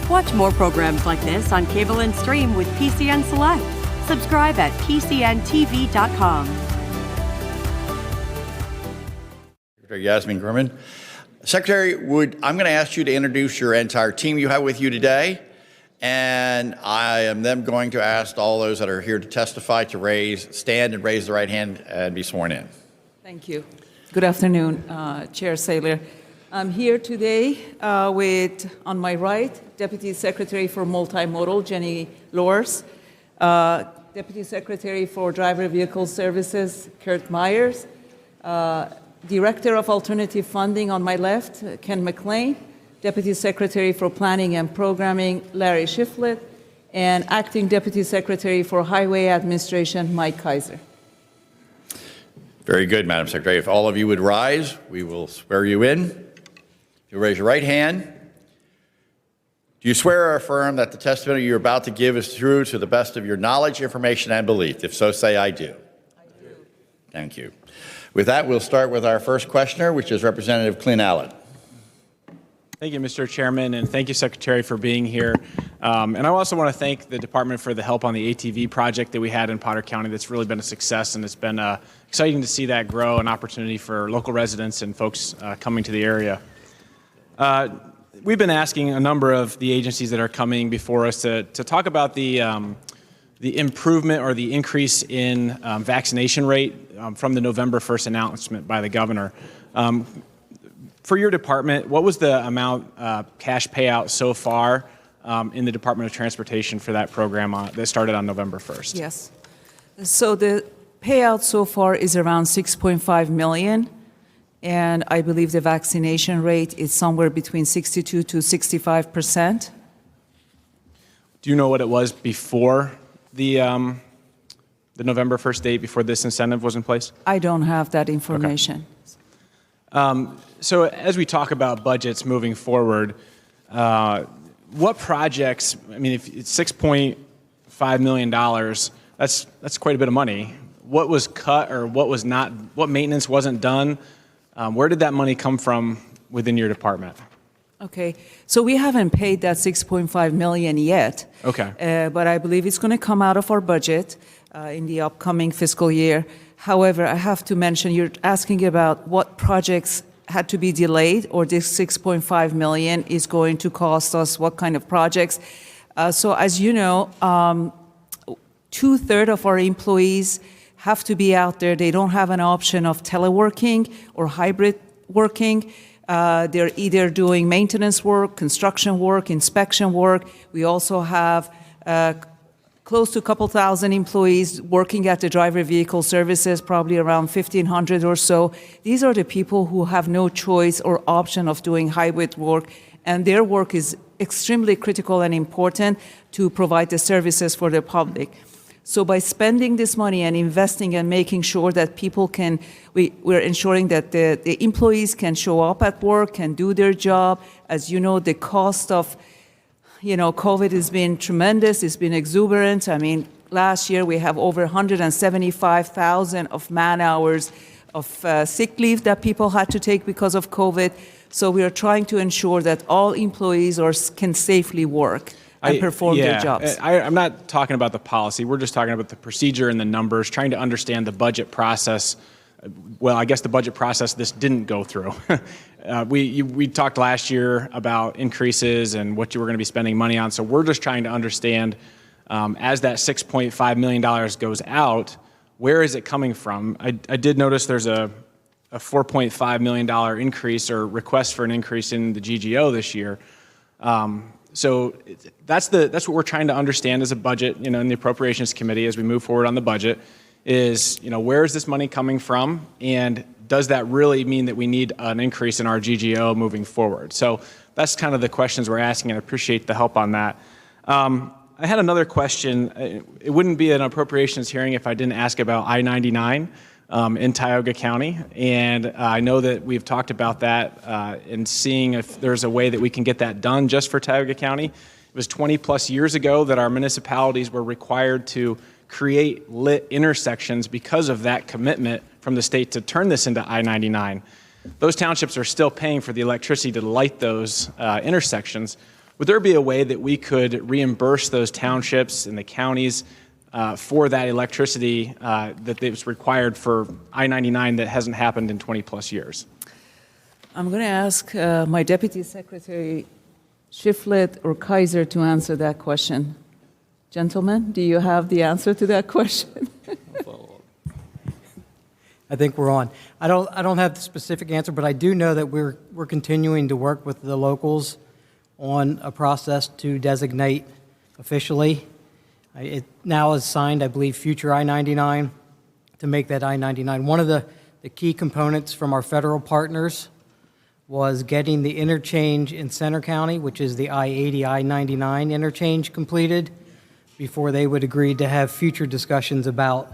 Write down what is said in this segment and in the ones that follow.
Watch more programs like this on cable and stream with PCN Select. Subscribe at PCNTV.com. Secretary Yasmin Gurman. Secretary, I'm going to ask you to introduce your entire team you have with you today. And I am then going to ask all those that are here to testify to stand and raise the right hand and be sworn in. Thank you. Good afternoon, Chair Saylor. I'm here today with, on my right, Deputy Secretary for Multimodal, Jenny Lors, Deputy Secretary for Driver Vehicle Services, Kurt Myers, Director of Alternative Funding on my left, Ken McLean, Deputy Secretary for Planning and Programming, Larry Shiflett, and Acting Deputy Secretary for Highway Administration, Mike Kaiser. Very good, Madam Secretary. If all of you would rise, we will swear you in. You raise your right hand. Do you swear or affirm that the testimony you're about to give is true to the best of your knowledge, information, and belief? If so, say I do. I do. Thank you. With that, we'll start with our first questioner, which is Representative Clint Allen. Thank you, Mr. Chairman, and thank you, Secretary, for being here. And I also want to thank the Department for the help on the ATV project that we had in Potter County. That's really been a success, and it's been exciting to see that grow, an opportunity for local residents and folks coming to the area. We've been asking a number of the agencies that are coming before us to talk about the improvement or the increase in vaccination rate from the November 1st announcement by the governor. For your department, what was the amount cash payout so far in the Department of Transportation for that program that started on November 1st? Yes. So the payout so far is around $6.5 million. And I believe the vaccination rate is somewhere between 62 to 65%. Do you know what it was before the November 1st date, before this incentive was in place? I don't have that information. Okay. So as we talk about budgets moving forward, what projects, I mean, if it's $6.5 million, that's quite a bit of money. What was cut or what was not, what maintenance wasn't done? Where did that money come from within your department? Okay, so we haven't paid that $6.5 million yet. Okay. But I believe it's going to come out of our budget in the upcoming fiscal year. However, I have to mention, you're asking about what projects had to be delayed, or this $6.5 million is going to cost us what kind of projects. So as you know, 2/3 of our employees have to be out there. They don't have an option of teleworking or hybrid working. They're either doing maintenance work, construction work, inspection work. We also have close to a couple thousand employees working at the driver vehicle services, probably around 1,500 or so. These are the people who have no choice or option of doing hybrid work, and their work is extremely critical and important to provide the services for the public. So by spending this money and investing and making sure that people can, we're ensuring that the employees can show up at work, can do their job. As you know, the cost of, COVID has been tremendous. It's been exuberant. I mean, last year we have over 175,000 of man hours of sick leave that people had to take because of COVID. So we are trying to ensure that all employees can safely work and perform their jobs. I'm not talking about the policy. We're just talking about the procedure and the numbers, trying to understand the budget process. Well, I guess the budget process this didn't go through. We talked last year about increases and what you were going to be spending money on. So we're just trying to understand, as that $6.5 million goes out, where is it coming from? I did notice there's a $4.5 million increase or request for an increase in the GGO this year. So that's what we're trying to understand as a budget, in the Appropriations Committee as we move forward on the budget is, where is this money coming from? And does that really mean that we need an increase in our GGO moving forward? So that's kind of the questions we're asking, and I appreciate the help on that. I had another question. It wouldn't be an appropriations hearing if I didn't ask about I-99 in Tioga County. And I know that we've talked about that and seeing if there's a way that we can get that done just for Tioga County. It was 20 plus years ago that our municipalities were required to create lit intersections because of that commitment from the state to turn this into I-99. Those townships are still paying for the electricity to light those intersections. Would there be a way that we could reimburse those townships and the counties for that electricity that was required for I-99 that hasn't happened in 20 plus years? I'm going to ask my Deputy Secretary Shiflett or Kaiser to answer that question. Gentlemen, do you have the answer to that question? I think we're on. I don't have the specific answer, but I do know that we're continuing to work with the locals on a process to designate officially. It now is signed, I believe, future I-99 to make that I-99. One of the key components from our federal partners was getting the interchange in Center County, which is the I-80, I-99 interchange completed before they would agree to have future discussions about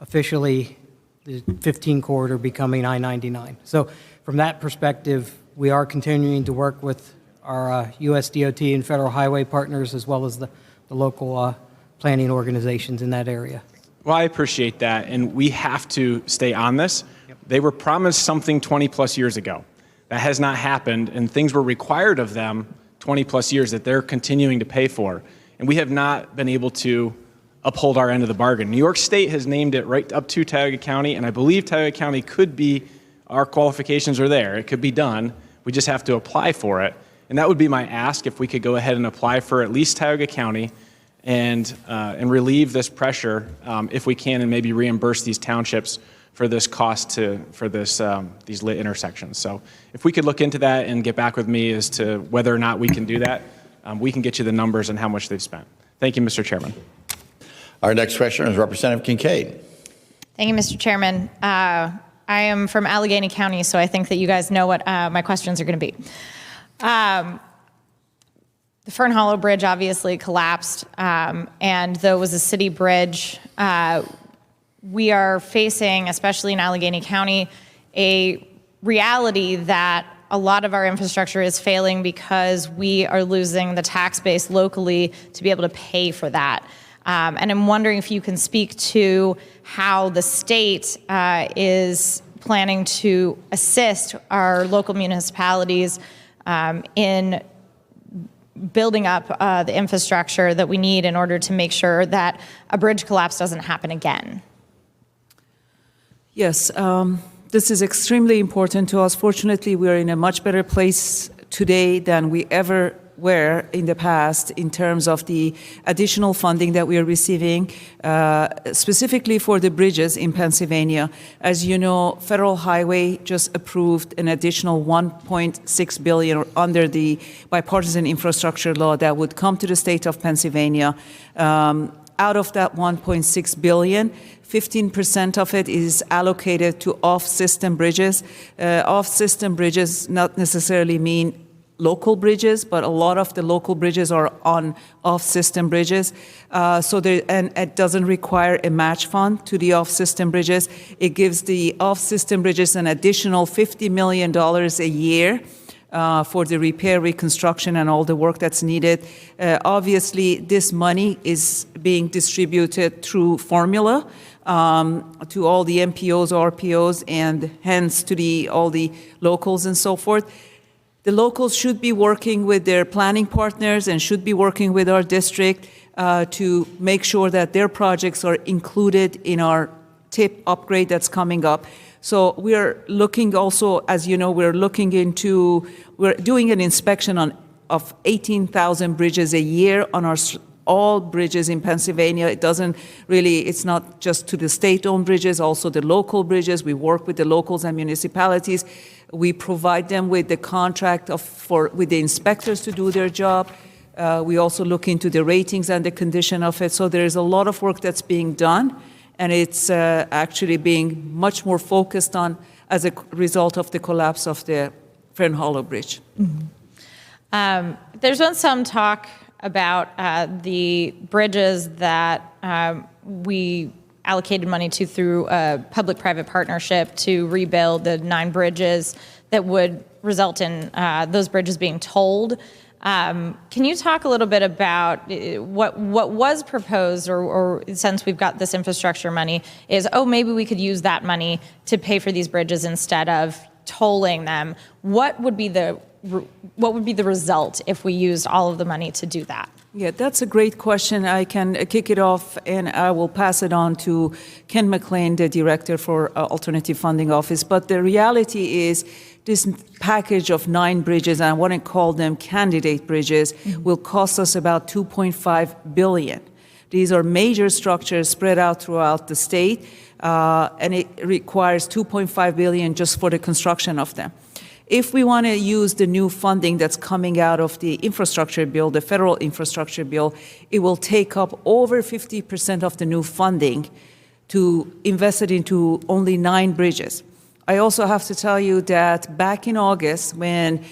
officially the 15 corridor becoming I-99. So from that perspective, we are continuing to work with our US DOT and federal highway partners as well as the local planning organizations in that area. Well, I appreciate that, and we have to stay on this. Yep. They were promised something 20 plus years ago. That has not happened, and things were required of them 20 plus years that they're continuing to pay for. And we have not been able to uphold our end of the bargain. New York State has named it right up to Tioga County, and I believe Tioga County could be, our qualifications are there. It could be done. We just have to apply for it. And that would be my ask, if we could go ahead and apply for at least Tioga County and relieve this pressure if we can, and maybe reimburse these townships for this cost for these lit intersections. So if we could look into that and get back with me as to whether or not we can do that, we can get you the numbers and how much they've spent. Thank you, Mr. Chairman. Our next question is Representative Kincaid. Thank you, Mr. Chairman. I am from Allegheny County, so I think that you guys know what my questions are going to be. The Fern Hollow Bridge obviously collapsed, and though it was a city bridge, we are facing, especially in Allegheny County, a reality that a lot of our infrastructure is failing because we are losing the tax base locally to be able to pay for that. And I'm wondering if you can speak to how the state is planning to assist our local municipalities in building up the infrastructure that we need in order to make sure that a bridge collapse doesn't happen again. Yes, this is extremely important to us. Fortunately, we are in a much better place today than we ever were in the past in terms of the additional funding that we are receiving, specifically for the bridges in Pennsylvania. As you know, Federal Highway just approved an additional $1.6 billion under the bipartisan infrastructure law that would come to the state of Pennsylvania. Out of that $1.6 billion, 15% of it is allocated to off-system bridges. Off-system bridges not necessarily mean local bridges, but a lot of the local bridges are on off-system bridges. And it doesn't require a match fund to the off-system bridges. It gives the off-system bridges an additional $50 million a year for the repair, reconstruction, and all the work that's needed. Obviously, this money is being distributed through formula to all the MPOs, RPOs, and hence to all the locals and so forth. The locals should be working with their planning partners and should be working with our district to make sure that their projects are included in our TIP upgrade that's coming up. So we are looking also, as you know, we're doing an inspection of 18,000 bridges a year on all bridges in Pennsylvania. It's not just to the state-owned bridges, also the local bridges. We work with the locals and municipalities. We provide them with the contract with the inspectors to do their job. We also look into the ratings and the condition of it. So there's a lot of work that's being done, and it's actually being much more focused on as a result of the collapse of the Fern Hollow Bridge. Mm-hmm. There's been some talk about the bridges that we allocated money to through a public-private partnership to rebuild the 9 bridges that would result in those bridges being tolled. Can you talk a little bit about what was proposed, or since we've got this infrastructure money, is, maybe we could use that money to pay for these bridges instead of tolling them. What would be the what would be the result if we used all of the money to do that? Yeah, that's a great question. I can kick it off, and I will pass it on to Ken McLean, the Director for Alternative Funding Office. But the reality is this package of 9 bridges, and I want to call them candidate bridges, will cost us about $2.5 billion. These are major structures spread out throughout the state, and it requires $2.5 billion just for the construction of them. If we want to use the new funding that's coming out of the infrastructure bill, the federal infrastructure bill, it will take up over 50% of the new funding to invest it into only 9 bridges. I also have to tell you that back in August, when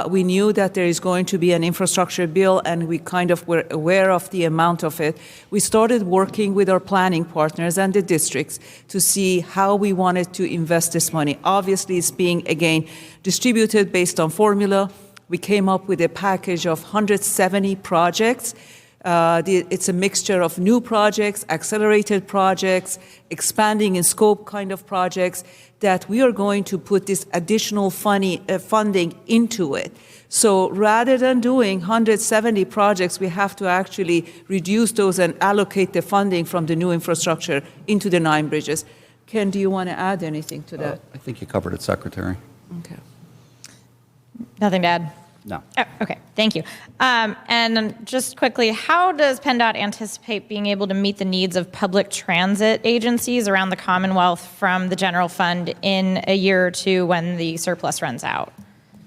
we knew that there is going to be an infrastructure bill and we kind of were aware of the amount of it, we started working with our planning partners and the districts to see how we wanted to invest this money. Obviously, it's being, again, distributed based on formula. We came up with a package of 170 projects. It's a mixture of new projects, accelerated projects, expanding in scope kind of projects that we are going to put this additional funding into it. So rather than doing 170 projects, we have to actually reduce those and allocate the funding from the new infrastructure into the 9 bridges. Ken, do you want to add anything to that? I think you covered it, Secretary. Okay. Nothing to add? No. Oh, okay, thank you. And just quickly, how does PennDOT anticipate being able to meet the needs of public transit agencies around the Commonwealth from the general fund in a year or two when the surplus runs out?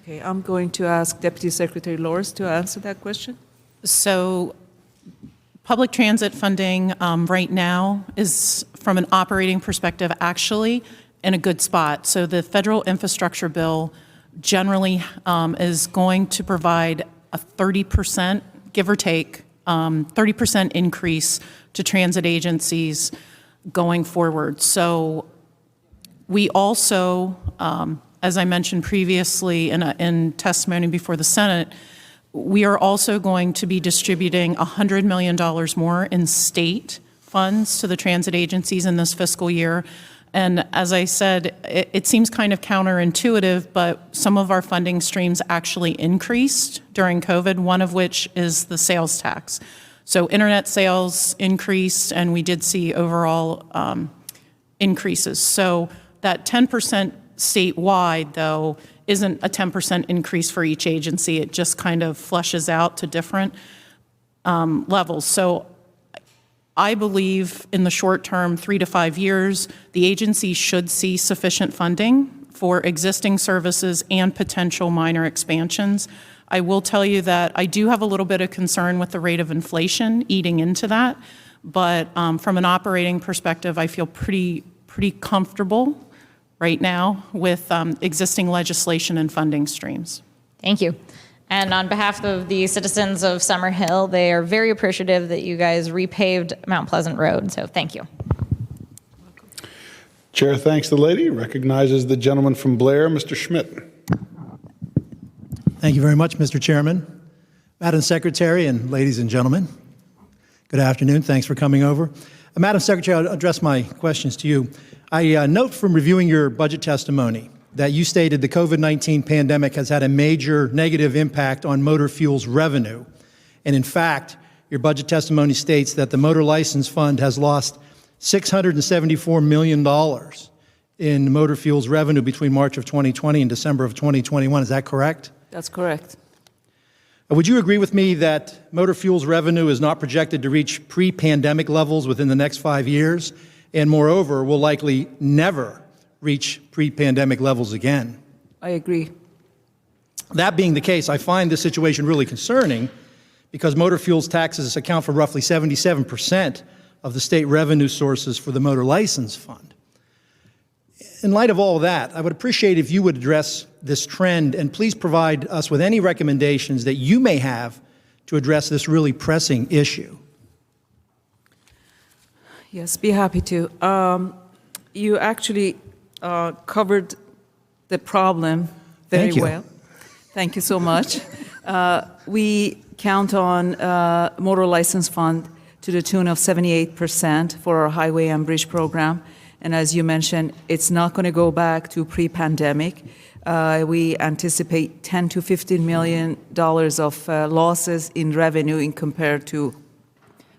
Okay, I'm going to ask Deputy Secretary Loris to answer that question. So public transit funding right now is, from an operating perspective, actually in a good spot. So the federal infrastructure bill generally is going to provide a 30%, give or take, 30% increase to transit agencies going forward. So we also, as I mentioned previously in testimony before the Senate, we are also going to be distributing $100 million more in state funds to the transit agencies in this fiscal year. And as I said, it seems kind of counterintuitive, but some of our funding streams actually increased during COVID, one of which is the sales tax. So internet sales increased, and we did see overall increases. So that 10% statewide, though, isn't a 10% increase for each agency. It just kind of flushes out to different levels. So I believe in the short term, 3 to 5 years, the agency should see sufficient funding for existing services and potential minor expansions. I will tell you that I do have a little bit of concern with the rate of inflation eating into that, but from an operating perspective, I feel pretty comfortable right now with existing legislation and funding streams. Thank you. And on behalf of the citizens of Summer Hill, they are very appreciative that you guys repaved Mount Pleasant Road, so thank you. Chair thanks the lady, recognizes the gentleman from Blair, Mr. Schmidt. Thank you very much, Mr. Chairman. Madam Secretary and ladies and gentlemen, good afternoon. Thanks for coming over. Madam Secretary, I'll address my questions to you. I note from reviewing your budget testimony that you stated the COVID-19 pandemic has had a major negative impact on motor fuels revenue. And in fact, your budget testimony states that the Motor License Fund has lost $674 million in motor fuels revenue between March of 2020 and December of 2021. Is that correct? That's correct. Would you agree with me that motor fuels revenue is not projected to reach pre-pandemic levels within the next 5 years, and moreover, will likely never reach pre-pandemic levels again? I agree. That being the case, I find this situation really concerning because motor fuels taxes account for roughly 77% of the state revenue sources for the Motor License Fund. In light of all of that, I would appreciate if you would address this trend and please provide us with any recommendations that you may have to address this really pressing issue. Yes, be happy to. You actually covered the problem very well. Thank you so much. We count on Motor License Fund to the tune of 78% for our highway and bridge program. And as you mentioned, it's not going to go back to pre-pandemic. We anticipate $10 to $15 million of losses in revenue in compared to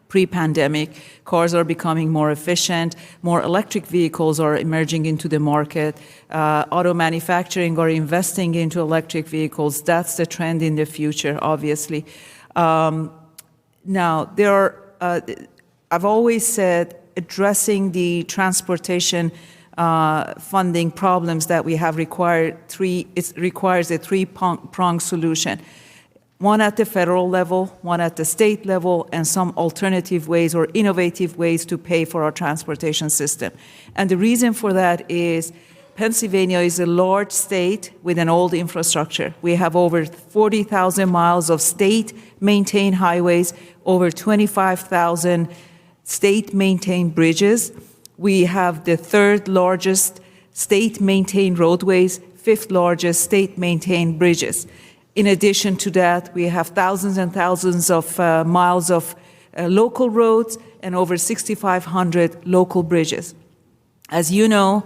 pre-pandemic. Cars are becoming more efficient. More electric vehicles are emerging into the market. Auto manufacturing are investing into electric vehicles. That's the trend in the future, obviously. Now, I've always said addressing the transportation funding problems that we have it requires a three-pronged solution. One at the federal level, one at the state level, and some alternative ways or innovative ways to pay for our transportation system. And the reason for that is Pennsylvania is a large state with an old infrastructure. We have over 40,000 miles of state-maintained highways, over 25,000 state-maintained bridges. We have the third largest state-maintained roadways, fifth largest state-maintained bridges. In addition to that, we have thousands and thousands of miles of local roads and over 6,500 local bridges. As you know,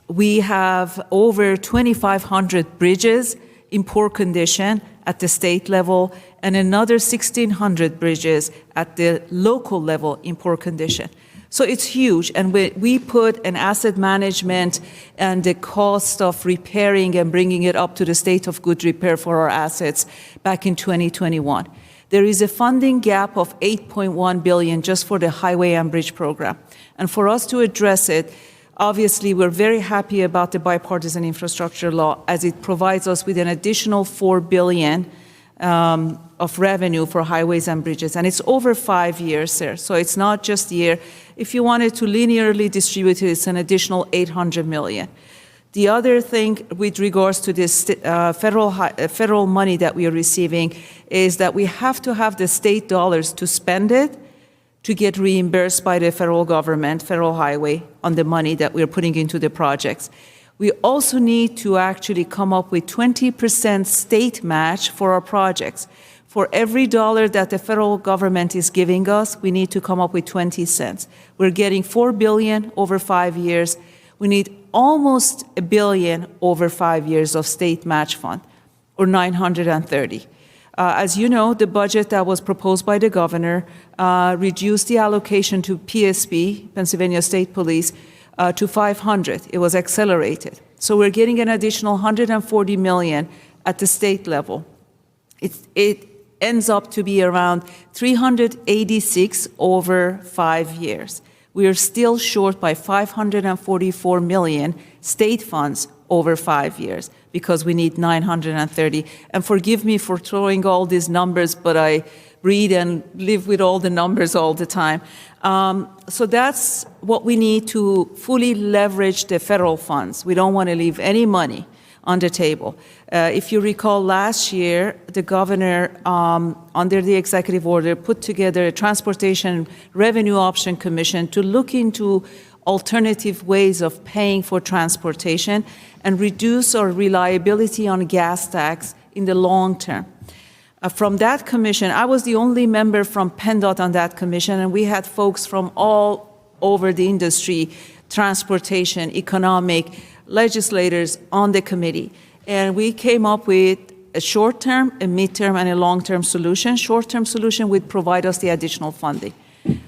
we have over 2,500 bridges in poor condition at the state level and another 1,600 bridges at the local level in poor condition. So it's huge, and we put an asset management and the cost of repairing and bringing it up to the state of good repair for our assets back in 2021. There is a funding gap of $8.1 billion just for the highway and bridge program. And for us to address it, obviously we're very happy about the bipartisan infrastructure law as it provides us with an additional $4 billion of revenue for highways and bridges, and it's over 5 years, sir. So it's not just a year. If you wanted to linearly distribute it, it's an additional $800 million. The other thing with regards to this federal money that we are receiving is that we have to have the state dollars to spend it to get reimbursed by the federal government, federal highway, on the money that we're putting into the projects. We also need to actually come up with 20% state match for our projects. For every dollar that the federal government is giving us, we need to come up with 20 cents. We're getting $4 billion over 5 years. We need almost $1 billion over 5 years of state match fund, or 930. As you know, the budget that was proposed by the governor reduced the allocation to PSP, Pennsylvania State Police, to 500. It was accelerated. So we're getting an additional $140 million at the state level. It ends up to be around 386 over 5 years. We are still short by 544 million state funds over 5 years because we need 930. And forgive me for throwing all these numbers, but I read and live with all the numbers all the time. So that's what we need to fully leverage the federal funds. We don't want to leave any money on the table. If you recall last year, the governor, under the executive order, put together a Transportation Revenue Option Commission to look into alternative ways of paying for transportation and reduce our reliability on gas tax in the long term. From that commission, I was the only member from PennDOT on that commission, and we had folks from all over the industry, transportation, economic, legislators on the committee. And we came up with a short-term, a mid-term, and a long-term solution. Short-term solution would provide us the additional funding.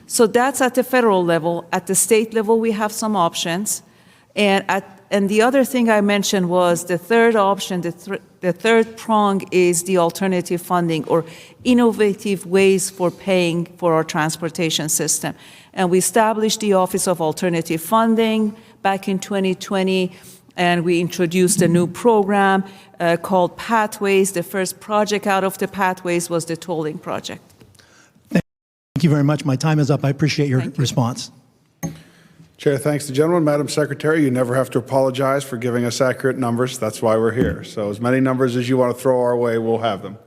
So that's at the federal level. At the state level, we have some options. And the other thing I mentioned was the third option, the third prong is the alternative funding or innovative ways for paying for our transportation system. And we established the Office of Alternative Funding back in 2020, and we introduced a new program called Pathways. The first project out of the Pathways was the tolling project. Thank you very much. My time is up. I appreciate your response. Chair thanks the gentleman. Madam Secretary, you never have to apologize for giving us accurate numbers. That's why we're here. So as many numbers as you want to throw our way, we'll have them.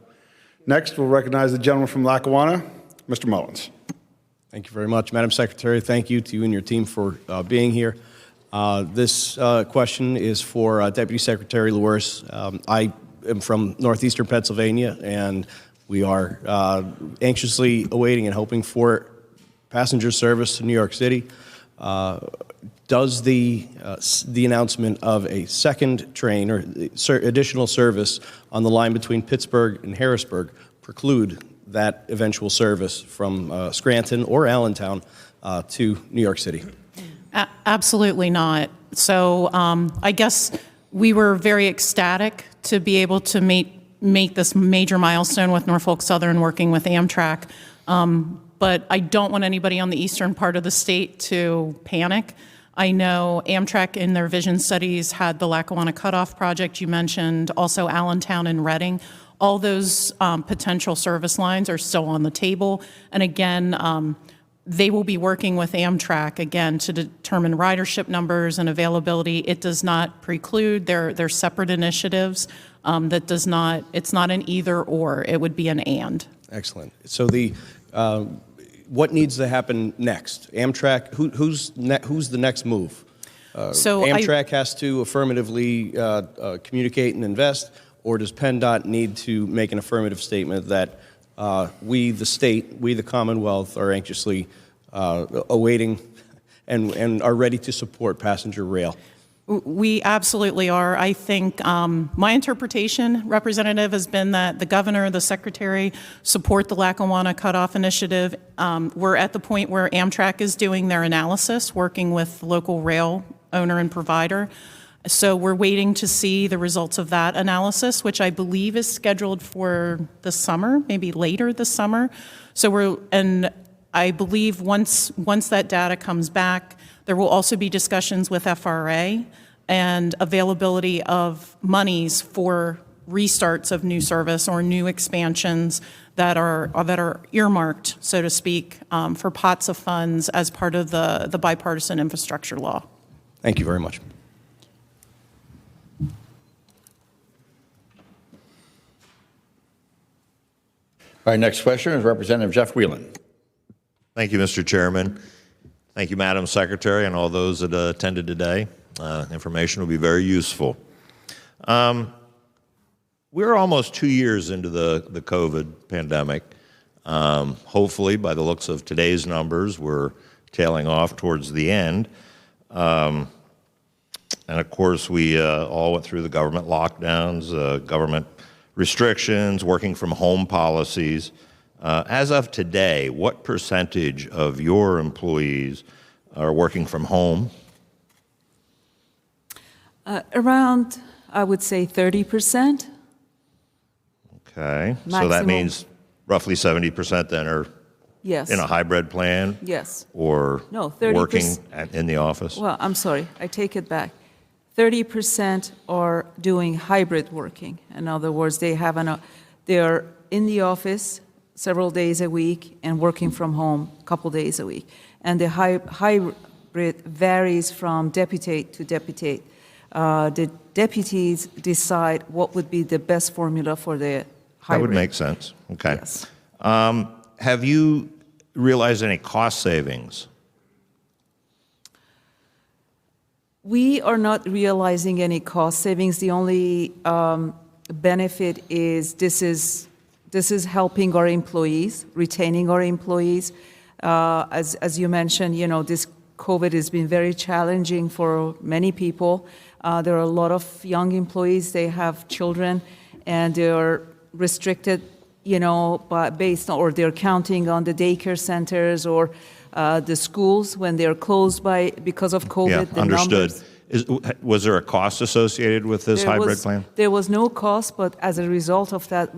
Next, we'll recognize the gentleman from Lackawanna, Mr. Mullins. Thank you very much, Madam Secretary. Thank you to you and your team for being here. This question is for Deputy Secretary Lewis. I am from northeastern Pennsylvania, and we are anxiously awaiting and hoping for passenger service to New York City. Does the announcement of a second train or additional service on the line between Pittsburgh and Harrisburg preclude that eventual service from Scranton or Allentown to New York City? Absolutely not. So I guess we were very ecstatic to be able to make this major milestone with Norfolk Southern working with Amtrak. But I don't want anybody on the eastern part of the state to panic. I know Amtrak in their vision studies had the Lackawanna Cutoff project you mentioned, also Allentown and Reading. All those potential service lines are still on the table. And again, they will be working with Amtrak, again, to determine ridership numbers and availability. It does not preclude. They're separate initiatives. It's not an either or. It would be an and. Excellent. So what needs to happen next? Amtrak, who's the next move? Amtrak has to affirmatively communicate and invest, or does PennDOT need to make an affirmative statement that we, the state, we, the Commonwealth, are anxiously awaiting and are ready to support passenger rail? We absolutely are. I think my interpretation, Representative, has been that the governor, the secretary, support the Lackawanna Cutoff Initiative. We're at the point where Amtrak is doing their analysis, working with local rail owner and provider. So we're waiting to see the results of that analysis, which I believe is scheduled for the summer, maybe later this summer. And I believe once that data comes back, there will also be discussions with FRA and availability of monies for restarts of new service or new expansions that are earmarked, so to speak, for pots of funds as part of the bipartisan infrastructure law. Thank you very much. All right, next question is Representative Jeff Whelan. Thank you, Mr. Chairman. Thank you, Madam Secretary, and all those that attended today. Information will be very useful. We're almost 2 years into the COVID pandemic. Hopefully, by the looks of today's numbers, we're tailing off towards the end. And of course, we all went through the government lockdowns, government restrictions, working from home policies. As of today, what percentage of your employees are working from home? Around, I would say 30%. Okay, Maximum. so that means roughly 70% then are Yes. in a hybrid plan? Yes. Or No, 30%. working in the office? Well, I'm sorry, I take it back. 30% are doing hybrid working. In other words, they're in the office several days a week and working from home a couple days a week. And the hybrid varies from deputate to deputate. The deputies decide what would be the best formula for the hybrid. That would make sense. Okay. Yes. Have you realized any cost savings? We are not realizing any cost savings. The only benefit is this is helping our employees, retaining our employees. As you mentioned, this COVID has been very challenging for many people. There are a lot of young employees, they have children, and they're restricted, or they're counting on the daycare centers or the schools when they're closed because of COVID. Yeah, understood. Was there a cost associated with this hybrid plan? There was no cost, but as a result of that,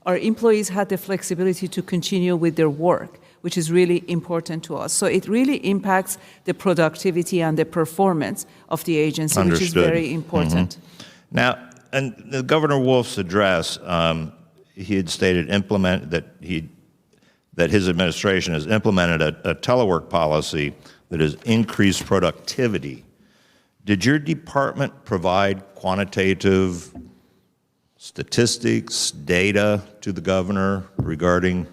our employees had the flexibility to continue with their work, which is really important to us. So it really impacts the productivity and the performance of the agency, Understood. which is very important. Mm-hmm. Now, and the Governor Wolf's address, he had stated that his administration has implemented a telework policy that has increased productivity. Did your department provide quantitative statistics, data to the governor regarding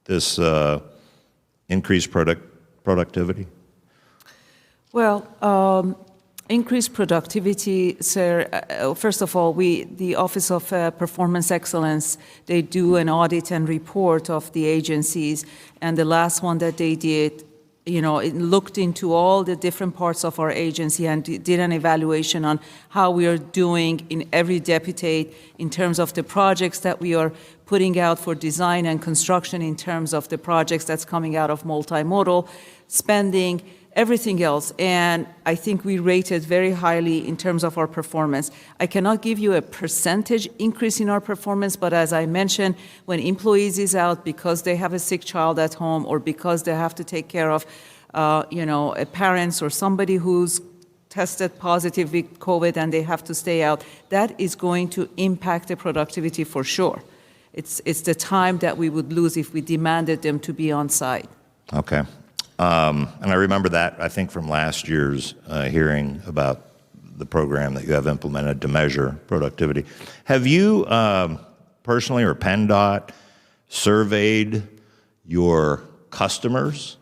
this increased productivity? Well, increased productivity, sir. First of all, the Office of Performance Excellence, they do an audit and report of the agencies, and the last one that they did it looked into all the different parts of our agency and did an evaluation on how we are doing in every deputate in terms of the projects that we are putting out for design and construction, in terms of the projects that's coming out of multimodal spending, everything else. And I think we rated very highly in terms of our performance. I cannot give you a percentage increase in our performance, but as I mentioned, when employees is out because they have a sick child at home or because they have to take care of, a parents or somebody who's tested positive with COVID and they have to stay out, that is going to impact the productivity for sure. It's the time that we would lose if we demanded them to be on site. Okay. And I remember that, I think, from last year's hearing about the program that you have implemented to measure productivity. Have you personally or PennDOT surveyed your customers,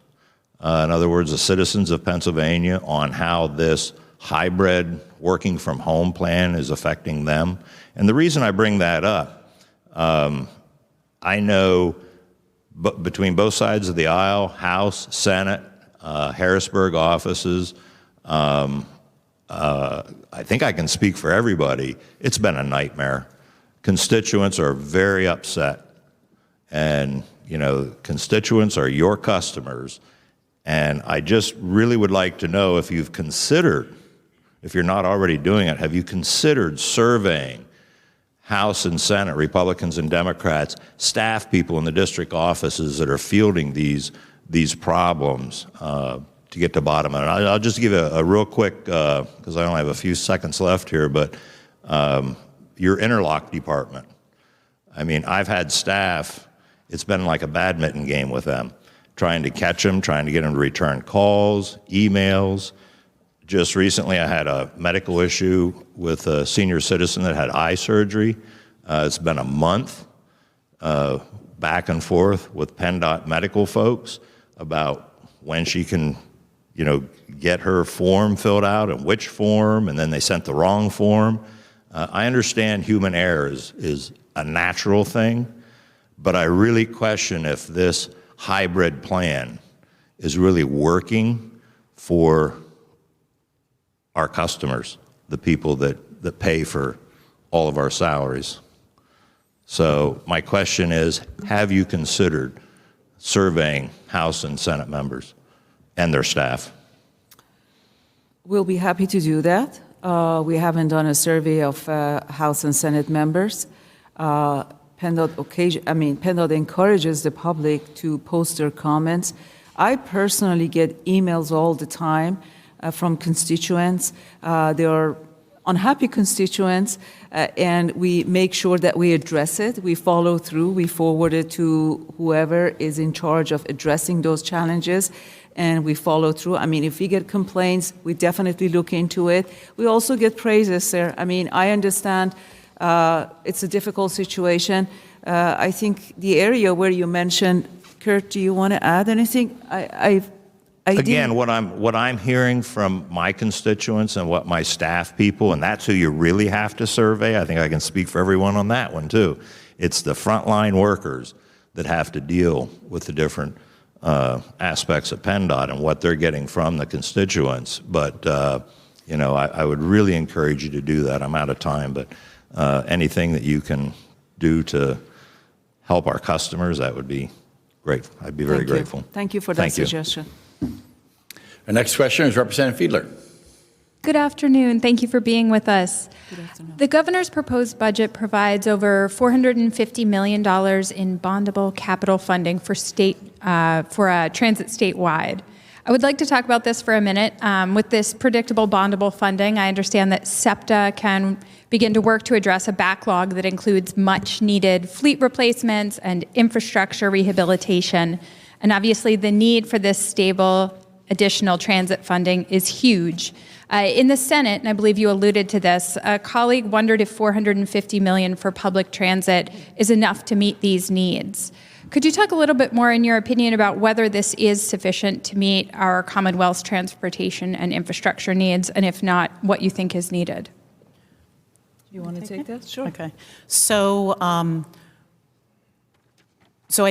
in other words, the citizens of Pennsylvania, on how this hybrid working from home plan is affecting them? And the reason I bring that up, I know between both sides of the aisle, House, Senate, Harrisburg offices, I think I can speak for everybody. It's been a nightmare. Constituents are very upset. And, constituents are your customers. And I just really would like to know if you've considered, if you're not already doing it, have you considered surveying House and Senate, Republicans and Democrats, staff people in the district offices that are fielding these problems to get to the bottom of it? I'll just give a real quick, because I only have a few seconds left here, but your interlock department. I mean, I've had staff, it's been like a badminton game with them, trying to catch them, trying to get them to return calls, emails. Just recently, I had a medical issue with a senior citizen that had eye surgery. It's been a month back and forth with PennDOT medical folks about when she can, get her form filled out and which form, and then they sent the wrong form. I understand human error is a natural thing, but I really question if this hybrid plan is really working for our customers, the people that pay for all of our salaries. So my question is, have you considered surveying House and Senate members and their staff? We'll be happy to do that. We haven't done a survey of House and Senate members. PennDOT encourages the public to post their comments. I personally get emails all the time from constituents. They are unhappy constituents, and we make sure that we address it. We follow through. We forward it to whoever is in charge of addressing those challenges, and we follow through. If we get complaints, we definitely look into it. We also get praises, sir. I understand it's a difficult situation. I think the area where you mentioned, Kurt, do you want to add anything? Again, what I'm hearing from my constituents and what my staff people, and that's who you really have to survey. I think I can speak for everyone on that one too. It's the frontline workers that have to deal with the different aspects of PennDOT and what they're getting from the constituents. But I would really encourage you to do that. I'm out of time, but anything that you can do to help our customers, that would be great. I'd be very grateful. Thank you for that suggestion. Our next question is Representative Fiedler. Good afternoon. Thank you for being with us. Good afternoon. The governor's proposed budget provides over $450 million in bondable capital funding for transit statewide. I would like to talk about this for a minute. With this predictable bondable funding, I understand that SEPTA can begin to work to address a backlog that includes much needed fleet replacements and infrastructure rehabilitation. And obviously the need for this stable additional transit funding is huge. In the Senate, and I believe you alluded to this, a colleague wondered if $450 million for public transit is enough to meet these needs. Could you talk a little bit more, in your opinion, about whether this is sufficient to meet our Commonwealth's transportation and infrastructure needs, and if not, what you think is needed? You want to take that? Sure. Okay. So I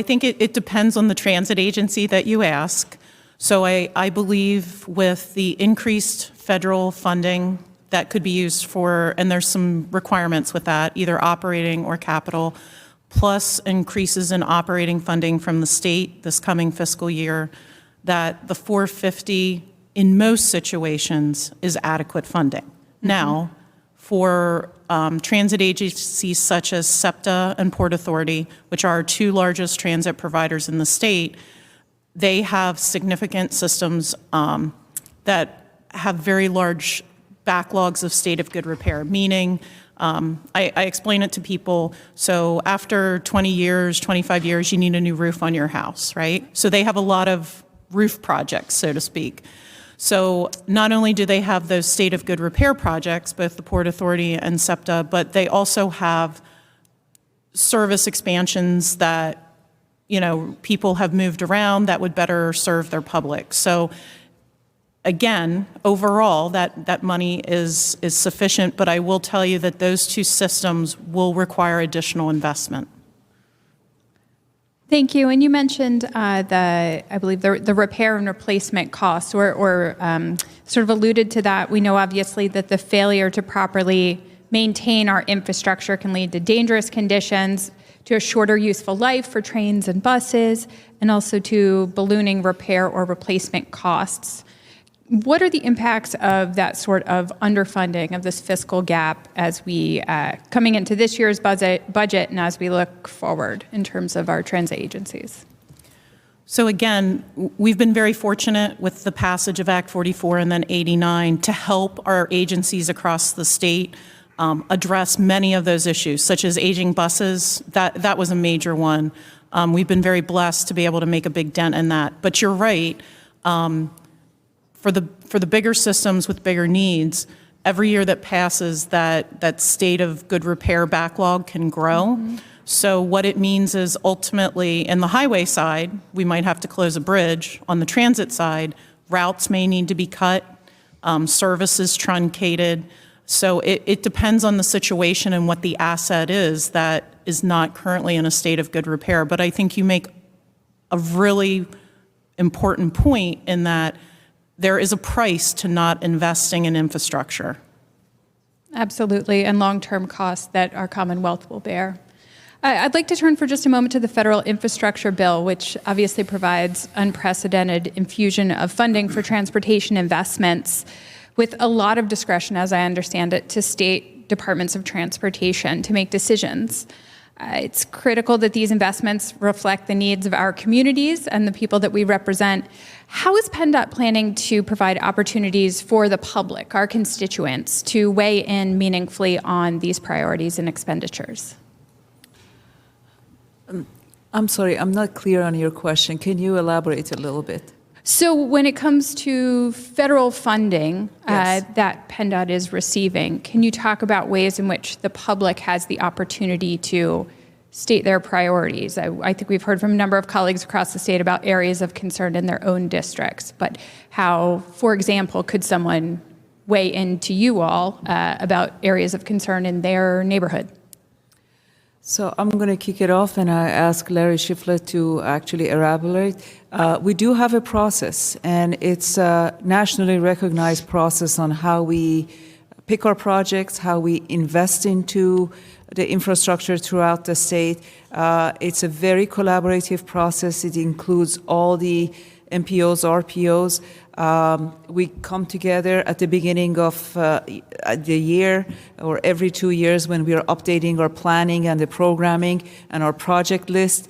think it depends on the transit agency that you ask. So I believe with the increased federal funding that could be used for, and there's some requirements with that, either operating or capital, plus increases in operating funding from the state this coming fiscal year, that the 450 in most situations is adequate funding. Now, for transit agencies such as SEPTA and Port Authority, which are our two largest transit providers in the state, they have significant systems that have very large backlogs of state of good repair, meaning I explain it to people, so after 20 years, 25 years, you need a new roof on your house, right? So they have a lot of roof projects, so to speak. So not only do they have those state of good repair projects, both the Port Authority and SEPTA, but they also have service expansions that, you know, people have moved around that would better serve their public. So again, overall, that money is sufficient, but I will tell you that those two systems will require additional investment. Thank you. And you mentioned I believe the repair and replacement costs, or sort of alluded to that. We know obviously that the failure to properly maintain our infrastructure can lead to dangerous conditions, to a shorter useful life for trains and buses, and also to ballooning repair or replacement costs. What are the impacts of that sort of underfunding of this fiscal gap as we coming into this year's budget and as we look forward in terms of our transit agencies? So again, we've been very fortunate with the passage of Act 44 and then 89 to help our agencies across the state address many of those issues, such as aging buses. That was a major one. We've been very blessed to be able to make a big dent in that. But you're right. For the bigger systems with bigger needs, every year that passes, that state of good repair backlog can grow. Mm-hmm. So what it means is ultimately, in the highway side, we might have to close a bridge. On the transit side, routes may need to be cut, services truncated. So it depends on the situation and what the asset is that is not currently in a state of good repair. But I think you make a really important point in that there is a price to not investing in infrastructure. Absolutely, and long-term costs that our Commonwealth will bear. I'd like to turn for just a moment to the federal infrastructure bill, which obviously provides unprecedented infusion of funding for transportation investments with a lot of discretion, as I understand it, to state departments of transportation to make decisions. It's critical that these investments reflect the needs of our communities and the people that we represent. How is PennDOT planning to provide opportunities for the public, our constituents, to weigh in meaningfully on these priorities and expenditures? I'm sorry, I'm not clear on your question. Can you elaborate a little bit? So when it comes to federal funding Yes. that PennDOT is receiving, can you talk about ways in which the public has the opportunity to state their priorities? I think we've heard from a number of colleagues across the state about areas of concern in their own districts, but how, for example, could someone weigh into you all about areas of concern in their neighborhood? So I'm going to kick it off, and I ask Larry Schiffler to actually elaborate. We do have a process, and it's a nationally recognized process on how we pick our projects, how we invest into the infrastructure throughout the state. It's a very collaborative process. It includes all the MPOs, RPOs. We come together at the beginning of the year or every 2 years when we are updating our planning and the programming and our project list.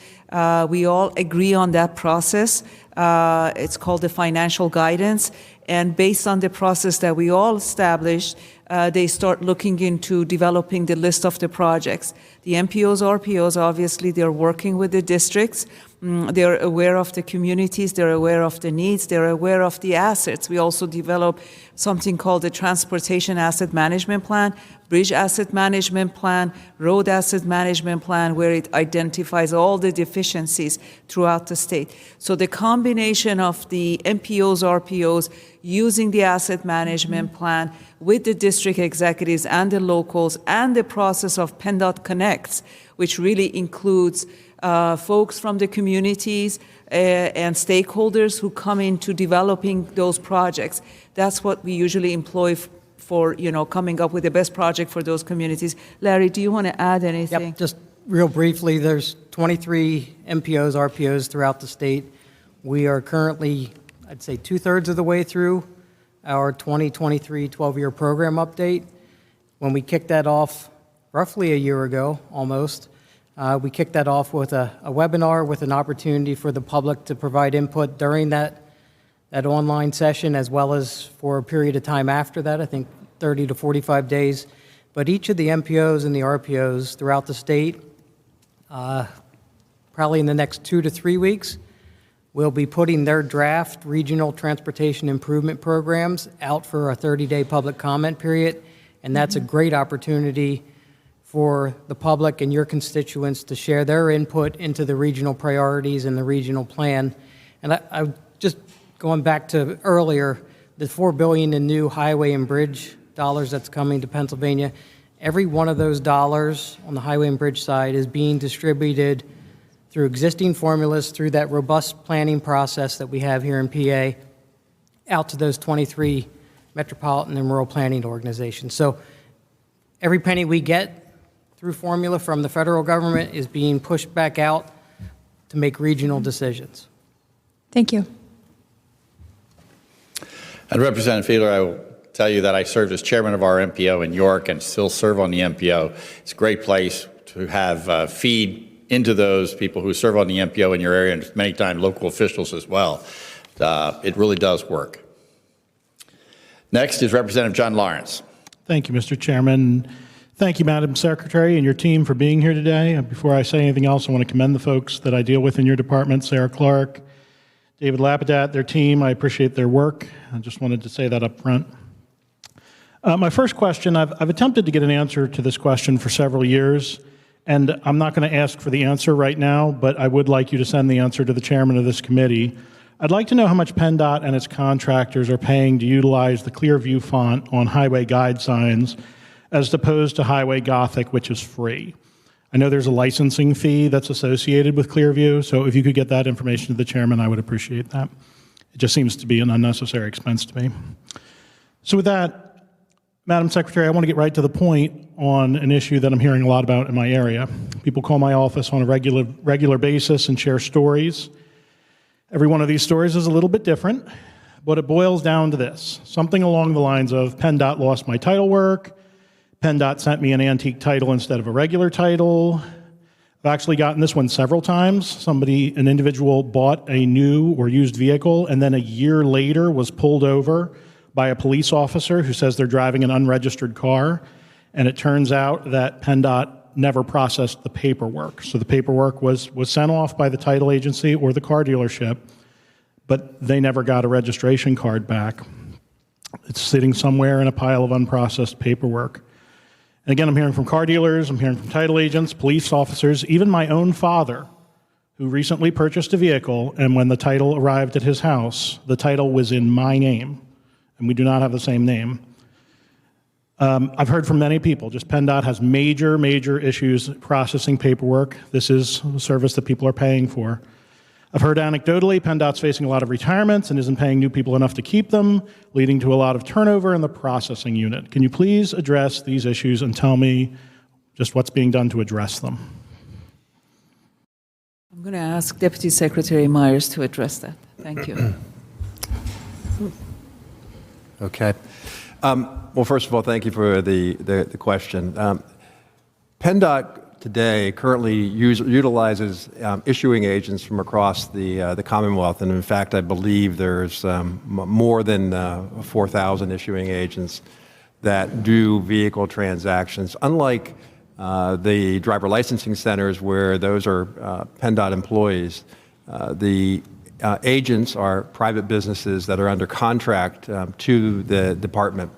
We all agree on that process. It's called the financial guidance. And based on the process that we all established, they start looking into developing the list of the projects. The MPOs, RPOs, obviously, they're working with the districts. They're aware of the communities. They're aware of the needs. They're aware of the assets. We also develop something called the Transportation Asset Management Plan, Bridge Asset Management Plan, Road Asset Management Plan, where it identifies all the deficiencies throughout the state. So the combination of the MPOs, RPOs using the asset management plan with the district executives and the locals, and the process of PennDOT Connects, which really includes folks from the communities and stakeholders who come into developing those projects. That's what we usually employ for, coming up with the best project for those communities. Larry, do you want to add anything? Yep, just real briefly, there's 23 MPOs, RPOs throughout the state. We are currently, I'd say, 2/3 of the way through our 2023 12-year program update. When we kicked that off roughly a year ago, almost, we kicked that off with a webinar with an opportunity for the public to provide input during that online session, as well as for a period of time after that, I think 30 to 45 days. But each of the MPOs and the RPOs throughout the state, probably in the next 2 to 3 weeks, will be putting their draft regional transportation improvement programs out for a 30-day public comment period. And that's a great opportunity for the public and your constituents to share their input into the regional priorities and the regional plan. And I just going back to earlier, the $4 billion in new highway and bridge dollars that's coming to Pennsylvania, every one of those dollars on the highway and bridge side is being distributed through existing formulas, through that robust planning process that we have here in PA, out to those 23 metropolitan and rural planning organizations. So every penny we get through formula from the federal government is being pushed back out to make regional decisions. Thank you. And Representative Fiedler, I will tell you that I served as chairman of our MPO in York and still serve on the MPO. It's a great place to have feed into those people who serve on the MPO in your area, and many times local officials as well. It really does work. Next is Representative John Lawrence. Thank you, Mr. Chairman. Thank you, Madam Secretary, and your team for being here today. Before I say anything else, I want to commend the folks that I deal with in your department, Sarah Clark, David Lapidat, their team. I appreciate their work. I just wanted to say that up front. My first question, I've attempted to get an answer to this question for several years, and I'm not going to ask for the answer right now, but I would like you to send the answer to the chairman of this committee. I'd like to know how much PennDOT and its contractors are paying to utilize the Clearview font on highway guide signs as opposed to Highway Gothic, which is free. I know there's a licensing fee that's associated with Clearview, so if you could get that information to the chairman, I would appreciate that. It just seems to be an unnecessary expense to me. So with that, Madam Secretary, I want to get right to the point on an issue that I'm hearing a lot about in my area. People call my office on a regular basis and share stories. Every one of these stories is a little bit different, but it boils down to this. Something along the lines of PennDOT lost my title work, PennDOT sent me an antique title instead of a regular title. I've actually gotten this one several times. An individual bought a new or used vehicle and then a year later was pulled over by a police officer who says they're driving an unregistered car, and it turns out that PennDOT never processed the paperwork. So the paperwork was sent off by the title agency or the car dealership, but they never got a registration card back. It's sitting somewhere in a pile of unprocessed paperwork. And again, I'm hearing from car dealers, I'm hearing from title agents, police officers, even my own father, who recently purchased a vehicle, and when the title arrived at his house, the title was in my name, and we do not have the same name. I've heard from many people, just PennDOT has major issues processing paperwork. This is a service that people are paying for. I've heard anecdotally, PennDOT's facing a lot of retirements and isn't paying new people enough to keep them, leading to a lot of turnover in the processing unit. Can you please address these issues and tell me just what's being done to address them? I'm going to ask Deputy Secretary Myers to address that. Thank you. Okay. Well, first of all, thank you for the question. PennDOT today currently utilizes issuing agents from across the Commonwealth, and in fact, I believe there's more than 4,000 issuing agents that do vehicle transactions. Unlike the driver licensing centers, where those are PennDOT employees, the agents are private businesses that are under contract to the department.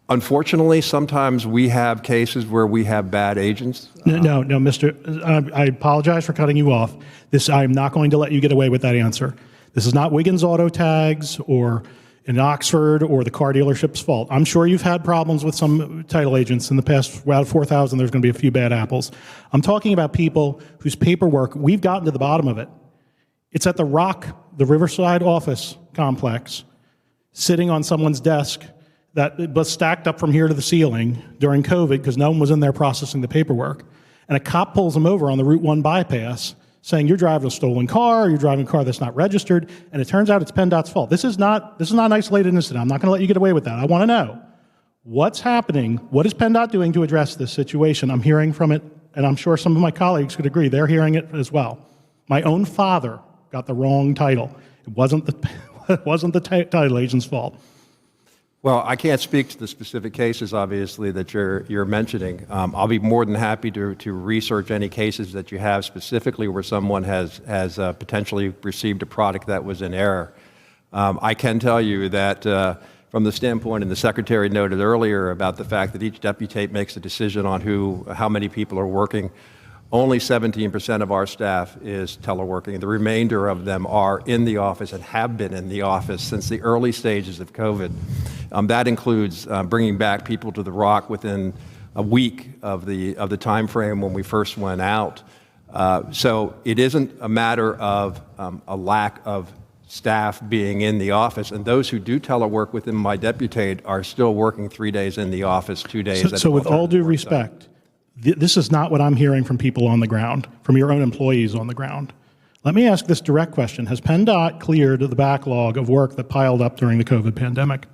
Unfortunately, sometimes we have cases where we have bad agents. No, Mr. I apologize for cutting you off. I'm not going to let you get away with that answer. This is not Wiggins Auto Tags or in Oxford or the car dealership's fault. I'm sure you've had problems with some title agents in the past. Out of 4,000, there's going to be a few bad apples. I'm talking about people whose paperwork, we've gotten to the bottom of it. It's at the Rock, the Riverside office complex, sitting on someone's desk that was stacked up from here to the ceiling during COVID because no one was in there processing the paperwork. And a cop pulls them over on the Route 1 bypass saying, you're driving a stolen car, you're driving a car that's not registered, and it turns out it's PennDOT's fault. This is not an isolated incident. I'm not going to let you get away with that. I want to know what's happening. What is PennDOT doing to address this situation? I'm hearing from it, and I'm sure some of my colleagues could agree. They're hearing it as well. My own father got the wrong title. It wasn't the title agent's fault. Well, I can't speak to the specific cases, obviously, that you're mentioning. I'll be more than happy to research any cases that you have specifically where someone has potentially received a product that was in error. I can tell you that from the standpoint, and the Secretary noted earlier about the fact that each deputate makes a decision on how many people are working, only 17% of our staff is teleworking. The remainder of them are in the office and have been in the office since the early stages of COVID. That includes bringing back people to the Rock within a week of the time frame when we first went out. So it isn't a matter of a lack of staff being in the office, and those who do telework within my deputate are still working 3 days in the office, 2 days. So with all due respect, this is not what I'm hearing from people on the ground, from your own employees on the ground. Let me ask this direct question. Has PennDOT cleared the backlog of work that piled up during the COVID pandemic?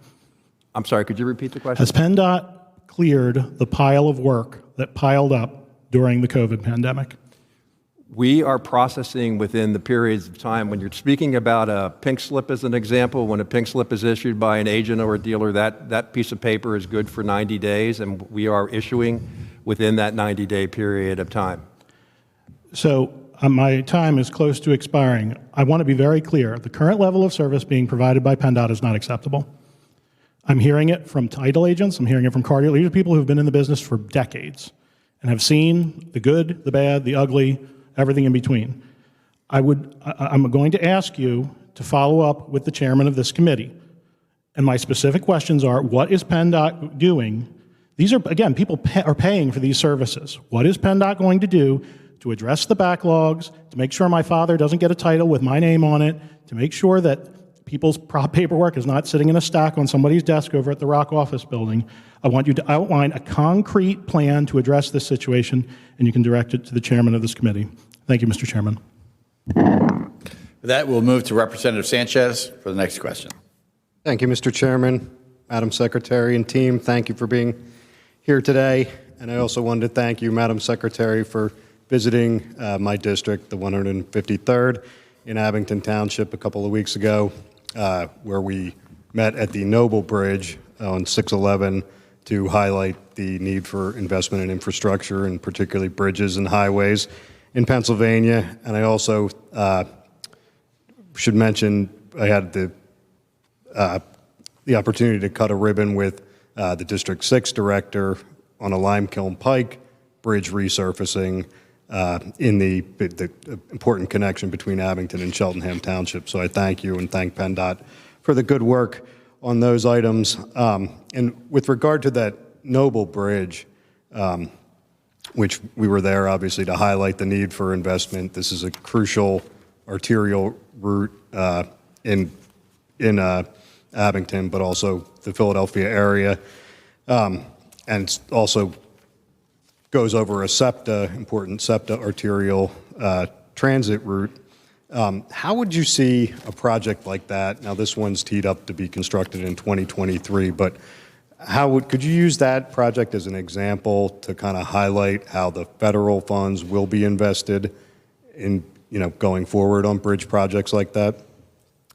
I'm sorry, could you repeat the question? Has PennDOT cleared the pile of work that piled up during the COVID pandemic? We are processing within the periods of time. When you're speaking about a pink slip as an example, when a pink slip is issued by an agent or a dealer, that piece of paper is good for 90 days, and we are issuing within that 90-day period of time. So my time is close to expiring. I want to be very clear. The current level of service being provided by PennDOT is not acceptable. I'm hearing it from title agents. I'm hearing it from car dealers. These are people who have been in the business for decades and have seen the good, the bad, the ugly, everything in between. I'm going to ask you to follow up with the chairman of this committee. And my specific questions are, what is PennDOT doing? These are, again, people are paying for these services. What is PennDOT going to do to address the backlogs, to make sure my father doesn't get a title with my name on it, to make sure that people's paperwork is not sitting in a stack on somebody's desk over at the Rock office building? I want you to outline a concrete plan to address this situation, and you can direct it to the chairman of this committee. Thank you, Mr. Chairman. With that, we'll move to Representative Sanchez for the next question. Thank you, Mr. Chairman, Madam Secretary, and team. Thank you for being here today. And I also wanted to thank you, Madam Secretary, for visiting my district, the 153rd in Abington Township a couple of weeks ago, where we met at the Noble Bridge on 611 to highlight the need for investment in infrastructure, and particularly bridges and highways in Pennsylvania. And I also should mention I had the opportunity to cut a ribbon with the District 6 director on a Limekiln Pike bridge resurfacing in the important connection between Abington and Cheltenham Township. So I thank you and thank PennDOT for the good work on those items. And with regard to that Noble Bridge, which we were there obviously to highlight the need for investment. This is a crucial arterial route in Abington, but also the Philadelphia area, and also goes over a SEPTA, important SEPTA arterial transit route. How would you see a project like that? Now, this one's teed up to be constructed in 2023, but could you use that project as an example to kind of highlight how the federal funds will be invested in, going forward on bridge projects like that?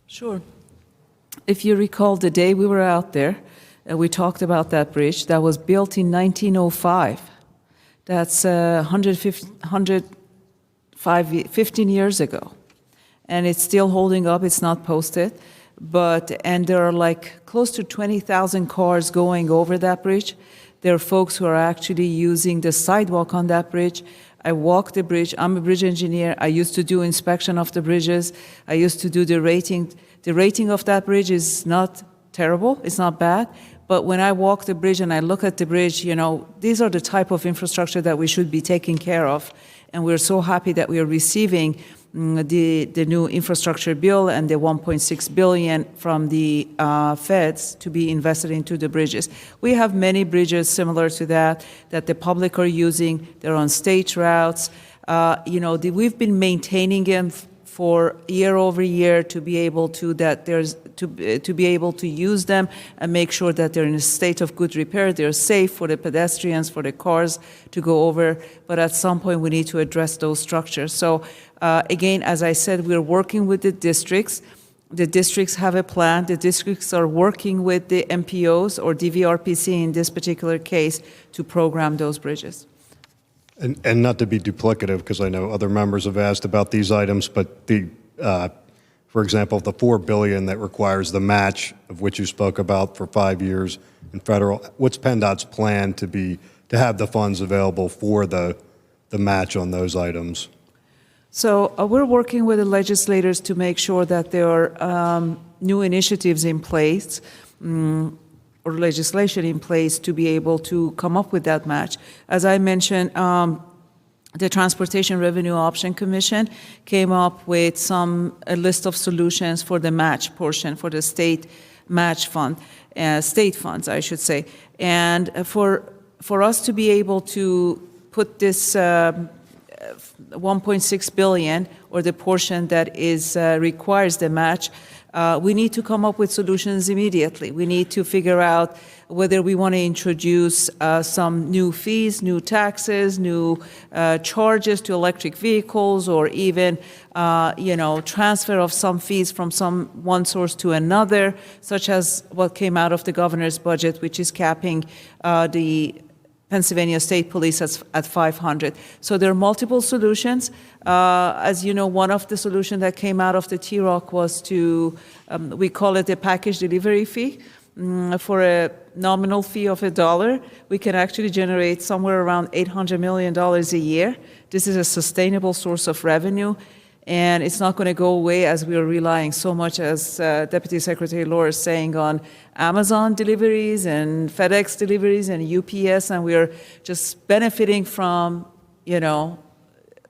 Sure. If you recall the day we were out there, we talked about that bridge that was built in 1905. That's 15 years ago. And it's still holding up. It's not posted. And there are like close to 20,000 cars going over that bridge. There are folks who are actually using the sidewalk on that bridge I walk the bridge. I'm a bridge engineer. I used to do inspection of the bridges. I used to do the rating. The rating of that bridge is not terrible. It's not bad. But when I walk the bridge and I look at the bridge, you know, these are the type of infrastructure that we should be taking care of. And we're so happy that we are receiving the new infrastructure bill and the $1.6 billion from the feds to be invested into the bridges. We have many bridges similar to that the public are using. They're on state routes. You know, we've been maintaining them for year over year to be able to be able to use them and make sure that they're in a state of good repair. They're safe for the pedestrians, for the cars to go over. But at some point, we need to address those structures. So again, as I said, we're working with the districts. The districts have a plan. The districts are working with the MPOs or DVRPC in this particular case to program those bridges. And not to be duplicative, because I know other members have asked about these items, but for example, the $4 billion that requires the match, of which you spoke about for 5 years in federal, what's PennDOT's plan to have the funds available for the match on those items? So we're working with the legislators to make sure that there are new initiatives in place or legislation in place to be able to come up with that match. As I mentioned, the Transportation Revenue Option Commission came up with a list of solutions for the match portion, for the state match fund, state funds, I should say. And for us to be able to put this $1.6 billion, or the portion that requires the match, we need to come up with solutions immediately. We need to figure out whether we want to introduce some new fees, new taxes, new charges to electric vehicles, or even transfer of some fees from one source to another, such as what came out of the governor's budget, which is capping the Pennsylvania State Police at 500. So there are multiple solutions. As you know, one of the solutions that came out of the TROC was we call it a package delivery fee. For a nominal fee of $1, we can actually generate somewhere around $800 million a year. This is a sustainable source of revenue, and it's not going to go away, as we are relying so much, as Deputy Secretary Laura is saying, on Amazon deliveries and FedEx deliveries and UPS, and we are just benefiting from,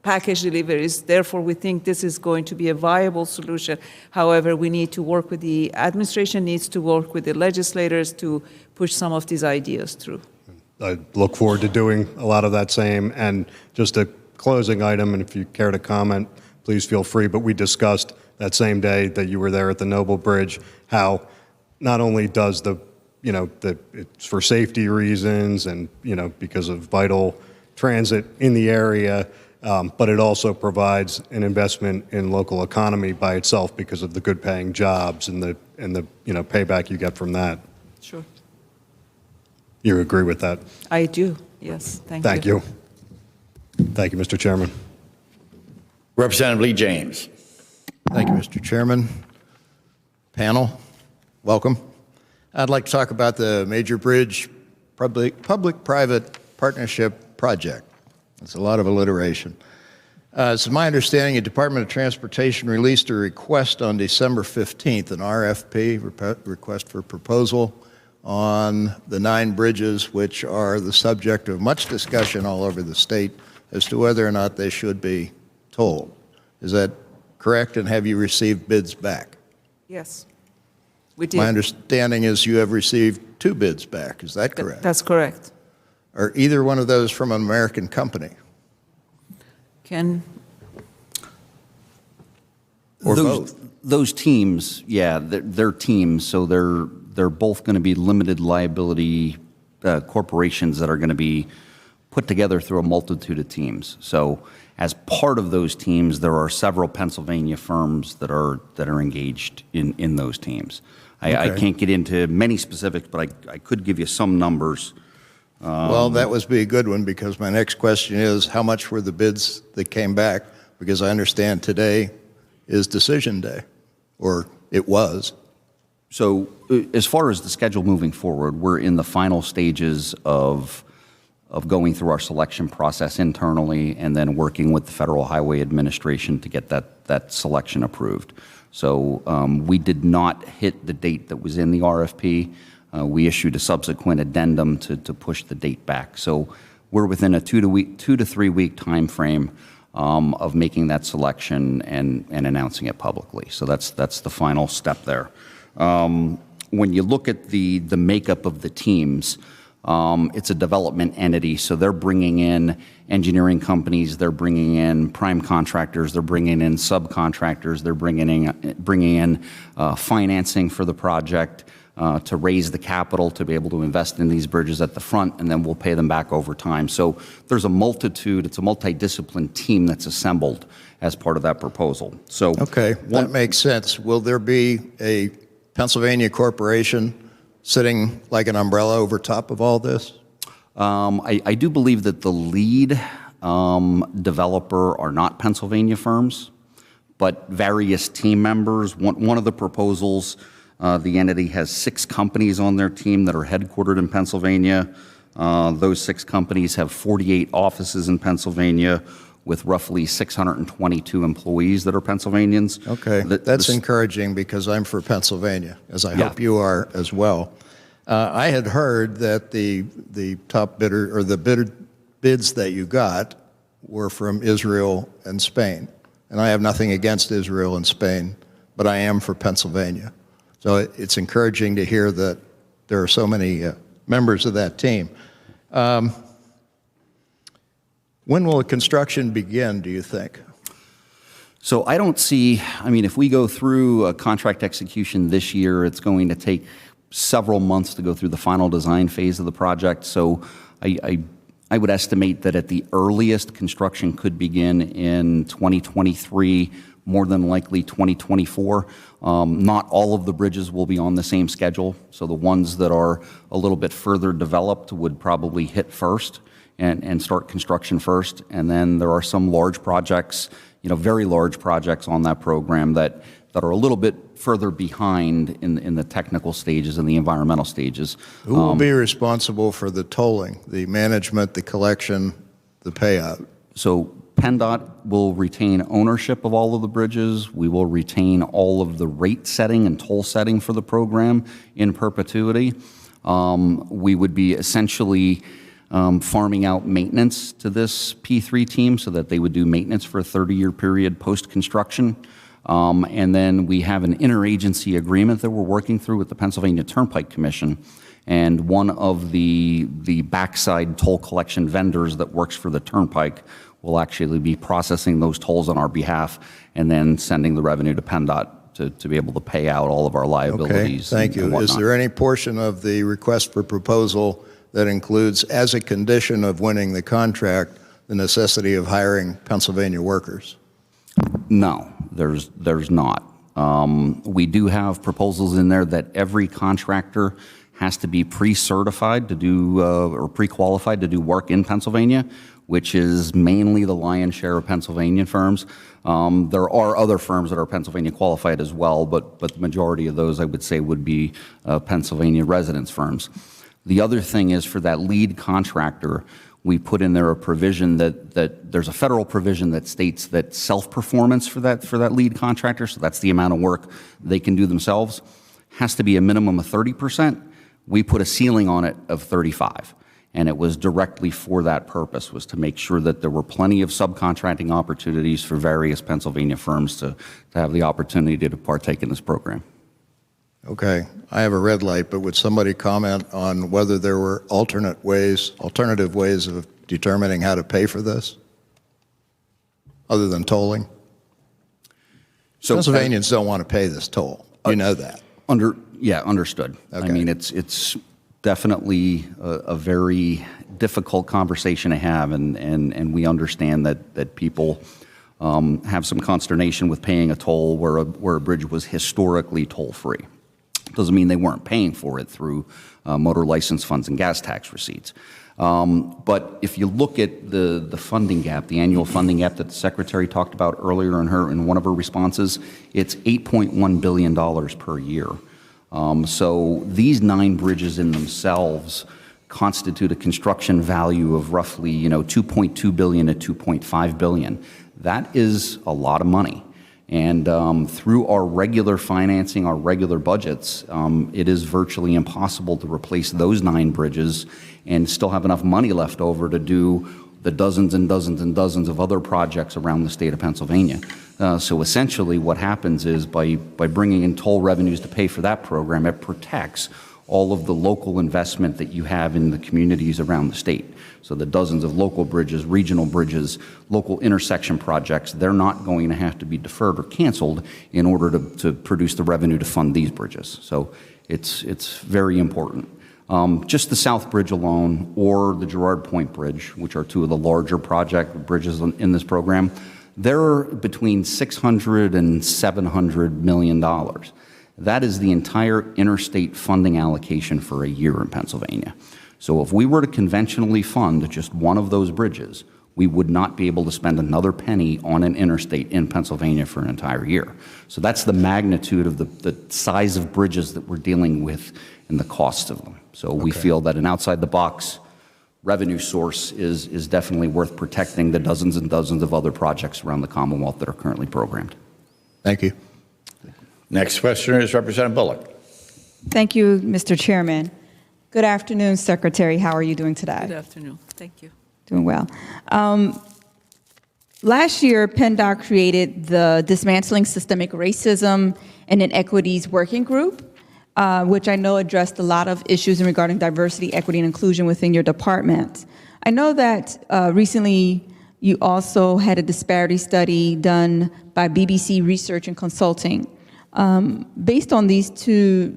package deliveries. Therefore, we think this is going to be a viable solution. However, we need to work with the administration, needs to work with the legislators to push some of these ideas through. I look forward to doing a lot of that same. And just a closing item, and if you care to comment, please feel free. But we discussed that same day that you were there at the Noble Bridge, how not only does it's for safety reasons and, because of vital transit in the area, but it also provides an investment in local economy by itself because of the good paying jobs and the payback you get from that. Sure. You agree with that? I do, yes. Thank you. Thank you. Thank you, Mr. Chairman. Representative Lee James. Thank you, Mr. Chairman. Panel, welcome. I'd like to talk about the Major Bridge Public-Private Partnership Project. It's a lot of alliteration. It's my understanding the Department of Transportation released a request on December 15th, an RFP, request for proposal, on the 9 bridges, which are the subject of much discussion all over the state as to whether or not they should be tolled. Is that correct? And have you received bids back? Yes, we did. My understanding is you have received 2 bids back. Is that correct? That's correct. Are either one of those from an American company? Or both? Those teams, yeah, they're teams, so they're both going to be limited liability corporations that are going to be put together through a multitude of teams. So as part of those teams, there are several Pennsylvania firms that are engaged in those teams. I can't get into many specifics, but I could give you some numbers. Well, that would be a good one, because my next question is, how much were the bids that came back? Because I understand today is decision day, or it was. So as far as the schedule moving forward, we're in the final stages of of going through our selection process internally and then working with the Federal Highway Administration to get that selection approved. So we did not hit the date that was in the RFP. We issued a subsequent addendum to push the date back. So we're within a 2 to 3 week time frame of making that selection and announcing it publicly. So that's the final step there. When you look at the makeup of the teams, it's a development entity, so they're bringing in engineering companies, they're bringing in prime contractors, they're bringing in subcontractors, they're bringing in financing for the project to raise the capital to be able to invest in these bridges at the front, and then we'll pay them back over time. So there's a multitude, it's a multidisciplined team that's assembled as part of that proposal. So okay, that makes sense. Will there be a Pennsylvania corporation sitting like an umbrella over top of all this? I do believe that the lead developer are not Pennsylvania firms, but various team members. One of the proposals, the entity has 6 companies on their team that are headquartered in Pennsylvania. Those 6 companies have 48 offices in Pennsylvania with roughly 622 employees that are Pennsylvanians. Okay, that's encouraging because I'm for Pennsylvania, as I hope you are as well. I had heard that the top bidder, or the bids that you got, were from Israel and Spain. And I have nothing against Israel and Spain, but I am for Pennsylvania. So it's encouraging to hear that there are so many members of that team. When will the construction begin, do you think? So I don't see, I mean, if we go through a contract execution this year, it's going to take several months to go through the final design phase of the project. So I would estimate that at the earliest, construction could begin in 2023, more than likely 2024. Not all of the bridges will be on the same schedule. So the ones that are a little bit further developed would probably hit first and start construction first. And then there are some large projects, very large projects on that program that are a little bit further behind in the technical stages and the environmental stages. Who will be responsible for the tolling, the management, the collection, the payout? So PennDOT will retain ownership of all of the bridges. We will retain all of the rate setting and toll setting for the program in perpetuity. We would be essentially farming out maintenance to this P3 team so that they would do maintenance for a 30-year period post-construction. And then we have an interagency agreement that we're working through with the Pennsylvania Turnpike Commission. And one of the backside toll collection vendors that works for the Turnpike will actually be processing those tolls on our behalf and then sending the revenue to PennDOT to be able to pay out all of our liabilities. Okay, thank you. Is there any portion of the request for proposal that includes, as a condition of winning the contract, the necessity of hiring Pennsylvania workers? No, there's not. We do have proposals in there that every contractor has to be pre-certified to do, or pre-qualified to do work in Pennsylvania, which is mainly the lion's share of Pennsylvania firms. There are other firms that are Pennsylvania qualified as well, but the majority of those I would say would be Pennsylvania residence firms. The other thing is for that lead contractor, we put in there a provision that there's a federal provision that states that self-performance for that lead contractor, so that's the amount of work they can do themselves, has to be a minimum of 30%. We put a ceiling on it of 35%. And it was directly for that purpose, was to make sure that there were plenty of subcontracting opportunities for various Pennsylvania firms to have the opportunity to partake in this program. Okay, I have a red light, but would somebody comment on whether there were alternative ways of determining how to pay for this, other than tolling? So Pennsylvanians don't want to pay this toll. You know that. Understood. Okay. I mean, it's definitely a very difficult conversation to have, and we understand that people have some consternation with paying a toll where a bridge was historically toll-free. Doesn't mean they weren't paying for it through motor license funds and gas tax receipts. But if you look at the funding gap, the annual funding gap that the Secretary talked about earlier in one of her responses, it's $8.1 billion per year. So these 9 bridges in themselves constitute a construction value of roughly, 2.2 billion to 2.5 billion. That is a lot of money. And through our regular financing, our regular budgets, it is virtually impossible to replace those 9 bridges and still have enough money left over to do the dozens and dozens and dozens of other projects around the state of Pennsylvania. So essentially what happens is by bringing in toll revenues to pay for that program, it protects all of the local investment that you have in the communities around the state. So the dozens of local bridges, regional bridges, local intersection projects, they're not going to have to be deferred or canceled in order to produce the revenue to fund these bridges. So it's very important. Just the South Bridge alone or the Girard Point Bridge, which are 2 of the larger project bridges in this program, they're between $600 and $700 million. That is the entire interstate funding allocation for a year in Pennsylvania. So if we were to conventionally fund just one of those bridges, we would not be able to spend another penny on an interstate in Pennsylvania for an entire year. So that's the magnitude of the size of bridges that we're dealing with and the costs of them. So we feel that an outside-the-box revenue source is definitely worth protecting the dozens and dozens of other projects around the Commonwealth that are currently programmed. Thank you. Next questioner is Representative Bullock. Thank you, Mr. Chairman. Good afternoon, Secretary. How are you doing today? Good afternoon. Thank you. Doing well. Last year, PennDOT created the Dismantling Systemic Racism and Inequities Working Group, which I know addressed a lot of issues regarding diversity, equity, and inclusion within your department. I know that recently you also had a disparity study done by BBC Research and Consulting. Based on these 2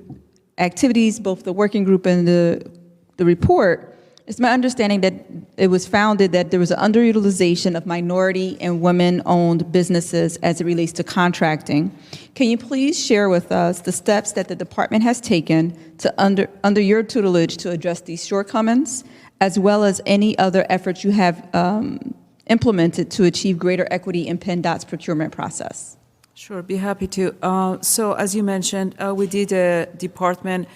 activities, both the working group and the report, it's my understanding that it was founded that there was an underutilization of minority and women-owned businesses as it relates to contracting. Can you please share with us the steps that the department has taken to under your tutelage to address these shortcomings, as well as any other efforts you have implemented to achieve greater equity in PennDOT's procurement process? Sure, be happy to. So as you mentioned, we did a department.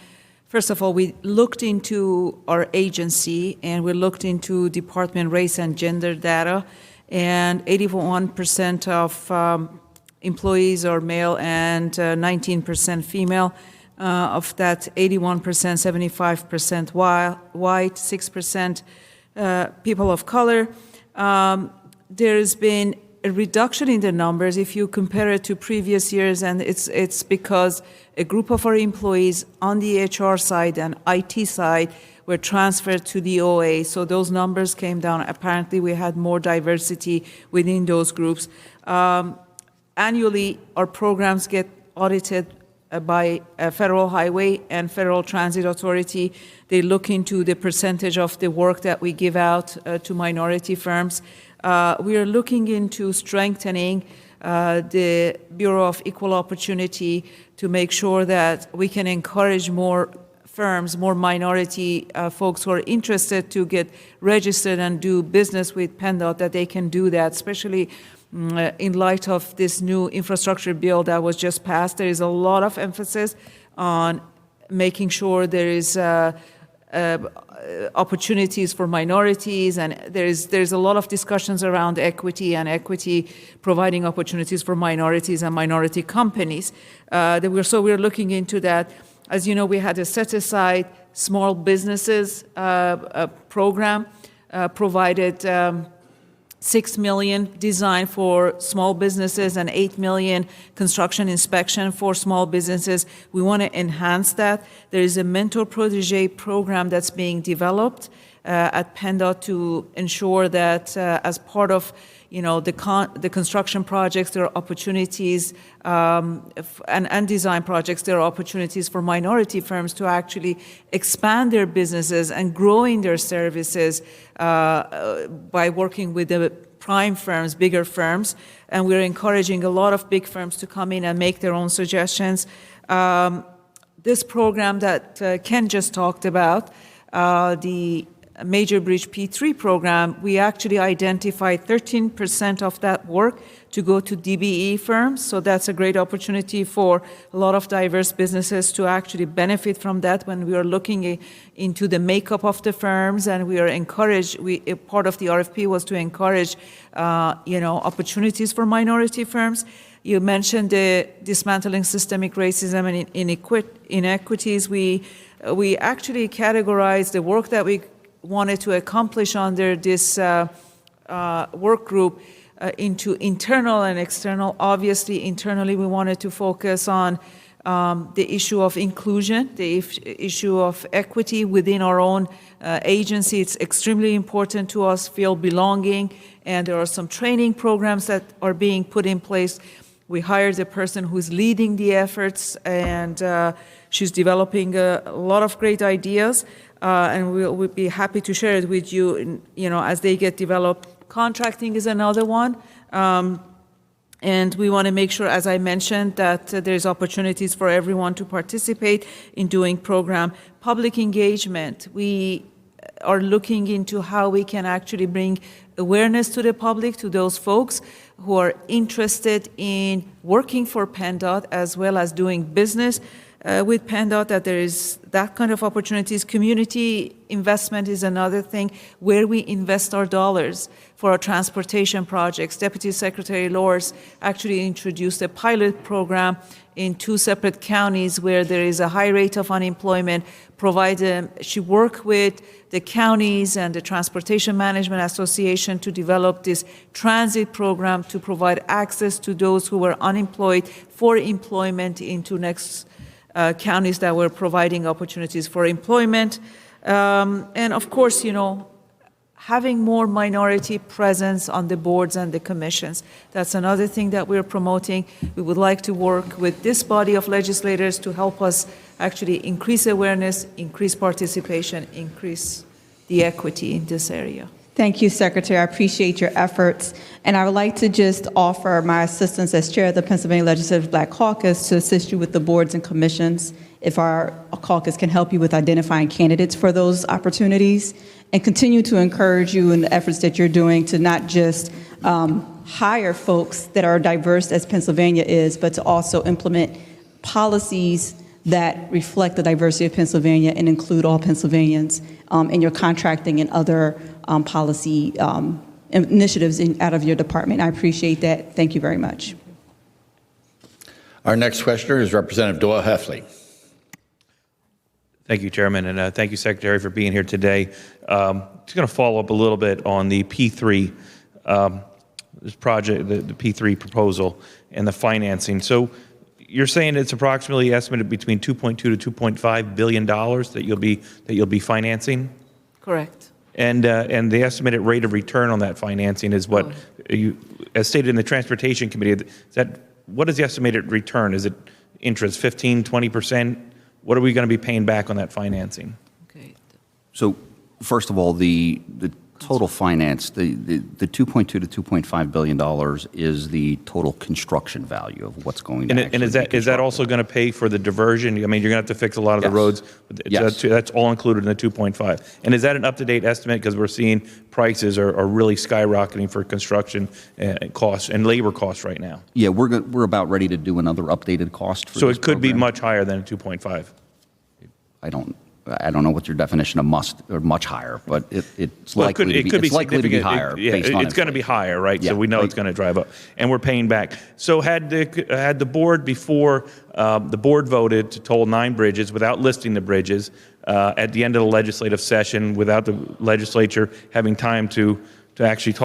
First of all, we looked into our agency and we looked into department race and gender data, and 81% of employees are male and 19% female. Of that 81%, 75% white, 6% people of color. There's been a reduction in the numbers if you compare it to previous years, and it's because a group of our employees on the HR side and IT side were transferred to the OA, so those numbers came down. Apparently, we had more diversity within those groups. Annually, our programs get audited by Federal Highway and Federal Transit Authority. They look into the percentage of the work that we give out to minority firms. We are looking into strengthening the Bureau of Equal Opportunity to make sure that we can encourage more firms, more minority folks who are interested to get registered and do business with PennDOT, that they can do that, especially in light of this new infrastructure bill that was just passed. There is a lot of emphasis on making sure there is opportunities for minorities, and there's a lot of discussions around equity and equity providing opportunities for minorities and minority companies. So we're looking into that. As you know, we had a set-aside small businesses program, provided $6 million designed for small businesses and $8 million construction inspection for small businesses. We want to enhance that. There is a mentor protege program that's being developed at PennDOT to ensure that as part of the construction projects, there are opportunities, and design projects, there are opportunities for minority firms to actually expand their businesses and growing their services by working with the prime firms, bigger firms. And we're encouraging a lot of big firms to come in and make their own suggestions. This program that Ken just talked about, the Major Bridge P3 program, we actually identified 13% of that work to go to DBE firms. So that's a great opportunity for a lot of diverse businesses to actually benefit from that when we are looking into the makeup of the firms, and we are encouraged. Part of the RFP was to encourage, opportunities for minority firms. You mentioned the dismantling systemic racism and inequities. We actually categorized the work that we wanted to accomplish under this work group into internal and external. Obviously, internally, we wanted to focus on the issue of inclusion, the issue of equity within our own agency. It's extremely important to us, feel belonging, and there are some training programs that are being put in place. We hired a person who's leading the efforts, and she's developing a lot of great ideas, and we'll be happy to share it with you, as they get developed. Contracting is another one. And we want to make sure, as I mentioned, that there's opportunities for everyone to participate in doing program. Public engagement. We are looking into how we can actually bring awareness to the public, to those folks who are interested in working for PennDOT as well as doing business with PennDOT, that there is that kind of opportunities. Community investment is another thing, where we invest our dollars for our transportation projects. Deputy Secretary Loers actually introduced a pilot program in 2 separate counties where there is a high rate of unemployment. She worked with the counties and the Transportation Management Association to develop this transit program to provide access to those who were unemployed for employment into next counties that were providing opportunities for employment. And of course, having more minority presence on the boards and the commissions. That's another thing that we're promoting. We would like to work with this body of legislators to help us actually increase awareness, increase participation, increase the equity in this area. Thank you, Secretary. I appreciate your efforts. And I would like to just offer my assistance as chair of the Pennsylvania Legislative Black Caucus to assist you with the boards and commissions, if our caucus can help you with identifying candidates for those opportunities, and continue to encourage you in the efforts that you're doing to not just hire folks that are diverse as Pennsylvania is, but to also implement policies that reflect the diversity of Pennsylvania and include all Pennsylvanians in your contracting and other policy initiatives out of your department. I appreciate that. Thank you very much. Our next questioner is Representative Doyle Heffley. Thank you, Chairman, and thank you, Secretary, for being here today. Just going to follow up a little bit on the P3, this project, the P3 proposal and the financing. So you're saying it's approximately estimated between $2.2 to $2.5 billion that you'll be financing? Correct. And the estimated rate of return on that financing is what you, as stated in the Transportation Committee, what is the estimated return? Is it interest 15, 20%? What are we going to be paying back on that financing? Okay. So first of all, the total finance, the $2.2 to $2.5 billion is the total construction value of what's going to and is that also going to pay for the diversion? I mean, you're going to have to fix a lot of the roads. Yes. That's all included in the 2.5. And is that an up-to-date estimate? Because we're seeing prices are really skyrocketing for construction costs and labor costs right now. Yeah, we're about ready to do another updated cost for So this it could be program. much higher than 2.5. I don't know what your definition of much higher, but it's Well, likely to be higher. Based on it's going to be higher, right? Yeah, So we know it's going to drive up, and we're paying back. So had the board before the board voted to toll 9 bridges without listing the bridges at the end of the legislative session, without the legislature having time to actually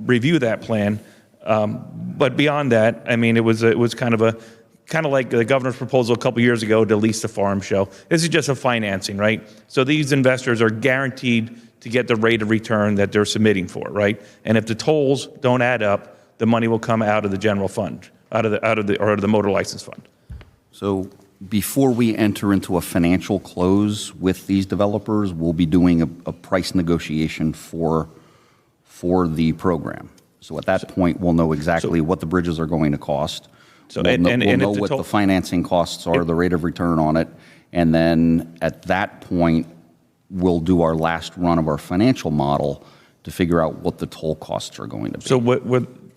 review that plan. But beyond that, I mean, it was kind of like the governor's proposal a couple years ago to lease the farm show. This is just a financing, right? So these investors are guaranteed to get the rate of return that they're submitting for, right? And if the tolls don't add up, the money will come out of the general fund, out of the motor license fund. So before we enter into a financial close with these developers, we'll be doing a price negotiation for the program. So at that point, we'll know exactly what the bridges are going to cost. So we'll know what the financing costs are, the rate of return on it, and then at that point, we'll do our last run of our financial model to figure out what the toll costs are going to be. So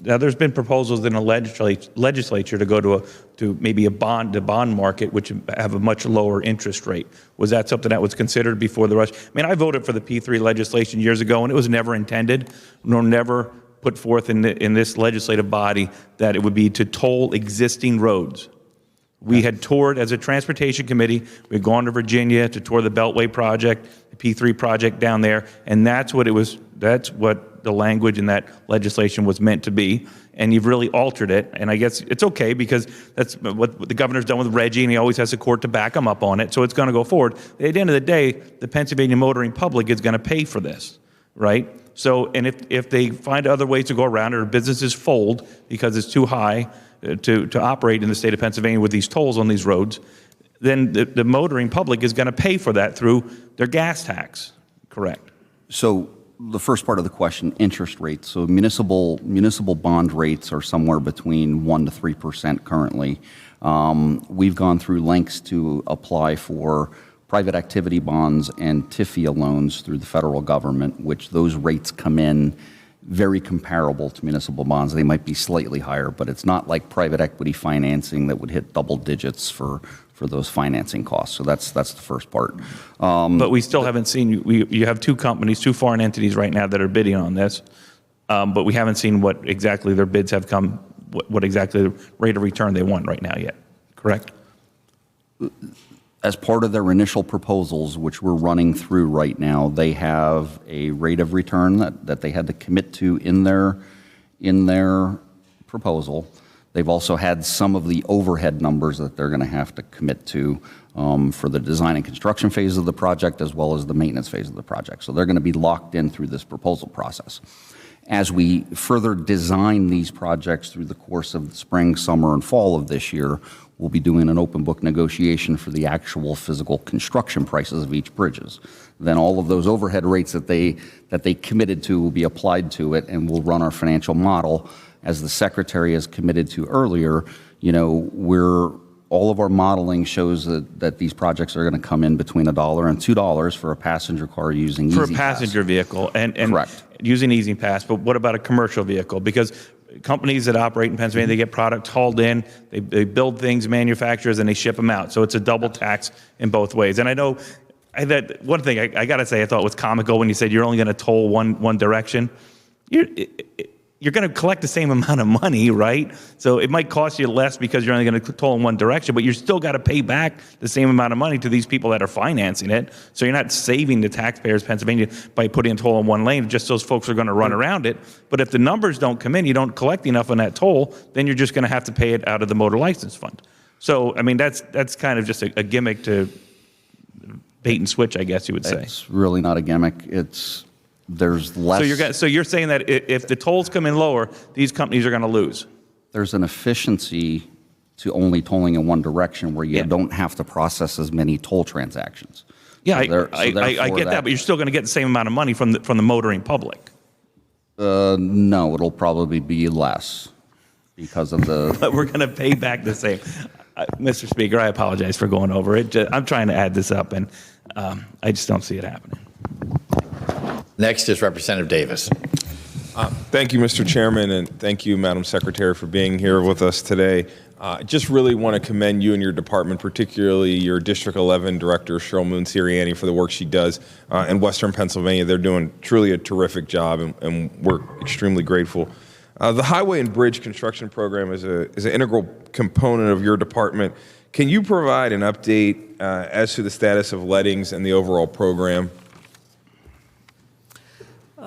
now there's been proposals in the legislature to go to maybe a bond market, which have a much lower interest rate. Was that something that was considered before the rush? I mean, I voted for the P3 legislation years ago, and it was never intended, nor never put forth in this legislative body that it would be to toll existing roads. We had toured as a transportation committee. We'd gone to Virginia to tour the Beltway project, the P3 project down there, and that's what it was. That's what the language in that legislation was meant to be. And you've really altered it. And I guess it's okay because that's what the governor's done with Reggie, and he always has a court to back him up on it. So it's going to go forward. At the end of the day, the Pennsylvania motoring public is going to pay for this, right? So, and if they find other ways to go around it, or businesses fold because it's too high to operate in the state of Pennsylvania with these tolls on these roads, then the motoring public is going to pay for that through their gas tax, correct? So the first part of the question, interest rates. So municipal bond rates are somewhere between 1% to 3% currently. We've gone through lengths to apply for private activity bonds and TIFIA loans through the federal government, which those rates come in very comparable to municipal bonds. They might be slightly higher, but it's not like private equity financing that would hit double digits for those financing costs. So that's the first part. But we still haven't seen, you have two companies, two foreign entities right now that are bidding on this, but we haven't seen what exactly their bids have come, what exactly the rate of return they want right now yet, correct? As part of their initial proposals, which we're running through right now, they have a rate of return that they had to commit to in their proposal. They've also had some of the overhead numbers that they're going to have to commit to for the design and construction phase of the project, as well as the maintenance phase of the project. So they're going to be locked in through this proposal process. As we further design these projects through the course of the spring, summer, and fall of this year, we'll be doing an open book negotiation for the actual physical construction prices of each bridges. Then all of those overhead rates that they committed to will be applied to it, and we'll run our financial model. As the Secretary has committed to earlier, all of our modeling shows that these projects are going to come in between $1 and $2 for a passenger car using For Easy a passenger Pass. vehicle, and Correct. using Easy Pass, but what about a commercial vehicle? Because companies that operate in Pennsylvania, they get product hauled in, they build things, manufacturers, and they ship them out. So it's a double tax in both ways. And I know that one thing I got to say I thought was comical when you said you're only going to toll one direction. You're going to collect the same amount of money, right? So it might cost you less because you're only going to toll in one direction, but you're still got to pay back the same amount of money to these people that are financing it. So you're not saving the taxpayers of Pennsylvania by putting a toll in one lane, just those folks are going to run around it. But if the numbers don't come in, you don't collect enough on that toll, then you're just going to have to pay it out of the motor license fund. So, I mean, that's kind of just a gimmick to bait and switch, I guess you would say. It's really not a gimmick. There's less. So you're saying that if the tolls come in lower, these companies are going to lose? There's an efficiency to only tolling in one direction where you don't have to process as many toll transactions. Yeah, I get that, but you're still going to get the same amount of money from the motoring public. No, it'll probably be less because of the. But we're going to pay back the same. Mr. Speaker, I apologize for going over it. I'm trying to add this up, and I just don't see it happening. Next is Representative Davis. Thank you, Mr. Chairman, and thank you, Madam Secretary, for being here with us today. I just really want to commend you and your department, particularly your District 11 Director, Cheryl Moon-Sirianni, for the work she does in Western Pennsylvania. They're doing truly a terrific job, and we're extremely grateful. The Highway and Bridge Construction Program is an integral component of your department. Can you provide an update as to the status of lettings and the overall program?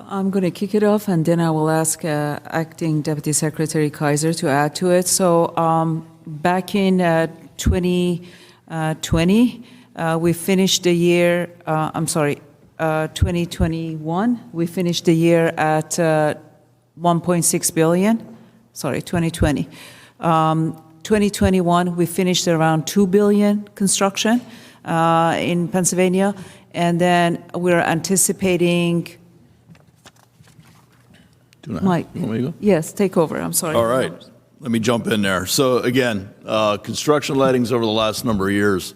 I'm going to kick it off, and then I will ask Acting Deputy Secretary Kaiser to add to it. So back in 2020, we finished the year, 2021, we finished the year at 1.6 billion. Sorry, 2020. 2021, we finished around 2 billion construction in Pennsylvania, and then we're anticipating. Mike, you want me to go? Yes, take over. I'm sorry. All right. Let me jump in there. So again, construction lettings over the last number of years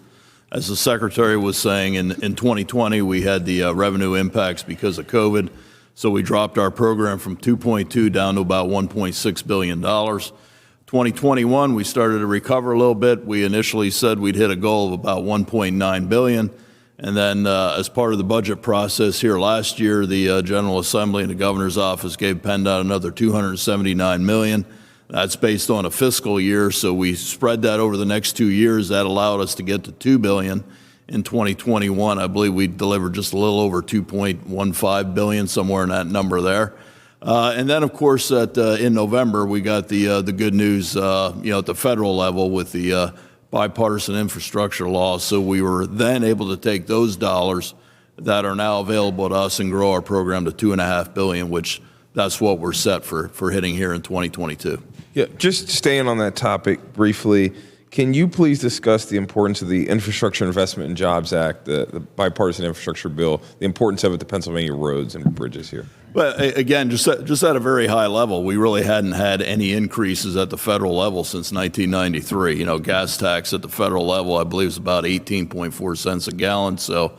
As the Secretary was saying, in 2020, we had the revenue impacts because of COVID, so we dropped our program from 2.2 down to about $1.6 billion. 2021, we started to recover a little bit. We initially said we'd hit a goal of about $1.9 billion. And then as part of the budget process here last year, the General Assembly and the Governor's Office gave PennDOT another $279 million. That's based on a fiscal year, so we spread that over the next 2 years. That allowed us to get to $2 billion. In 2021, I believe we delivered just a little over $2.15 billion, somewhere in that number there. And then, of course, in November, we got the good news, at the federal level with the bipartisan infrastructure law. So we were then able to take those dollars that are now available to us and grow our program to $2.5 billion, which that's what we're set for hitting here in 2022. Yeah, just staying on that topic briefly, can you please discuss the importance of the Infrastructure Investment and Jobs Act, the bipartisan infrastructure bill, the importance of it to Pennsylvania roads and bridges here? Well, again, just at a very high level, we really hadn't had any increases at the federal level since 1993. Gas tax at the federal level, I believe, is about 18.4 cents a gallon. So,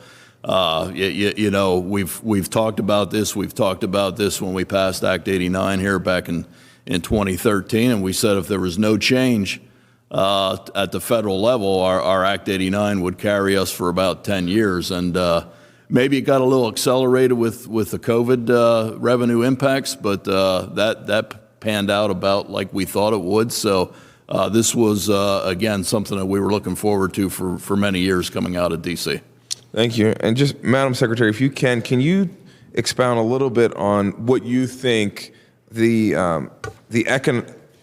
we've talked about this. We've talked about this when we passed Act 89 here back in 2013, and we said if there was no change at the federal level, our Act 89 would carry us for about 10 years. And maybe it got a little accelerated with the COVID revenue impacts, but that panned out about like we thought it would. So this was, again, something that we were looking forward to for many years coming out of D.C. Thank you. And just, Madam Secretary, if you can you expound a little bit on what you think the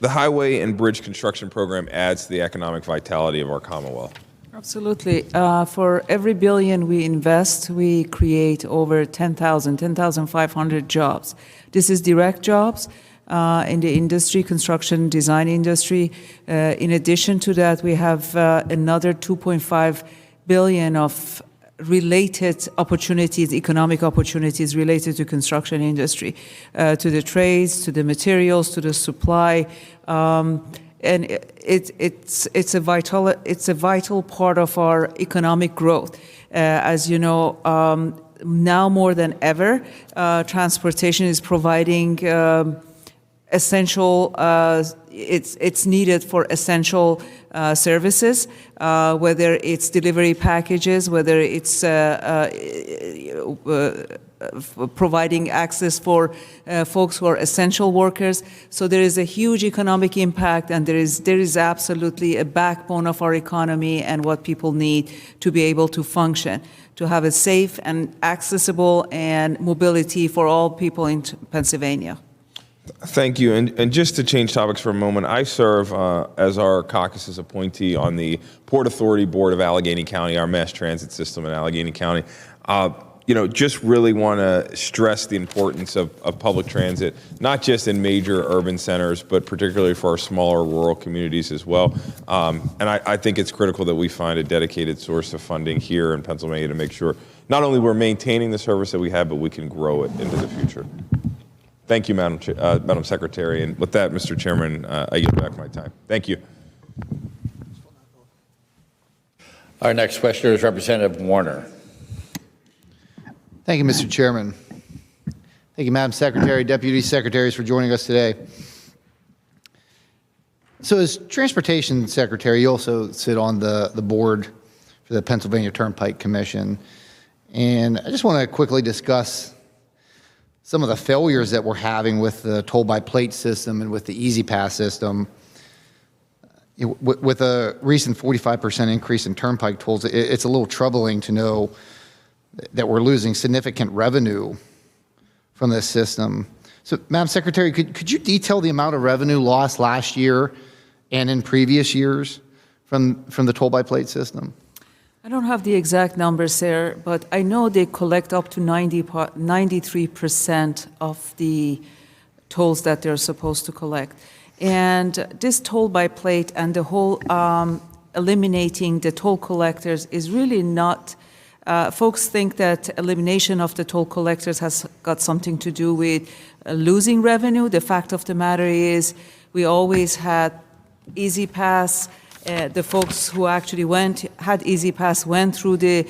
highway and bridge construction program adds to the economic vitality of our Commonwealth? Absolutely. For every billion we invest, we create over 10,500 jobs. This is direct jobs in the industry, construction design industry. In addition to that, we have another 2.5 billion of related opportunities, economic opportunities related to construction industry, to the trades, to the materials, to the supply, and it's a vital part of our economic growth. As you know, now more than ever, transportation is providing essential. It's needed for essential services, whether it's delivery packages, whether it's providing access for folks who are essential workers. So there is a huge economic impact, and there is absolutely a backbone of our economy and what people need to be able to function, to have a safe and accessible and mobility for all people in Pennsylvania. Thank you. And just to change topics for a moment, I serve as our caucus's appointee on the Port Authority Board of Allegheny County, our mass transit system in Allegheny County. Just really want to stress the importance of public transit, not just in major urban centers, but particularly for our smaller rural communities as well. And I think it's critical that we find a dedicated source of funding here in Pennsylvania to make sure not only we're maintaining the service that we have, but we can grow it into the future. Thank you, Madam Secretary. And with that, Mr. Chairman, I yield back my time. Thank you. Our next questioner is Representative Warner. Thank you, Mr. Chairman. Thank you, Madam Secretary, Deputy Secretaries for joining us today. So as Transportation Secretary, you also sit on the board for the Pennsylvania Turnpike Commission. And I just want to quickly discuss some of the failures that we're having with the toll-by-plate system and with the Easy Pass system. With a recent 45% increase in turnpike tolls, it's a little troubling to know that we're losing significant revenue from this system. So, Madam Secretary, could you detail the amount of revenue lost last year and in previous years from the toll-by-plate system? I don't have the exact numbers there, but I know they collect up to 93% of the tolls that they're supposed to collect. And this toll by plate and the whole eliminating the toll collectors is really not, folks think that elimination of the toll collectors has got something to do with losing revenue. The fact of the matter is we always had Easy Pass The folks who actually had Easy Pass, went through the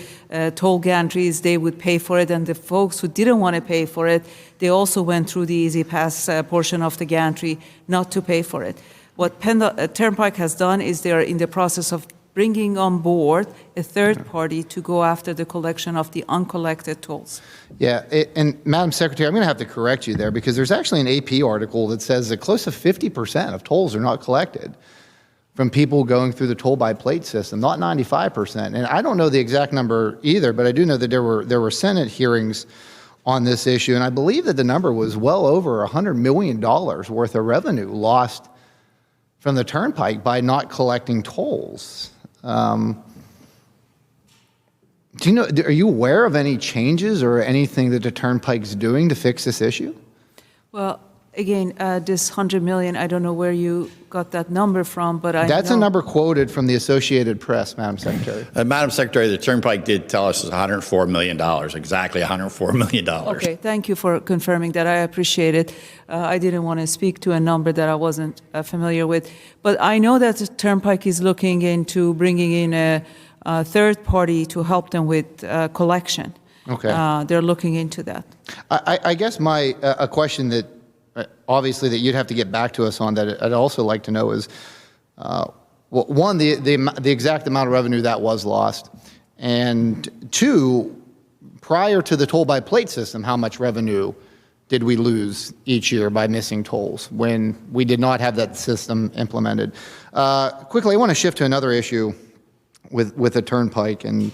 toll gantries, they would pay for it, and the folks who didn't want to pay for it, they also went through the Easy Pass portion of the gantry not to pay for it. What PennDOT Turnpike has done is they are in the process of bringing on board a third party to go after the collection of the uncollected tolls. Yeah, and Madam Secretary, I'm going to have to correct you there because there's actually an AP article that says that close to 50% of tolls are not collected from people going through the toll by plate system, not 95%. And I don't know the exact number either, but I do know that there were Senate hearings on this issue, and I believe that the number was well over $100 million worth of revenue lost from the Turnpike by not collecting tolls. Do you know, are you aware of any changes or anything that the Turnpike's doing to fix this issue? Well, again, this 100 million, I don't know where you got that number from, but That's a number quoted from the Associated Press, Madam Secretary. Madam Secretary, the Turnpike did tell us it's $104 million, exactly $104 million. Okay, thank you for confirming that. I appreciate it. I didn't want to speak to a number that I wasn't familiar with. But I know that the Turnpike is looking into bringing in a third party to help them with collection. Okay. They're looking into that. I guess a question that obviously that you'd have to get back to us on that I'd also like to know is, well, one, the exact amount of revenue that was lost, and two, prior to the toll by plate system, how much revenue did we lose each year by missing tolls when we did not have that system implemented? Quickly, I want to shift to another issue with the Turnpike, and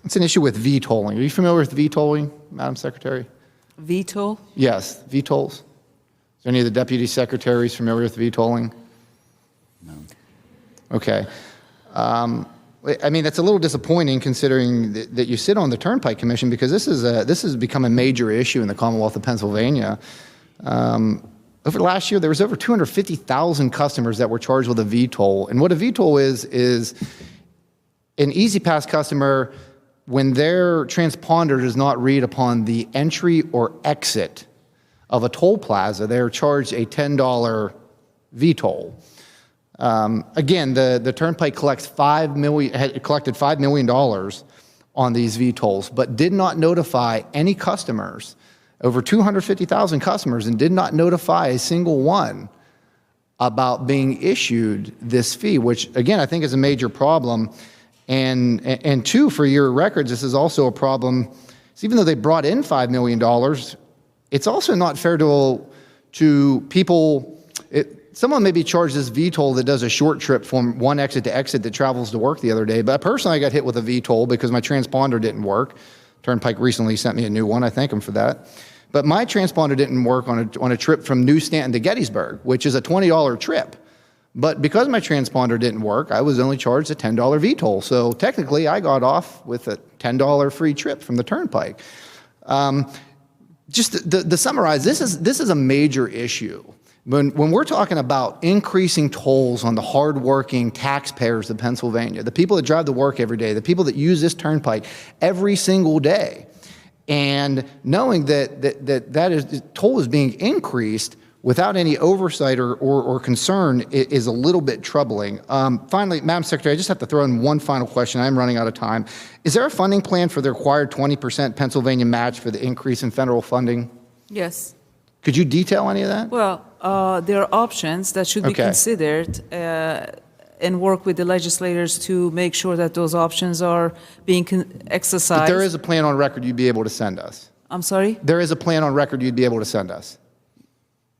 it's an issue with V-tolling. Are you familiar with V-tolling, Madam Secretary? V-toll? Yes, V-tolls. Is any of the deputy secretaries familiar with V-tolling? No. Okay. I mean, that's a little disappointing considering that you sit on the Turnpike Commission because this has become a major issue in the Commonwealth of Pennsylvania. Over the last year, there was over 250,000 customers that were charged with a V-toll. And what a V-toll is an Easy Pass customer, when their transponder does not read upon the entry or exit of a toll plaza, they are charged a $10 V-toll. Again, the Turnpike collected $5 million on these V-tolls, but did not notify any customers, over 250,000 customers, and did not notify a single one about being issued this fee, which, again, I think is a major problem. And two, for your records, this is also a problem. So even though they brought in $5 million, it's also not fair to people. Someone may be charged this V-toll that does a short trip from one exit to exit that travels to work the other day. But personally, I got hit with a V-toll because my transponder didn't work. Turnpike recently sent me a new one. I thank them for that. But my transponder didn't work on a trip from New Stanton to Gettysburg, which is a $20 trip. But because my transponder didn't work, I was only charged a $10 V-toll. So technically, I got off with a $10 free trip from the Turnpike. Just to summarize, this is a major issue. When we're talking about increasing tolls on the hardworking taxpayers of Pennsylvania, the people that drive to work every day, the people that use this Turnpike every single day, and knowing that toll is being increased without any oversight or concern is a little bit troubling. Finally, Madam Secretary, I just have to throw in one final question. I'm running out of time. Is there a funding plan for the required 20% Pennsylvania match for the increase in federal funding? Yes. Could you detail any of that? Well, there are options that should be considered and work with the legislators to make sure that those options are being exercised. But there is a plan on record you'd be able to send us. I'm sorry? There is a plan on record you'd be able to send us.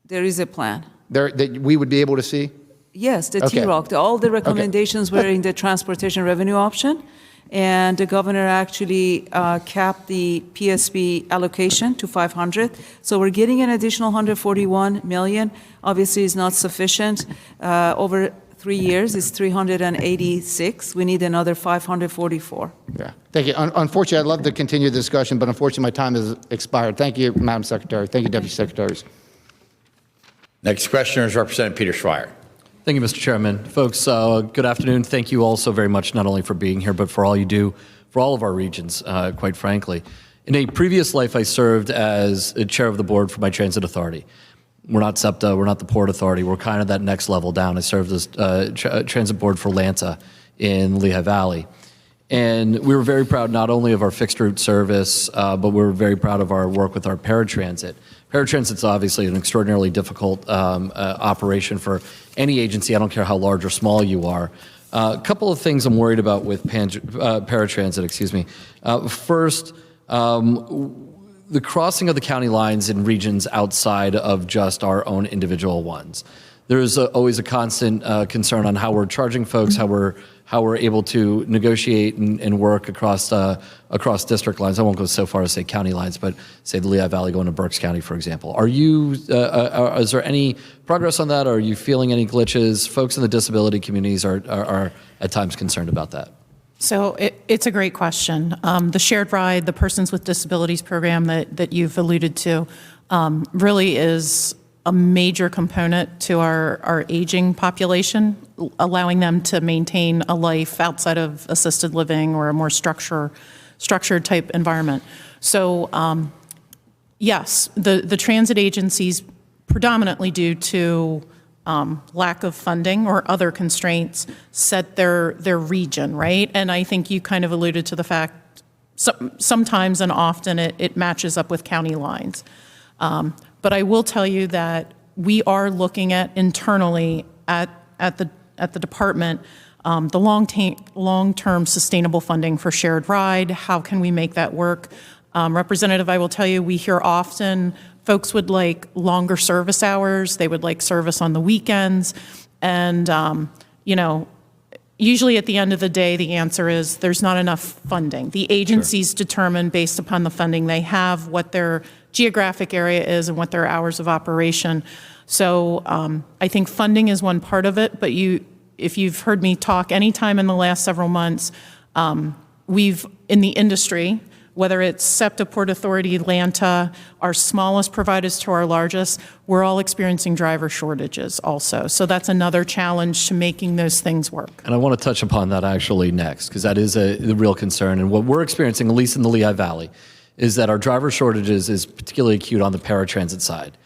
There is a plan. That we would be able to see? Yes, the TROC. All the recommendations were in the transportation revenue option, and the governor actually capped the PSP allocation to 500. So we're getting an additional 141 million. Obviously, it's not sufficient. Over 3 years, it's 386. We need another 544. Yeah. Thank you. Unfortunately, I'd love to continue the discussion, but unfortunately, my time has expired. Thank you, Madam Secretary. Thank you, Deputy Secretaries. Next questioner is Representative Peter Schreier. Thank you, Mr. Chairman. Folks, good afternoon. Thank you all so very much, not only for being here, but for all you do for all of our regions, quite frankly. In a previous life, I served as chair of the board for my transit authority. We're not SEPTA, we're not the Port Authority, we're kind of that next level down. I served as transit board for Lanta in Lehigh Valley. And we were very proud not only of our fixed route service, but we were very proud of our work with our paratransit. Paratransit's obviously an extraordinarily difficult operation for any agency. I don't care how large or small you are. A couple of things I'm worried about with paratransit, excuse me. First, the crossing of the county lines in regions outside of just our own individual ones. There's always a constant concern on how we're charging folks, how we're able to negotiate and work across district lines. I won't go so far as say county lines, but say the Lehigh Valley going to Berks County, for example. Is there any progress on that? Are you feeling any glitches? Folks in the disability communities are at times concerned about that. So it's a great question. The shared ride, the Persons with Disabilities program that you've alluded to, really is a major component to our aging population, allowing them to maintain a life outside of assisted living or a more structured type environment. So yes, the transit agencies, predominantly due to lack of funding or other constraints, set their region, right? And I think you kind of alluded to the fact sometimes and often it matches up with county lines. But I will tell you that we are looking at internally at the department the long-term sustainable funding for shared ride. How can we make that work? Representative, I will tell you, we hear often folks would like longer service hours. They would like service on the weekends. And, usually at the end of the day, the answer is there's not enough funding. The agencies determine based upon the funding they have what their geographic area is and what their hours of operation. So I think funding is one part of it, but if you've heard me talk anytime in the last several months, we've, in the industry, whether it's SEPTA, Port Authority, Lanta, our smallest providers to our largest, we're all experiencing driver shortages also. So that's another challenge to making those things work. And I want to touch upon that actually next, because that is the real concern. And what we're experiencing, at least in the Lehigh Valley, is that our driver shortages is particularly acute on the paratransit side.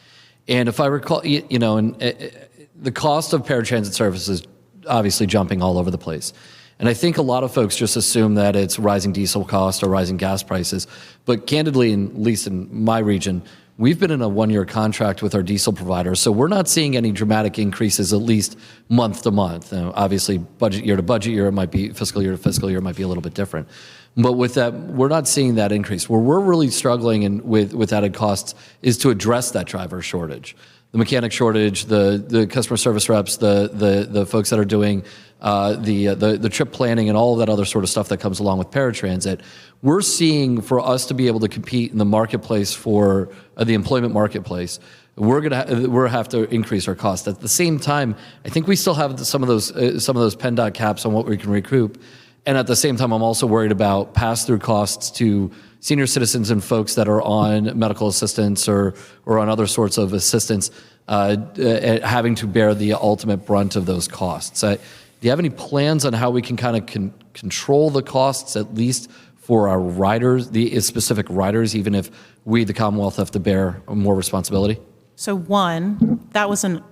And if I recall, the cost of paratransit service is obviously jumping all over the place. And I think a lot of folks just assume that it's rising diesel costs or rising gas prices. But candidly, at least in my region, we've been in a one-year contract with our diesel provider, so we're not seeing any dramatic increases, at least month to month. Obviously, budget year to budget year, it might be fiscal year to fiscal year, it might be a little bit different. But with that, we're not seeing that increase. Where we're really struggling with added costs is to address that driver shortage. The mechanic shortage, the customer service reps, the folks that are doing the trip planning and all of that other sort of stuff that comes along with paratransit. We're seeing, for us to be able to compete in the marketplace for the employment marketplace, we're have to increase our costs. At the same time, I think we still have some of those PennDOT caps on what we can recoup. And at the same time, I'm also worried about pass-through costs to senior citizens and folks that are on medical assistance or on other sorts of assistance, having to bear the ultimate brunt of those costs. Do you have any plans on how we can kind of control the costs, at least for our riders, the specific riders, even if we, the Commonwealth, have to bear more responsibility? So one, that was an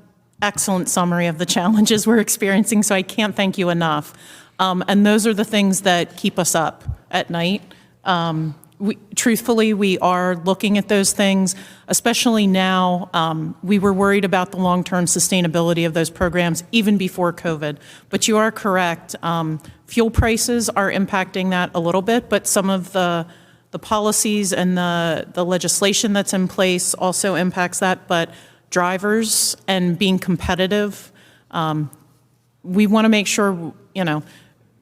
excellent summary of the challenges we're experiencing, so I can't thank you enough. And those are the things that keep us up at night. Truthfully, we are looking at those things, especially now. We were worried about the long-term sustainability of those programs even before COVID. But you are correct. Fuel prices are impacting that a little bit, but some of the policies and the legislation that's in place also impacts that. But drivers and being competitive, we want to make sure,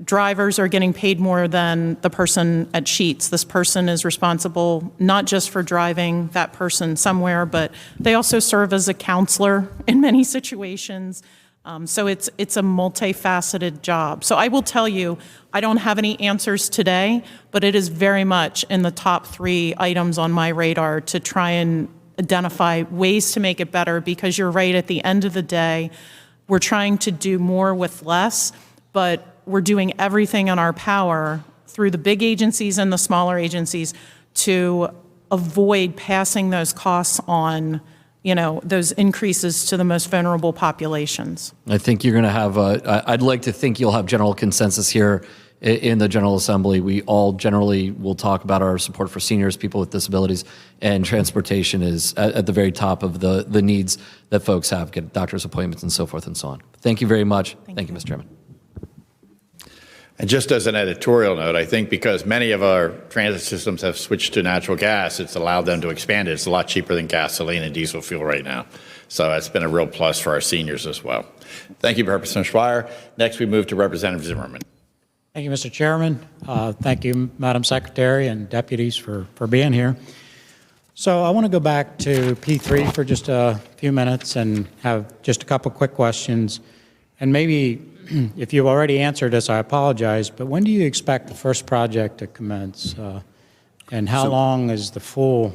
drivers are getting paid more than the person at Sheetz. This person is responsible not just for driving that person somewhere, but they also serve as a counselor in many situations. So it's a multifaceted job. So I will tell you, I don't have any answers today, but it is very much in the top 3 items on my radar to try and identify ways to make it better, because you're right, at the end of the day, we're trying to do more with less, but we're doing everything in our power through the big agencies and the smaller agencies to avoid passing those costs on those increases to the most vulnerable populations. I think you're going to have, I'd like to think you'll have general consensus here in the General Assembly. We all generally will talk about our support for seniors, people with disabilities, and transportation is at the very top of the needs that folks have, get doctor's appointments and so forth and so on. Thank you very much. Thank you, Mr. Chairman. And just as an editorial note, I think because many of our transit systems have switched to natural gas, it's allowed them to expand it. It's a lot cheaper than gasoline and diesel fuel right now. So it's been a real plus for our seniors as well. Thank you, Representative Schreier. Next, we move to Representative Zimmerman. Thank you, Mr. Chairman. Thank you, Madam Secretary and deputies for being here. So I want to go back to P3 for just a few minutes and have just a couple quick questions. And maybe if you've already answered this, I apologize, but when do you expect the first project to commence? And how long is the full,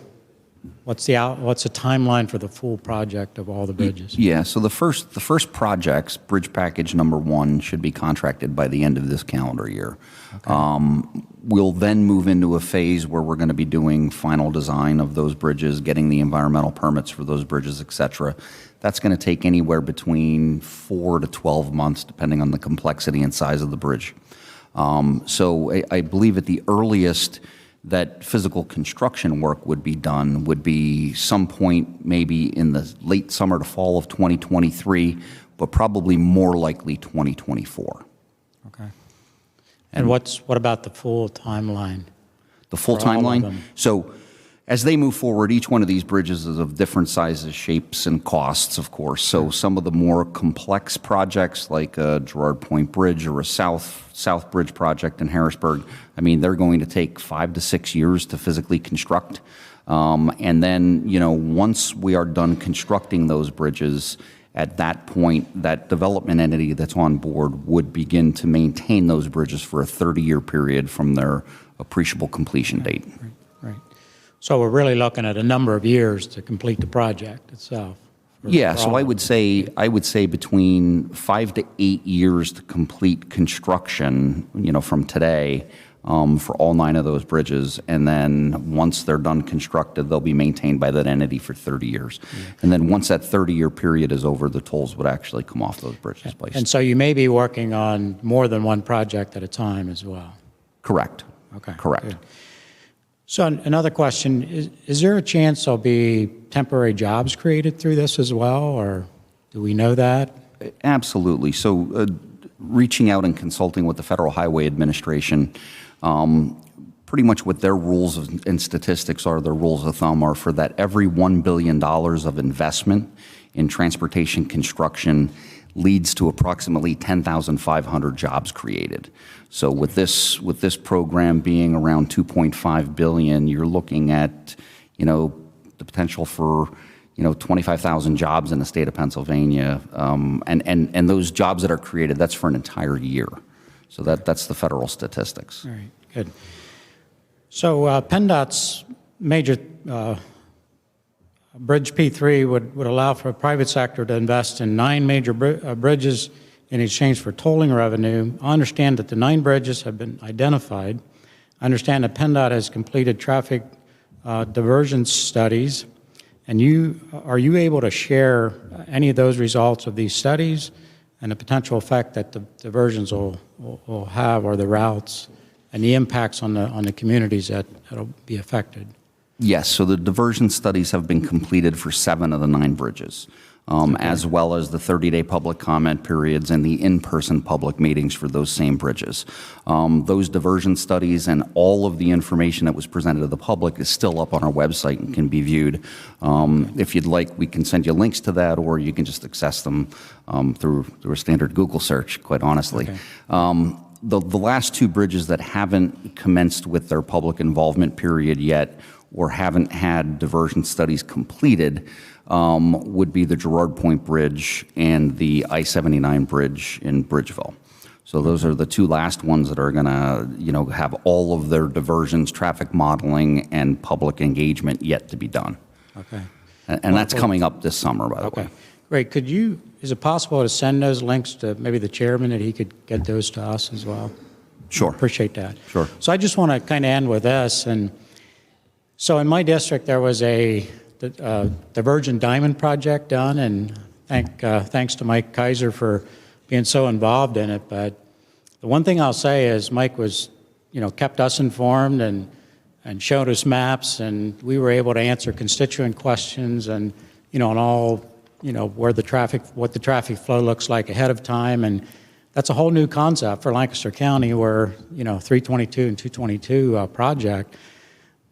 what's the timeline for the full project of all the bridges? Yeah, so the first projects, bridge package number 1, should be contracted by the end of this calendar year. Okay. We'll then move into a phase where we're going to be doing final design of those bridges, getting the environmental permits for those bridges, et cetera. That's going to take anywhere between 4 to 12 months, depending on the complexity and size of the bridge. So I believe at the earliest that physical construction work would be done would be some point maybe in the late summer to fall of 2023, but probably more likely 2024. Okay. And what about the full timeline? The full timeline? So as they move forward, each one of these bridges is of different sizes, shapes, and costs, of course. So some of the more complex projects like a Girard Point Bridge or a South Bridge project in Harrisburg, I mean, they're going to take 5 to 6 years to physically construct. And then, once we are done constructing those bridges, at that point, that development entity that's on board would begin to maintain those bridges for a 30-year period from their appreciable completion date. Right. So we're really looking at a number of years to complete the project itself. Yeah, so I would say between 5 to 8 years to complete construction, from today, for all 9 of those bridges, and then once they're done constructed, they'll be maintained by that entity for 30 years. Yeah. And then once that 30-year period is over, the tolls would actually come off those bridges. And so you may be working on more than one project at a time as well. Correct. Okay. Correct. Good. So another question, is there a chance there'll be temporary jobs created through this as well, or do we know that? Absolutely. So reaching out and consulting with the Federal Highway Administration, pretty much what their rules and statistics are, their rules of thumb are for that every $1 billion of investment in transportation construction leads to approximately 10,500 jobs created. So with this program being around $2.5 billion, you're looking at, the potential for, 25,000 jobs in the state of Pennsylvania, and those jobs that are created, that's for an entire year. So that's the federal statistics. All right, good. So PennDOT's major Bridge P3 would allow for a private sector to invest in 9 major bridges in exchange for tolling revenue. I understand that the 9 bridges have been identified. I understand that PennDOT has completed traffic diversion studies. And are you able to share any of those results of these studies and the potential effect that the diversions will have, or the routes, and the impacts on the communities that'll be affected? Yes, so the diversion studies have been completed for 7 of the 9 bridges, as well as the 30-day public comment periods and the in-person public meetings for those same bridges. Those diversion studies and all of the information that was presented to the public is still up on our website and can be viewed. If you'd like, we can send you links to that, or you can just access them through a standard Google search, quite honestly. Okay. The last 2 bridges that haven't commenced with their public involvement period yet, or haven't had diversion studies completed, would be the Girard Point Bridge and the I-79 bridge in Bridgeville. So those are the 2 last ones that are going to, have all of their diversions, traffic modeling, and public engagement yet to be done. Okay. And that's coming up this summer, by the way. Great. Is it possible to send those links to maybe the chairman, that he could get those to us as well? Sure. Appreciate that. Sure. So I just want to kind of end with this. And so in my district, there was a the Virgin Diamond project done, and thanks to Mike Kaiser for being so involved in it. But the one thing I'll say is Mike was, kept us informed and showed us maps, and we were able to answer constituent questions and, on all, what the traffic flow looks like ahead of time. And that's a whole new concept for Lancaster County where, 322 and 222 project.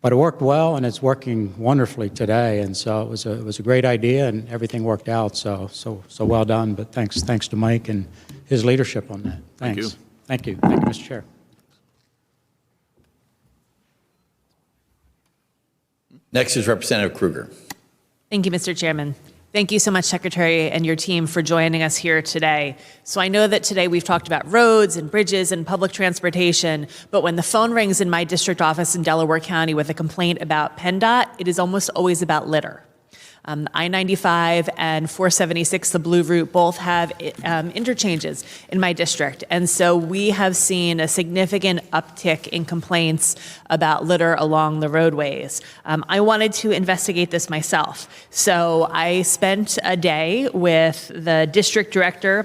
But it worked well, and it's working wonderfully today. And so it was a great idea, and everything worked out. So well done. But thanks to Mike and his leadership on that. Thanks. Thank you, Mr. Chair. Next is Representative Kruger. Thank you, Mr. Chairman. Thank you so much, Secretary, and your team for joining us here today. So I know that today we've talked about roads and bridges and public transportation, but when the phone rings in my district office in Delaware County with a complaint about PennDOT, it is almost always about litter. I-95 and 476, the Blue Route, both have interchanges in my district. And so we have seen a significant uptick in complaints about litter along the roadways. I wanted to investigate this myself. So I spent a day with the district director,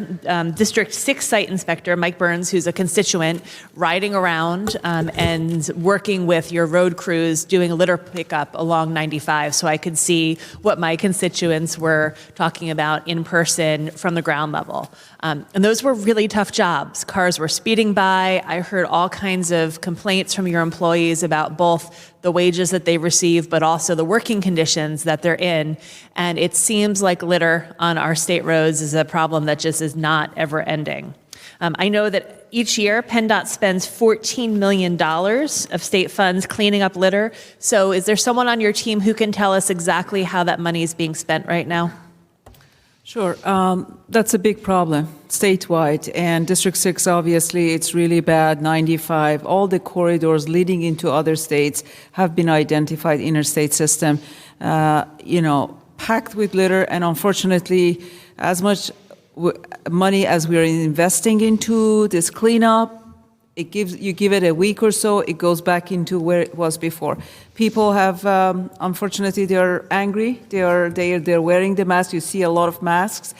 District 6 site inspector, Mike Burns, who's a constituent, riding around and working with your road crews doing litter pickup along 95 so I could see what my constituents were talking about in person from the ground level. And those were really tough jobs. Cars were speeding by. I heard all kinds of complaints from your employees about both the wages that they receive, but also the working conditions that they're in. And it seems like litter on our state roads is a problem that just is not ever ending. I know that each year PennDOT spends $14 million of state funds cleaning up litter. So is there someone on your team who can tell us exactly how that money is being spent right now? Sure. That's a big problem statewide. And District 6, obviously, it's really bad. 95, all the corridors leading into other states have been identified, interstate system, packed with litter. And unfortunately, as much money as we are investing into this cleanup, you give it a week or so, it goes back into where it was before. People have, unfortunately, they're angry. They're wearing the mask. You see a lot of masks.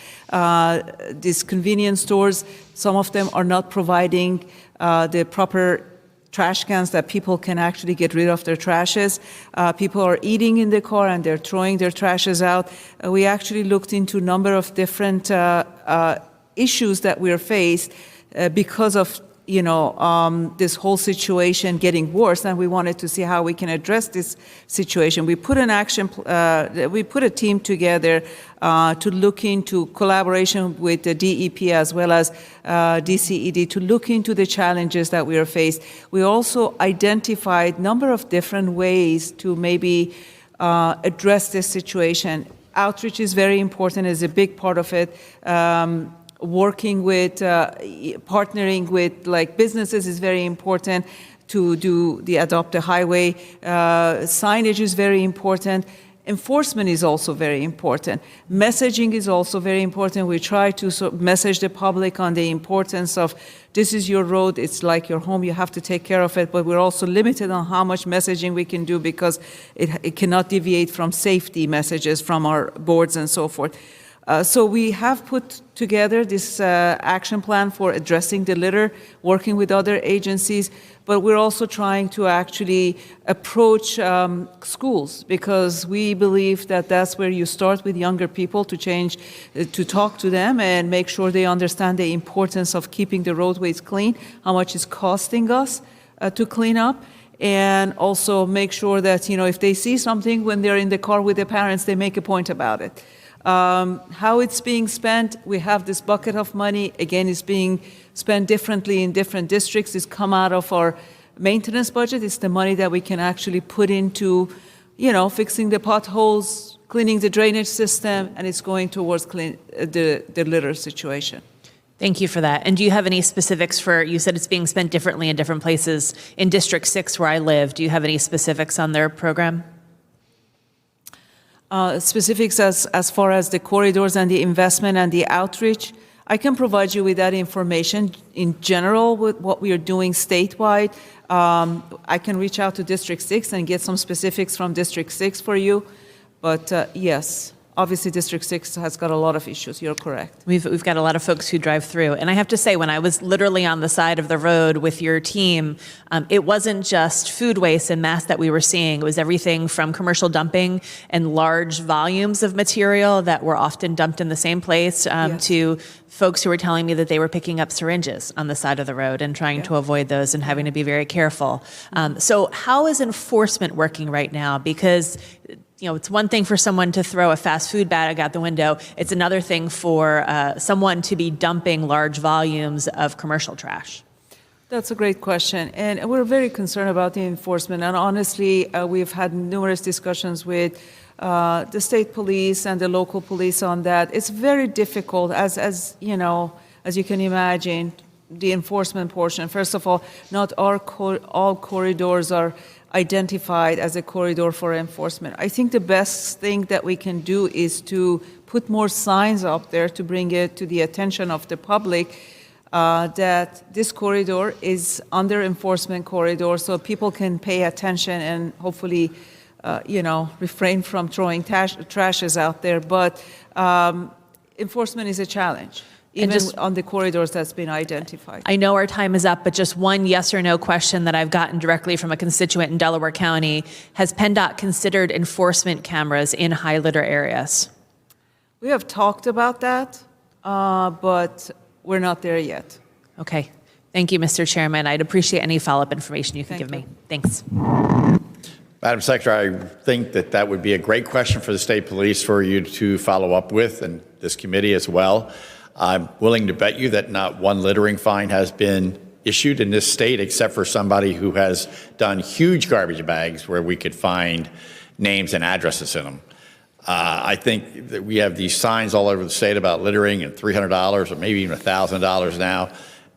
These convenience stores, some of them are not providing the proper trash cans that people can actually get rid of their trashes. People are eating in the car and they're throwing their trashes out. We actually looked into a number of different issues that we're faced because of this whole situation getting worse, and we wanted to see how we can address this situation. We put we put a team together to look into collaboration with the DEP as well as DCED to look into the challenges that we are faced. We also identified a number of different ways to maybe address this situation. Outreach is very important, is a big part of it. Working with, partnering with businesses is very important to do the Adopt a Highway. Signage is very important. Enforcement is also very important. Messaging is also very important. We try to message the public on the importance of this is your road, it's like your home, you have to take care of it, but we're also limited on how much messaging we can do because it cannot deviate from safety messages from our boards and so forth. So we have put together this action plan for addressing the litter, working with other agencies, but we're also trying to actually approach schools because we believe that that's where you start with younger people to change, to talk to them and make sure they understand the importance of keeping the roadways clean, how much it's costing us to clean up. And also make sure that, if they see something when they're in the car with their parents, they make a point about it. How it's being spent, we have this bucket of money. Again, it's being spent differently in different districts. It's come out of our maintenance budget. It's the money that we can actually put into, fixing the potholes, cleaning the drainage system, and it's going towards the litter situation. Thank you for that. And do you have any specifics you said it's being spent differently in different places. In District 6, where I live, do you have any specifics on their program? Specifics as far as the corridors and the investment and the outreach, I can provide you with that information in general with what we are doing statewide. I can reach out to District 6 and get some specifics from District 6 for you. But yes, obviously District 6 has got a lot of issues. You're correct. We've got a lot of folks who drive through. And I have to say, when I was literally on the side of the road with your team, it wasn't just food waste and mass that we were seeing. It was everything from commercial dumping and large volumes of material that were often dumped in the same place to folks who were telling me that they were picking up syringes on the side of the road and trying to avoid those and having to be very careful. So how is enforcement working right now? Because it's one thing for someone to throw a fast food bag out the window. It's another thing for someone to be dumping large volumes of commercial trash. That's a great question. And we're very concerned about the enforcement. And honestly, we've had numerous discussions with the state police and the local police on that. It's very difficult, as you can imagine, the enforcement portion. First of all, not all corridors are identified as a corridor for enforcement. I think the best thing that we can do is to put more signs up there to bring it to the attention of the public that this corridor is under enforcement corridor, so people can pay attention and hopefully refrain from throwing trashes out there. But enforcement is a challenge, even on the corridors that's been identified. I know our time is up, but just one yes or no question that I've gotten directly from a constituent in Delaware County. Has PennDOT considered enforcement cameras in high litter areas? We have talked about that, but we're not there yet. Okay. Thank you, Mr. Chairman. I'd appreciate any follow-up information you can give me. Thanks. Madam Secretary, I think that would be a great question for the state police for you to follow up with, and this committee as well. I'm willing to bet you that not one littering fine has been issued in this state except for somebody who has done huge garbage bags where we could find names and addresses in them. I think that we have these signs all over the state about littering and $300 or maybe even $1,000 now.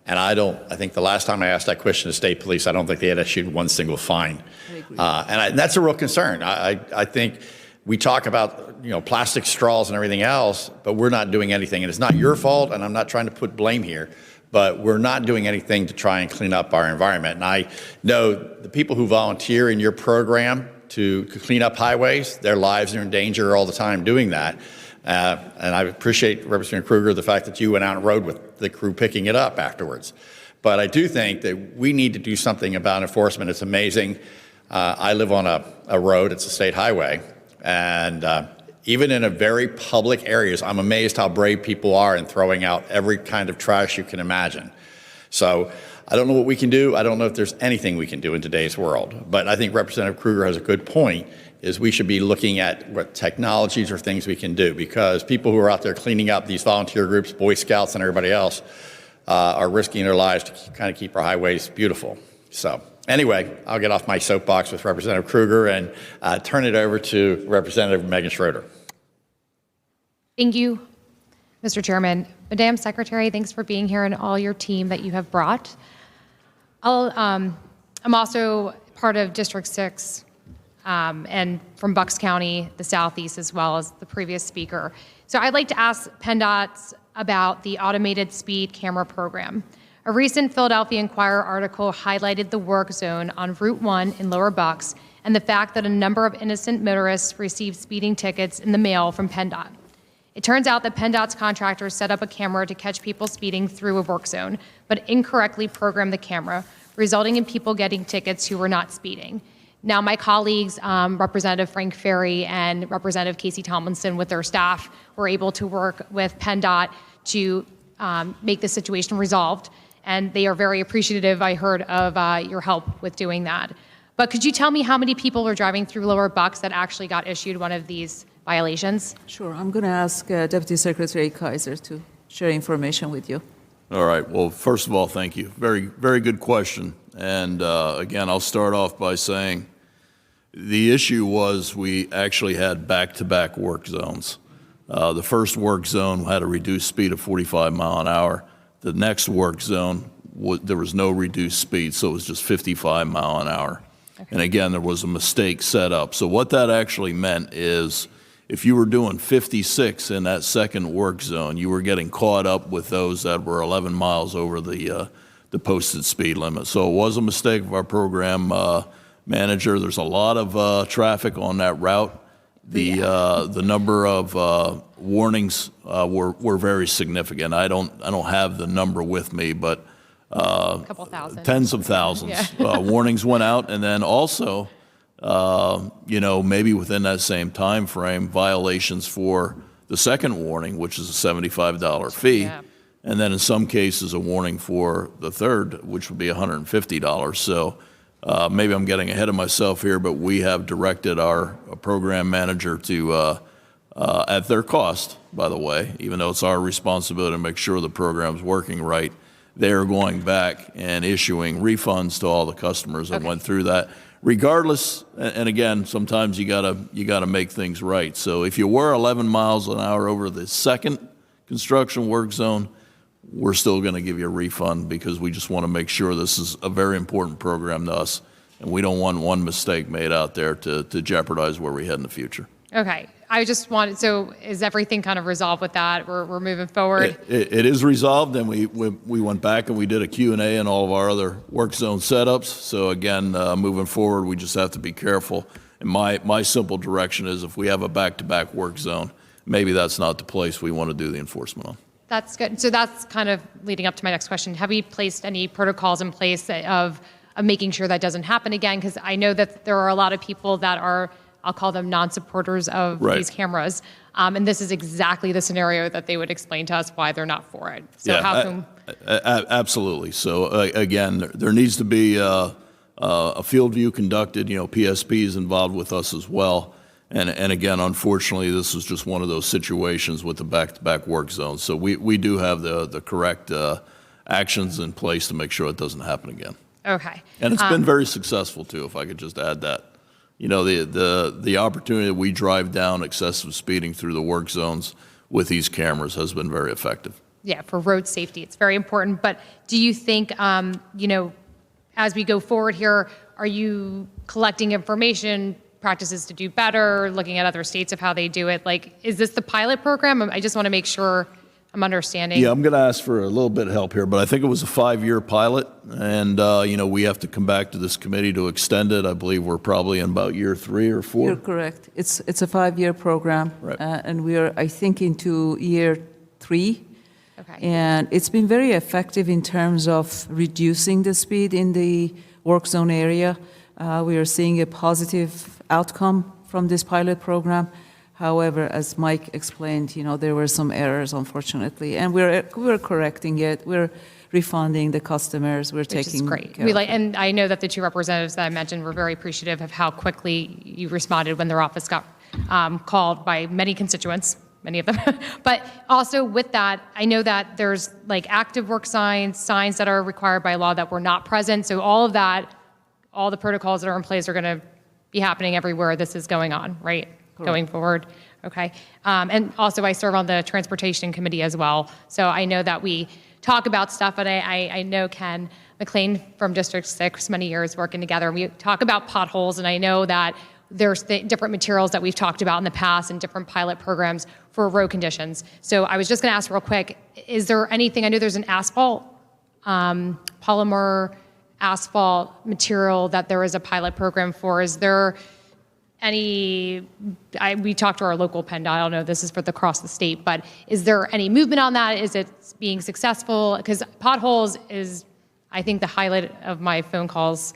And I think the last time I asked that question to state police, I don't think they had issued one single fine. And that's a real concern. I think we talk about plastic straws and everything else, but we're not doing anything. And it's not your fault, and I'm not trying to put blame here, but we're not doing anything to try and clean up our environment. And I know the people who volunteer in your program to clean up highways, their lives are in danger all the time doing that. And I appreciate, Representative Kruger, the fact that you went out on the road with the crew picking it up afterwards. But I do think that we need to do something about enforcement. It's amazing. I live on a road, it's a state highway, and even in a very public areas, I'm amazed how brave people are in throwing out every kind of trash you can imagine. So I don't know what we can do. I don't know if there's anything we can do in today's world. But I think Representative Kruger has a good point, is we should be looking at what technologies or things we can do, because people who are out there cleaning up, these volunteer groups, Boy Scouts and everybody else, are risking their lives to kind of keep our highways beautiful. So anyway, I'll get off my soapbox with Representative Kruger and turn it over to Representative Megan Schroeder. Thank you, Mr. Chairman. Madam Secretary, thanks for being here and all your team that you have brought. I'm also part of District 6 and from Bucks County, the Southeast, as well as the previous speaker. So I'd like to ask PennDOT about the automated speed camera program. A recent Philadelphia Inquirer article highlighted the work zone on Route 1 in Lower Bucks and the fact that a number of innocent motorists received speeding tickets in the mail from PennDOT. It turns out that PennDOT's contractors set up a camera to catch people speeding through a work zone, but incorrectly programmed the camera, resulting in people getting tickets who were not speeding. Now, my colleagues, Representative Frank Ferry and Representative Casey Tomlinson, with their staff, were able to work with PennDOT to make the situation resolved, and they are very appreciative, I heard, of your help with doing that. But could you tell me how many people were driving through Lower Bucks that actually got issued one of these violations? Sure. I'm going to ask Deputy Secretary Kaiser to share information with you. All right. Well, first of all, thank you. Very, very good question. And again, I'll start off by saying the issue was we actually had back-to-back work zones. The first work zone had a reduced speed of 45 mile an hour. The next work zone, there was no reduced speed, so it was just 55 mile an hour. Okay. And again, there was a mistake set up. So what that actually meant is if you were doing 56 in that second work zone, you were getting caught up with those that were 11 miles over the posted speed limit. So it was a mistake of our program manager. There's a lot of traffic on that route. the number of warnings were very significant. I don't have the number with me, but A couple thousand. tens of thousands Yeah. warnings went out, and then also, maybe within that same time frame, violations for the second warning, which is a $75 fee, Yeah. and then in some cases a warning for the third, which would be $150. So maybe I'm getting ahead of myself here, but we have directed our program manager to, at their cost, by the way, even though it's our responsibility to make sure the program's working right, they're going back and issuing refunds to all the customers that went through that. Regardless, and again, sometimes you gotta make things right. So if you were 11 miles an hour over the second construction work zone, we're still going to give you a refund because we just want to make sure this is a very important program to us, and we don't want one mistake made out there to jeopardize where we head in the future. Okay. I just wanted, so is everything kind of resolved with that? We're moving forward? It is resolved, and we went back and we did a Q&A in all of our other work zone setups. So again, moving forward, we just have to be careful. And my simple direction is if we have a back-to-back work zone, maybe that's not the place we want to do the enforcement on. That's good. So that's kind of leading up to my next question. Have you placed any protocols in place of making sure that doesn't happen again? Because I know that there are a lot of people that are, I'll call them non-supporters of these cameras. And this is exactly the scenario that they would explain to us why they're not for it. So Yeah, how can... Absolutely. So again, there needs to be a field view conducted. PSP is involved with us as well. And again, unfortunately, this is just one of those situations with the back-to-back work zones. So we do have the correct actions in place to make sure it doesn't happen again. Okay. And it's been very successful too, if I could just add that. The opportunity that we drive down excessive speeding through the work zones with these cameras has been very effective. Yeah, for road safety, it's very important. But do you think, as we go forward here, are you collecting information, practices to do better, looking at other states of how they do it? Like, is this the pilot program? I just want to make sure I'm understanding. Yeah, I'm going to ask for a little bit of help here, but I think it was a 5-year pilot, and we have to come back to this committee to extend it. I believe we're probably in about year 3 or 4. You're correct. It's a 5-year program, Right. And we are, I think, into year 3. Okay. And it's been very effective in terms of reducing the speed in the work zone area. We are seeing a positive outcome from this pilot program. However, as Mike explained, there were some errors, unfortunately, and we're correcting it. We're refunding the customers. We're Which is taking great. care of it. And I know that the two representatives that I mentioned were very appreciative of how quickly you responded when their office got called by many constituents, many of them. But also with that, I know that there's like active work signs that are required by law that were not present. So all of that, all the protocols that are in place are going to be happening everywhere this is going on, right? Going forward. Okay. And also I serve on the Transportation Committee as well. So I know that we talk about stuff, and I know Ken McLean from District 6, many years working together. And we talk about potholes, and I know that there's different materials that we've talked about in the past and different pilot programs for road conditions. So I was just going to ask real quick, is there anything, I know there's an asphalt, polymer asphalt material that there is a pilot program for. Is there we talked to our local PennDOT, I don't know if this is for across the state, but is there any movement on that? Is it being successful? Because potholes is, I think, the highlight of my phone calls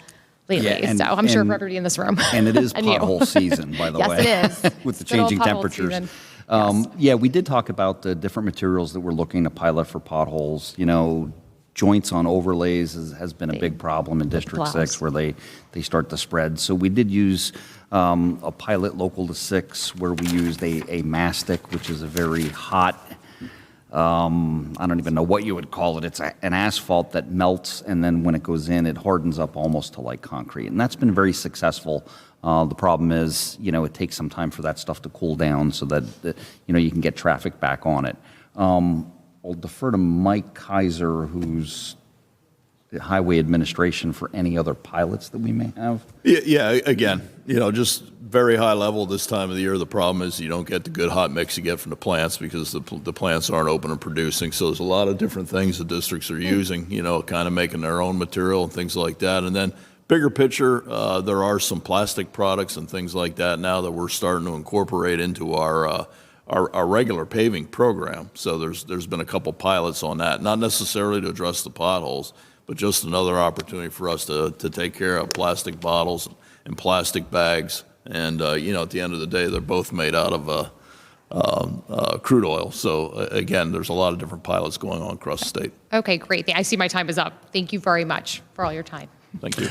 lately. Yeah, so I'm sure for everybody in this room. And it is And you. pothole season, by the way. Yes, it is. With the Good old changing pothole temperatures. season. Yeah, we did talk about the different materials that we're looking to pilot for potholes. Joints on overlays has been a big problem in District 6 where they start to spread. So we did use a pilot local to 6 where we used a mastic, which is a very hot, I don't even know what you would call it. It's an asphalt that melts, and then when it goes in, it hardens up almost to like concrete. And that's been very successful. The problem is, it takes some time for that stuff to cool down so that, you can get traffic back on it. I'll defer to Mike Kaiser, who's the Highway Administration, for any other pilots that we may have. Yeah, again, just very high level this time of the year. The problem is you don't get the good hot mix you get from the plants because the plants aren't open and producing. So there's a lot of different things the districts are using, kind of making their own material and things like that. And then Bigger picture, there are some plastic products and things like that now that we're starting to incorporate into our regular paving program. So there's been a couple pilots on that, not necessarily to address the potholes, but just another opportunity for us to take care of plastic bottles and plastic bags. And, at the end of the day, they're both made out of crude oil. So, again, there's a lot of different pilots going on across the state. Okay, great. I see my time is up. Thank you very much for all your time. Thank you.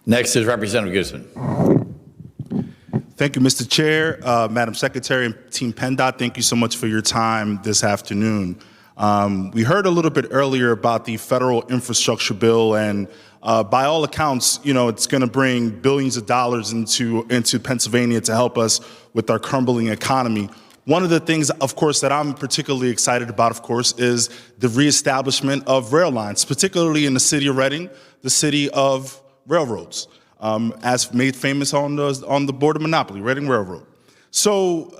Next is Representative Guzman. Thank you, Mr. Chair, Madam Secretary, and Team PennDOT. Thank you so much for your time this afternoon. We heard a little bit earlier about the federal infrastructure bill, and by all accounts, it's going to bring billions of dollars into Pennsylvania to help us with our crumbling economy. One of the things, of course, that I'm particularly excited about, of course, is the reestablishment of rail lines, particularly in the city of Reading, the city of railroads, as made famous on the Board of Monopoly, Reading Railroad. So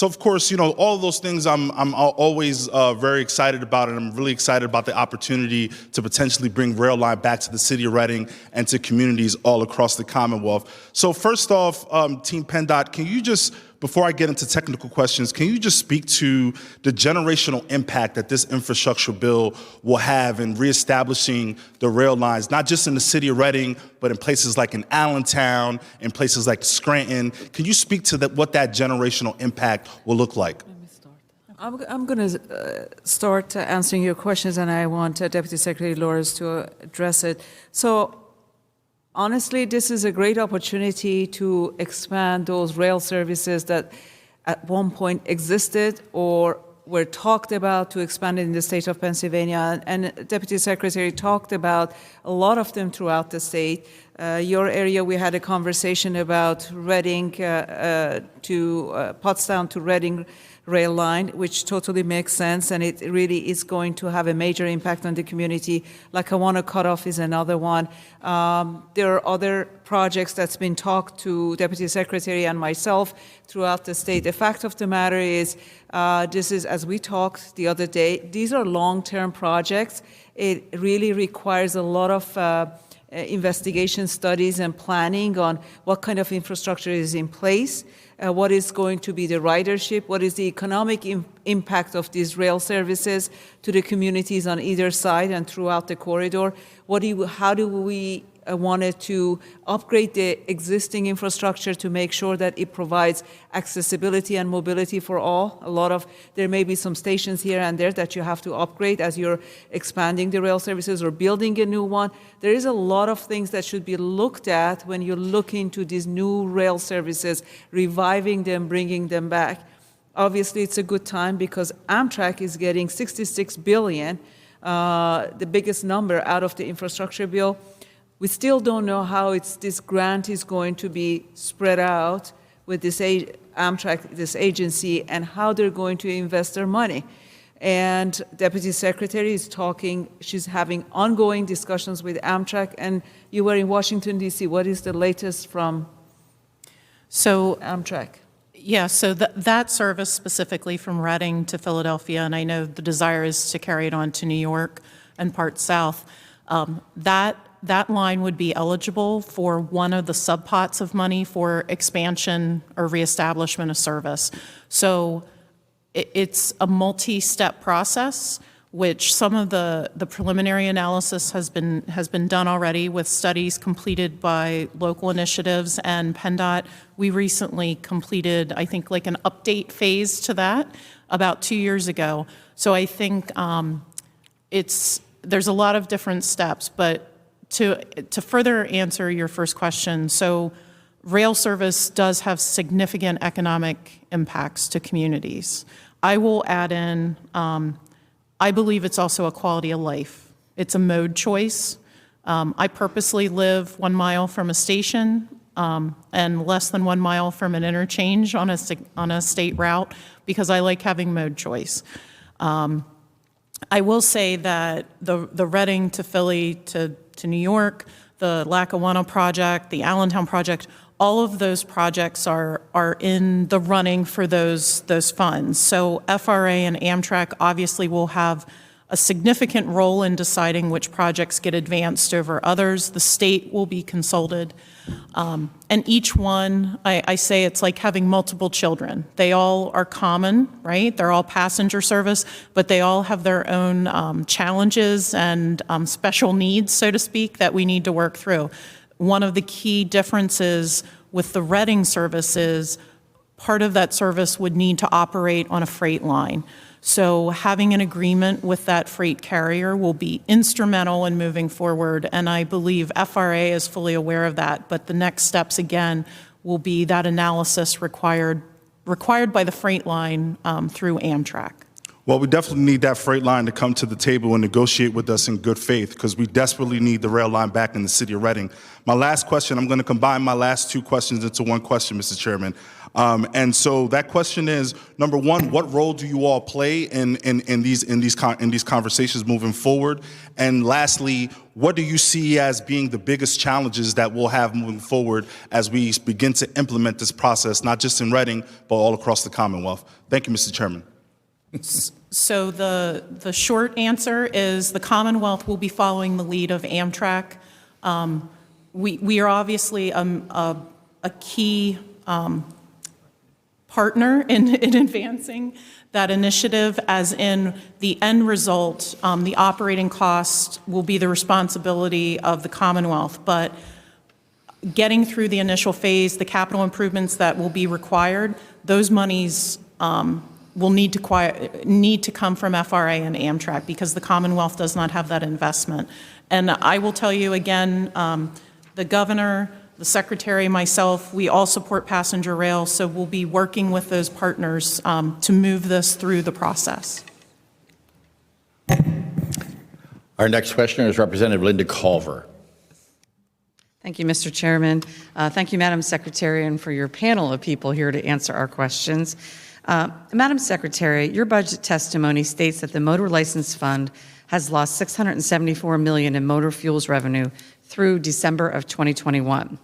of course, all of those things I'm always very excited about, and I'm really excited about the opportunity to potentially bring rail line back to the city of Reading and to communities all across the Commonwealth. So first off, Team PennDOT, can you just, before I get into technical questions, can you just speak to the generational impact that this infrastructure bill will have in reestablishing the rail lines, not just in the city of Reading, but in places like in Allentown, in places like Scranton? Can you speak to what that generational impact will look like? I'm going to start answering your questions, and I want Deputy Secretary Lawrence to address it. So, honestly, this is a great opportunity to expand those rail services that at one point existed or were talked about to expand in the state of Pennsylvania. And Deputy Secretary talked about a lot of them throughout the state. Your area, we had a conversation about Reading to Pottstown to Reading rail line, which totally makes sense, and it really is going to have a major impact on the community. Lackawanna Cutoff is another one. There are other projects that's been talked to Deputy Secretary and myself throughout the state. The fact of the matter is, this is, as we talked the other day, these are long-term projects. It really requires a lot of investigation studies and planning on what kind of infrastructure is in place, what is going to be the ridership, what is the economic impact of these rail services to the communities on either side and throughout the corridor. How do we wanted to upgrade the existing infrastructure to make sure that it provides accessibility and mobility for all. There may be some stations here and there that you have to upgrade as you're expanding the rail services or building a new one. There is a lot of things that should be looked at when you look into these new rail services, reviving them, bringing them back. Obviously, it's a good time because Amtrak is getting $66 billion, the biggest number out of the infrastructure bill. We still don't know how this grant is going to be spread out with this Amtrak, this agency, and how they're going to invest their money. And Deputy Secretary is talking, she's having ongoing discussions with Amtrak, and you were in Washington, D.C. What is the latest from Amtrak? Yeah, so that service specifically from Reading to Philadelphia, and I know the desire is to carry it on to New York and parts south, that line would be eligible for one of the subpots of money for expansion or reestablishment of service. So it's a multi-step process, which some of the preliminary analysis has been done already with studies completed by local initiatives and PennDOT. We recently completed, I think, like an update phase to that about 2 years ago. So I think there's a lot of different steps, but to further answer your first question, so rail service does have significant economic impacts to communities. I will add in, I believe it's also a quality of life. It's a mode choice. I purposely live 1 mile from a station and less than 1 mile from an interchange on a state route because I like having mode choice. I will say that the Reading to Philly to New York, the Lackawanna project, the Allentown project, all of those projects are in the running for those funds. So FRA and Amtrak obviously will have a significant role in deciding which projects get advanced over others. The state will be consulted. And each one, I say it's like having multiple children. They all are common, right? They're all passenger service, but they all have their own challenges and special needs, so to speak, that we need to work through. One of the key differences with the Reading service is part of that service would need to operate on a freight line. So having an agreement with that freight carrier will be instrumental in moving forward, and I believe FRA is fully aware of that. But the next steps, again, will be that analysis required by the freight line through Amtrak. Well, we definitely need that freight line to come to the table and negotiate with us in good faith, because we desperately need the rail line back in the city of Reading. My last question, I'm going to combine my last two questions into one question, Mr. Chairman. And so that question is, number one, what role do you all play in these conversations moving forward? And lastly, what do you see as being the biggest challenges that we'll have moving forward as we begin to implement this process, not just in Reading, but all across the Commonwealth? Thank you, Mr. Chairman. So the short answer is the Commonwealth will be following the lead of Amtrak. We are obviously a key partner in advancing that initiative, as in the end result, the operating cost will be the responsibility of the Commonwealth. But getting through the initial phase, the capital improvements that will be required, those monies will need to come from FRA and Amtrak, because the Commonwealth does not have that investment. And I will tell you again, the governor, the secretary, myself, we all support passenger rail, so we'll be working with those partners to move this through the process. Our next questioner is Representative Linda Culver. Thank you, Mr. Chairman. Thank you, Madam Secretary, and for your panel of people here to answer our questions. Madam Secretary, your budget testimony states that the Motor License Fund has lost $674 million in motor fuels revenue through December of 2021.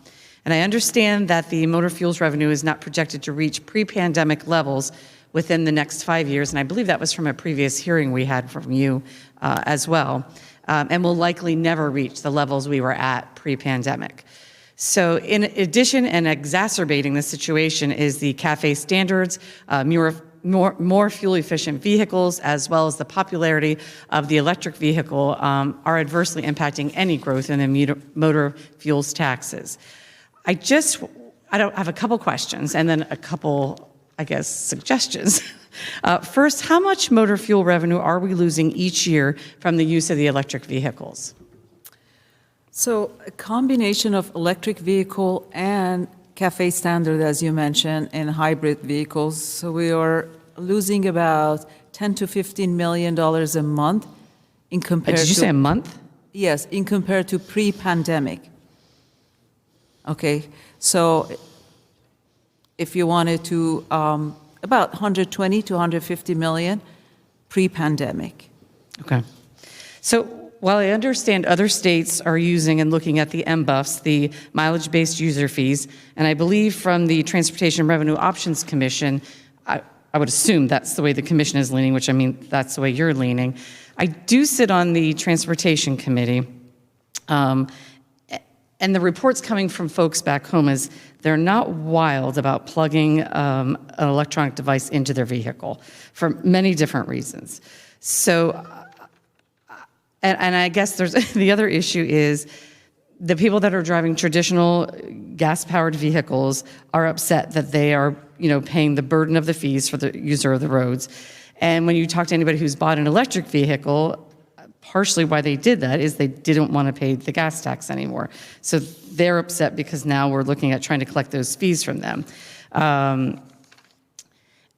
And I understand that the motor fuels revenue is not projected to reach pre-pandemic levels within the next 5 years, and I believe that was from a previous hearing we had from you as well, and will likely never reach the levels we were at pre-pandemic. So in addition, and exacerbating the situation, is the CAFE standards, more fuel-efficient vehicles, as well as the popularity of the electric vehicle are adversely impacting any growth in the motor fuels taxes. I have a couple questions and then a couple, I guess, suggestions. First, how much motor fuel revenue are we losing each year from the use of the electric vehicles? So a combination of electric vehicle and CAFE standard, as you mentioned, and hybrid vehicles. So we are losing about $10 to $15 million a month in compared to... Did you say a month? Yes, in compared to pre-pandemic. Okay, so if you wanted to, about 120 to 150 million pre-pandemic. Okay. So while I understand other states are using and looking at the MBUFs, the mileage-based user fees, and I believe from the Transportation Revenue Options Commission, I would assume that's the way the commission is leaning, which I mean, that's the way you're leaning. I do sit on the Transportation Committee, and the reports coming from folks back home is they're not wild about plugging an electronic device into their vehicle for many different reasons. So, and I guess there's the other issue is the people that are driving traditional gas-powered vehicles are upset that they are, paying the burden of the fees for the user of the roads. And when you talk to anybody who's bought an electric vehicle, partially why they did that is they didn't want to pay the gas tax anymore. So they're upset because now we're looking at trying to collect those fees from them.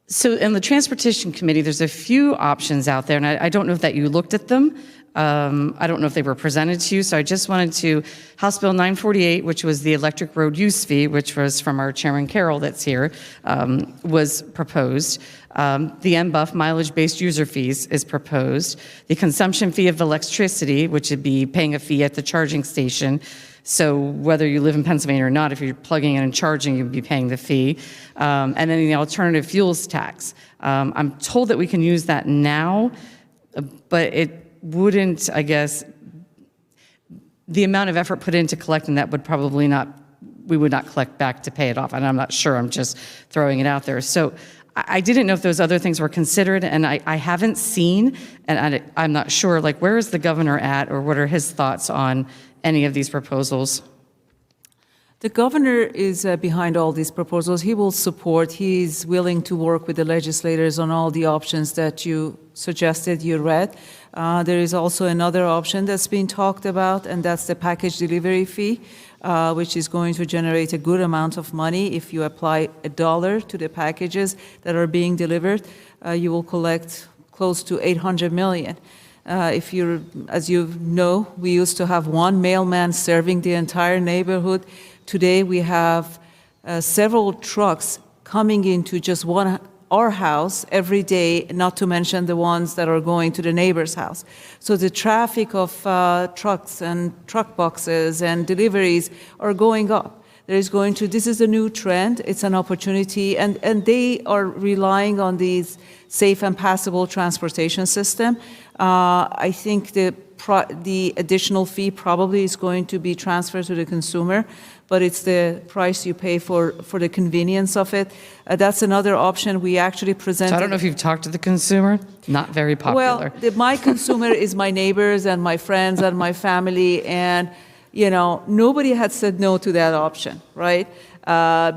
So in the Transportation Committee, there's a few options out there, and I don't know if that you looked at them. I don't know if they were presented to you, so I just wanted to, House Bill 948, which was the electric road use fee, which was from our Chairman Carroll that's here, was proposed. The MBUF, mileage-based user fees, is proposed. The consumption fee of electricity, which would be paying a fee at the charging station. So whether you live in Pennsylvania or not, if you're plugging in and charging, you'd be paying the fee. And then the alternative fuels tax. I'm told that we can use that now but it wouldn't, I guess, the amount of effort put into collecting that would probably not, we would not collect back to pay it off. And I'm not sure, I'm just throwing it out there. So I didn't know if those other things were considered, and I haven't seen, and I'm not sure, like, where is the governor at, or what are his thoughts on any of these proposals? The governor is behind all these proposals. He will support, he's willing to work with the legislators on all the options that you suggested, you read. There is also another option that's being talked about, and that's the package delivery fee, which is going to generate a good amount of money. If you apply $1 to the packages that are being delivered, you will collect close to $800 million. If you're, as you know, we used to have one mailman serving the entire neighborhood. Today we have several trucks coming into just our house every day, not to mention the ones that are going to the neighbor's house. So the traffic of trucks and truck boxes and deliveries are going up. This is a new trend, it's an opportunity, and they are relying on these safe and passable transportation system. I think the additional fee probably is going to be transferred to the consumer, but it's the price you pay for the convenience of it. That's another option we actually presented. So I don't know if you've talked to the consumer. Not very popular. Well, my consumer is my neighbors and my friends and my family, and nobody had said no to that option, right?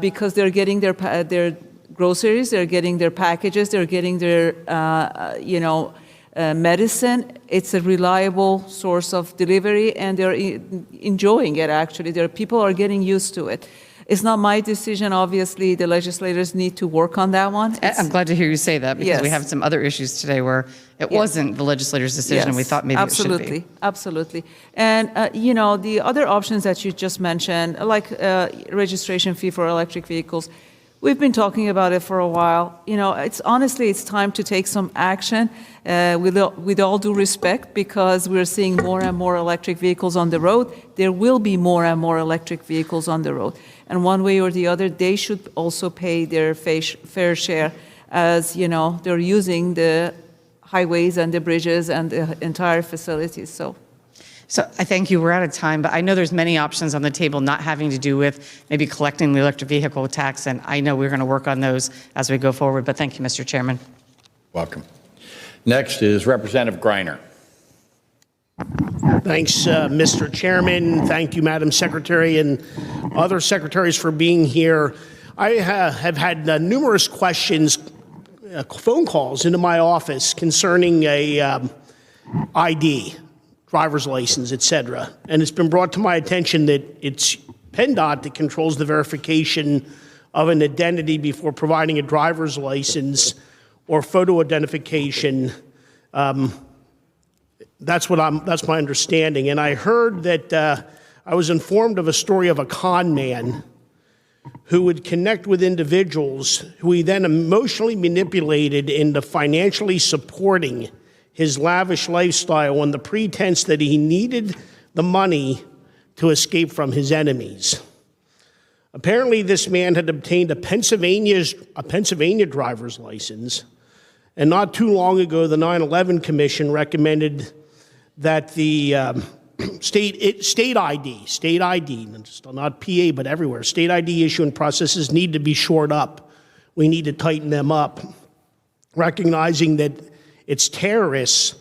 Because they're getting their groceries, they're getting their packages, they're getting their medicine. It's a reliable source of delivery, and they're enjoying it, actually. People are getting used to it. It's not my decision, obviously. The legislators need to work on that one. I'm glad to hear you say that, because we have some other issues today where it wasn't the legislator's decision, and we thought maybe it should be. Absolutely. And, the other options that you just mentioned, like registration fee for electric vehicles, we've been talking about it for a while. It's time to take some action with all due respect, because we're seeing more and more electric vehicles on the road. There will be more and more electric vehicles on the road. And one way or the other, they should also pay their fair share, as, they're using the highways and the bridges and the entire facilities. So I thank you. We're out of time, but I know there's many options on the table not having to do with maybe collecting the electric vehicle tax, and I know we're going to work on those as we go forward, but thank you, Mr. Chairman. Welcome. Next is Representative Greiner. Thanks, Mr. Chairman. Thank you, Madam Secretary, and other secretaries for being here. I have had numerous questions, phone calls into my office concerning a ID, driver's license, et cetera. And it's been brought to my attention that it's PennDOT that controls the verification of an identity before providing a driver's license or photo identification. That's my understanding. And I heard that I was informed of a story of a con man who would connect with individuals who he then emotionally manipulated into financially supporting his lavish lifestyle on the pretense that he needed the money to escape from his enemies. Apparently, this man had obtained a Pennsylvania driver's license, and not too long ago, the 9/11 Commission recommended that the state ID, not PA, but everywhere, state ID issuing processes need to be shored up. We need to tighten them up, recognizing that it's terrorists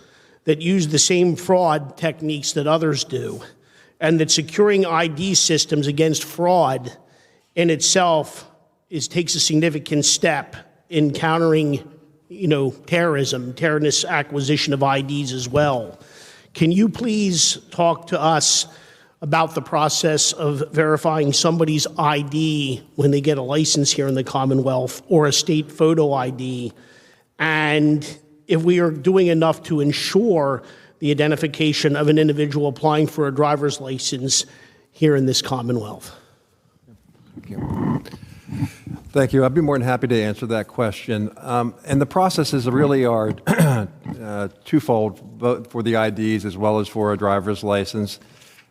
that use the same fraud techniques that others do, and that securing ID systems against fraud in itself takes a significant step in countering, terrorism, terrorist acquisition of IDs as well. Can you please talk to us about the process of verifying somebody's ID when they get a license here in the Commonwealth, or a state photo ID, and if we are doing enough to ensure the identification of an individual applying for a driver's license here in this Commonwealth? Thank you. I'd be more than happy to answer that question. And the processes really are twofold, both for the IDs as well as for a driver's license.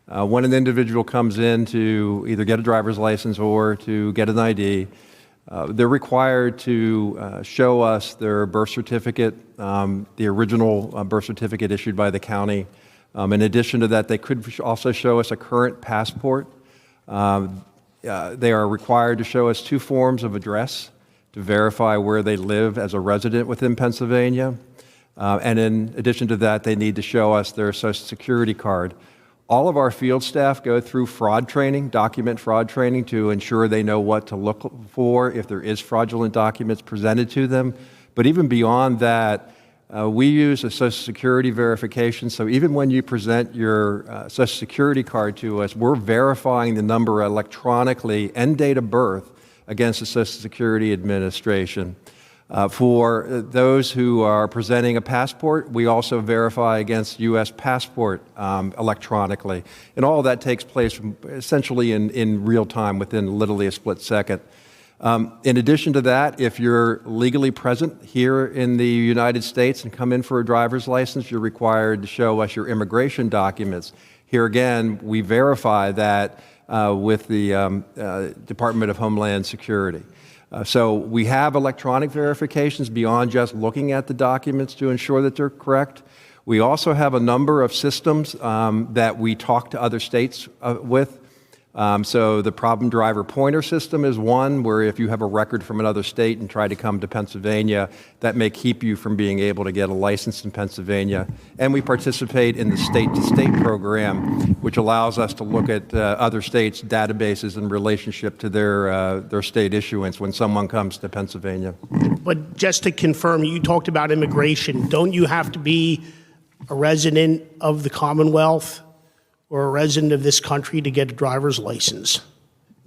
When an individual comes in to either get a driver's license or to get an ID, They're required to show us their birth certificate, the original birth certificate issued by the county. In addition to that, they could also show us a current passport. They are required to show us 2 forms of address to verify where they live as a resident within Pennsylvania. And in addition to that, they need to show us their Social Security card. All of our field staff go through fraud training, document fraud training, to ensure they know what to look for if there is fraudulent documents presented to them. But even beyond that, we use a Social Security verification. So even when you present your Social Security card to us, we're verifying the number electronically and date of birth against the Social Security Administration. For those who are presenting a passport, we also verify against U.S. passport electronically. And all of that takes place essentially in real time, within literally a split second. In addition to that, if you're legally present here in the United States and come in for a driver's license, you're required to show us your immigration documents. Here again, we verify that with the Department of Homeland Security. So we have electronic verifications beyond just looking at the documents to ensure that they're correct. We also have a number of systems that we talk to other states with. So the problem driver pointer system is one where if you have a record from another state and try to come to Pennsylvania, that may keep you from being able to get a license in Pennsylvania. And we participate in the state-to-state program, which allows us to look at other states' databases in relationship to their state issuance when someone comes to Pennsylvania. But just to confirm, you talked about immigration. Don't you have to be a resident of the Commonwealth or a resident of this country to get a driver's license?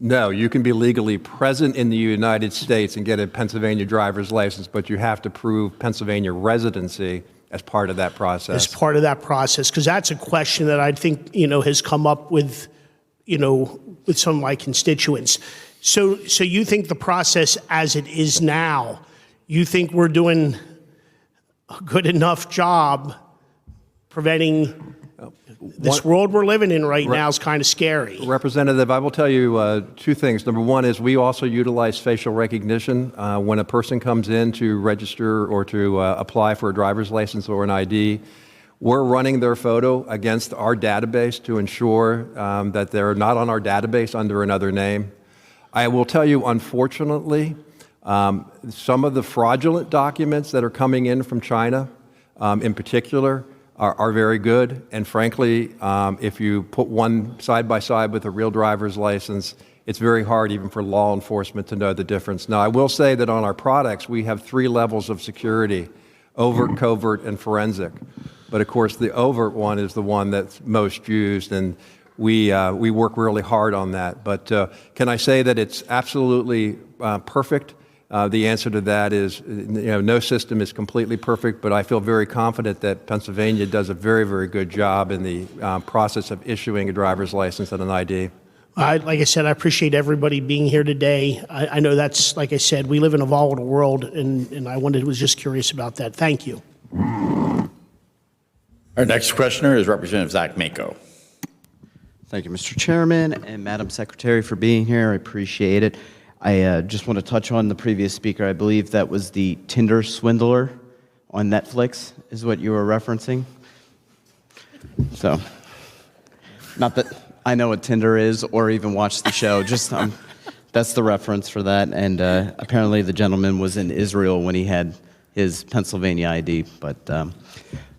No, you can be legally present in the United States and get a Pennsylvania driver's license, but you have to prove Pennsylvania residency as part of that process. As part of that process, because that's a question that I think, has come up with, with some of my constituents. So you think the process as it is now, you think we're doing a good enough job preventing this world we're living in right now is kind of scary. Representative, I will tell you 2 things. Number one is we also utilize facial recognition. When a person comes in to register or to apply for a driver's license or an ID, we're running their photo against our database to ensure that they're not on our database under another name. I will tell you, unfortunately, some of the fraudulent documents that are coming in from China, in particular, are very good. And frankly, if you put one side by side with a real driver's license, it's very hard even for law enforcement to know the difference. Now, I will say that on our products, we have 3 levels of security: overt, covert, and forensic. But of course, the overt one is the one that's most used, and we work really hard on that. But can I say that it's absolutely perfect? The answer to that is, no system is completely perfect, but I feel very confident that Pennsylvania does a very, very good job in the process of issuing a driver's license and an ID. Like I said, I appreciate everybody being here today. I know that's, like I said, we live in a volatile world, and I was just curious about that. Thank you. Our next questioner is Representative Zach Mako. Thank you, Mr. Chairman and Madam Secretary, for being here. I appreciate it. I just want to touch on the previous speaker. I believe that was the Tinder swindler on Netflix is what you were referencing. So, not that I know what Tinder is or even watched the show, just that's the reference for that. And apparently the gentleman was in Israel when he had his Pennsylvania ID. But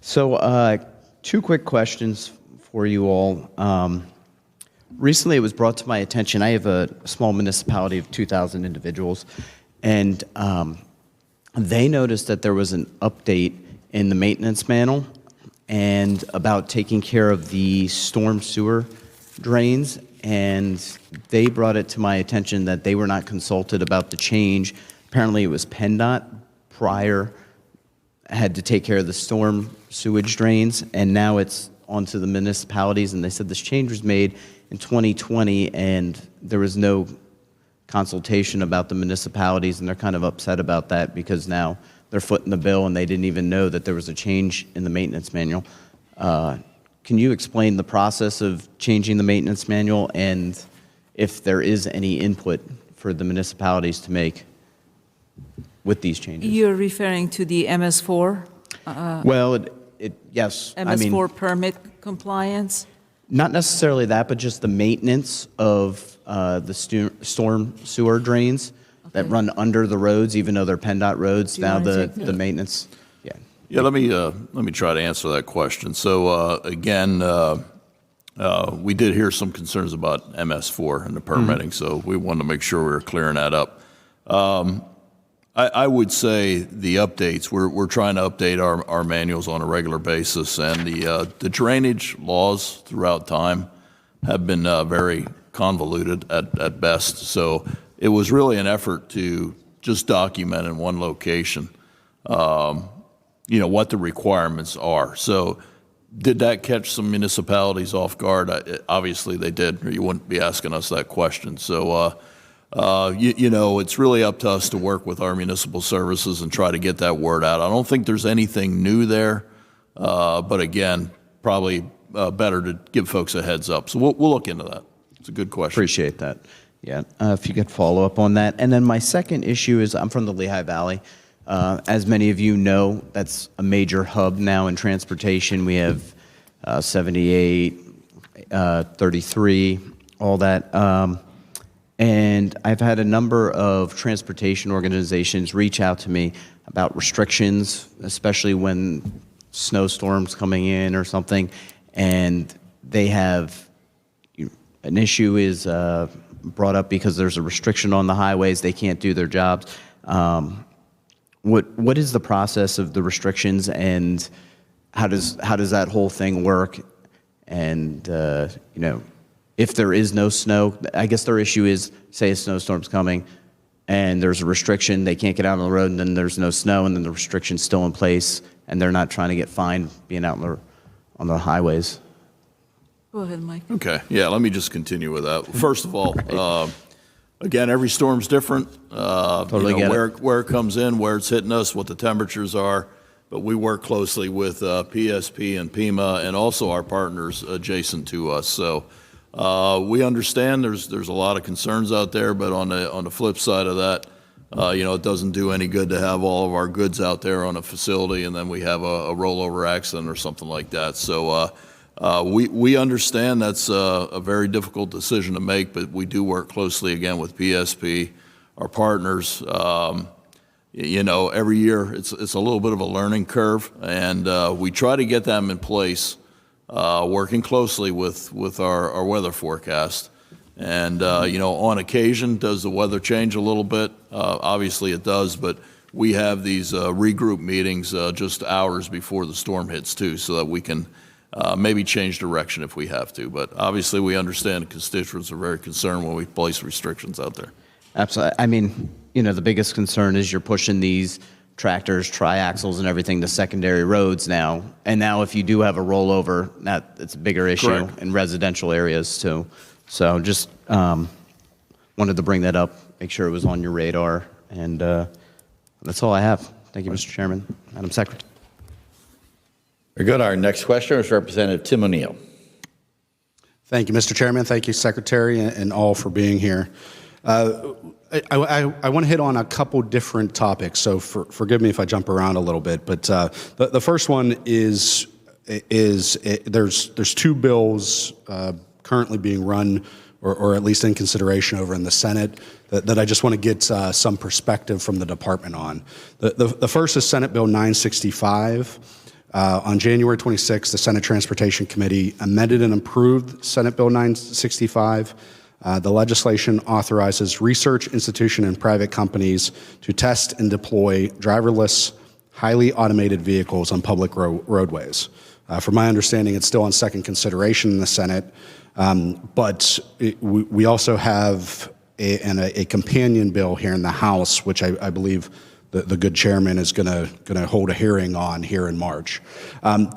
so 2 quick questions for you all. Recently, it was brought to my attention, I have a small municipality of 2,000 individuals, and they noticed that there was an update in the maintenance manual and about taking care of the storm sewer drains, and they brought it to my attention that they were not consulted about the change. Apparently, it was PennDOT prior had to take care of the storm sewage drains, and now it's onto the municipalities, and they said this change was made in 2020, and there was no consultation about the municipalities, and they're kind of upset about that because now they're footing the bill and they didn't even know that there was a change in the maintenance manual. Can you explain the process of changing the maintenance manual and if there is any input for the municipalities to make with these changes? You're referring to the MS4? Well, yes. MS4 permit compliance? Not necessarily that, but just the maintenance of the storm sewer drains that run under the roads, even though they're PennDOT roads. Now the maintenance. Yeah, let me try to answer that question. So again, we did hear some concerns about MS4 and the permitting, so we wanted to make sure we were clearing that up. I would say the updates, we're trying to update our manuals on a regular basis, and the drainage laws throughout time have been very convoluted at best. So it was really an effort to just document in one location, what the requirements are. So did that catch some municipalities off guard? Obviously they did, or you wouldn't be asking us that question. So it's really up to us to work with our municipal services and try to get that word out. I don't think there's anything new there, but again, probably better to give folks a heads up. So we'll look into that. It's a good question. Appreciate that. Yeah, if you could follow up on that. And then my second issue is I'm from the Lehigh Valley. As many of you know, that's a major hub now in transportation. We have 78, 33, all that. And I've had a number of transportation organizations reach out to me about restrictions, especially when snowstorms coming in or something, and they have an issue is brought up because there's a restriction on the highways. They can't do their jobs. What is the process of the restrictions, and how does that whole thing work? And if there is no snow, I guess their issue is, say a snowstorm's coming and there's a restriction, they can't get out on the road, and then there's no snow, and then the restriction's still in place, and they're not trying to get fined being out on the highways. Go ahead, Mike. Okay, yeah, let me just continue with that. First of all, again, every storm's different. Totally get it. Where it comes in, where it's hitting us, what the temperatures are, but we work closely with PSP and PEMA and also our partners adjacent to us. So we understand there's a lot of concerns out there, but on the flip side of that, it doesn't do any good to have all of our goods out there on a facility and then we have a rollover accident or something like that. So we understand that's a very difficult decision to make, but we do work closely again with PSP, our partners. Every year it's a little bit of a learning curve, and we try to get them in place, working closely with our weather forecast. And on occasion, does the weather change a little bit? Obviously it does, but we have these regroup meetings just hours before the storm hits too, so that we can maybe change direction if we have to. But obviously we understand the constituents are very concerned when we place restrictions out there. Absolutely. I mean, the biggest concern is you're pushing these tractors, triaxles, and everything to secondary roads now. And now if you do have a rollover, it's a bigger issue. Correct. In residential areas too. So just wanted to bring that up, make sure it was on your radar. And that's all I have. Thank you, Mr. Chairman. Madam Secretary. Very good. Our next question is Representative Tim O'Neill. Thank you, Mr. Chairman. Thank you, Secretary, and all for being here. I want to hit on a couple different topics, so forgive me if I jump around a little bit. But the first one is there's two bills currently being run, or at least in consideration over in the Senate, that I just want to get some perspective from the department on. The first is Senate Bill 965. On January 26th, the Senate Transportation Committee amended and approved Senate Bill 965. The legislation authorizes research institution and private companies to test and deploy driverless, highly automated vehicles on public roadways. From my understanding, it's still on second consideration in the Senate, but we also have a companion bill here in the House, which I believe the good chairman is going to hold a hearing on here in March.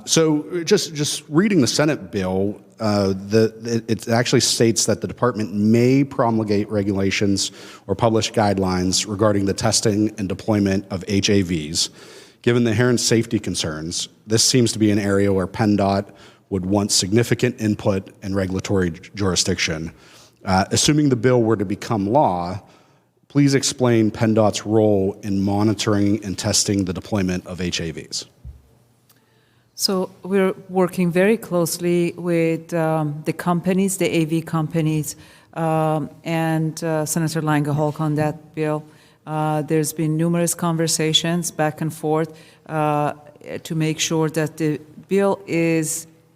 So just reading the Senate bill, it actually states that the department may promulgate regulations or publish guidelines regarding the testing and deployment of HAVs. Given the inherent safety concerns, this seems to be an area where PennDOT would want significant input and regulatory jurisdiction. Assuming the bill were to become law, please explain PennDOT's role in monitoring and testing the deployment of HAVs. So we're working very closely with the companies, the AV companies, and Senator Langeholk on that bill. There's been numerous conversations back and forth to make sure that the bill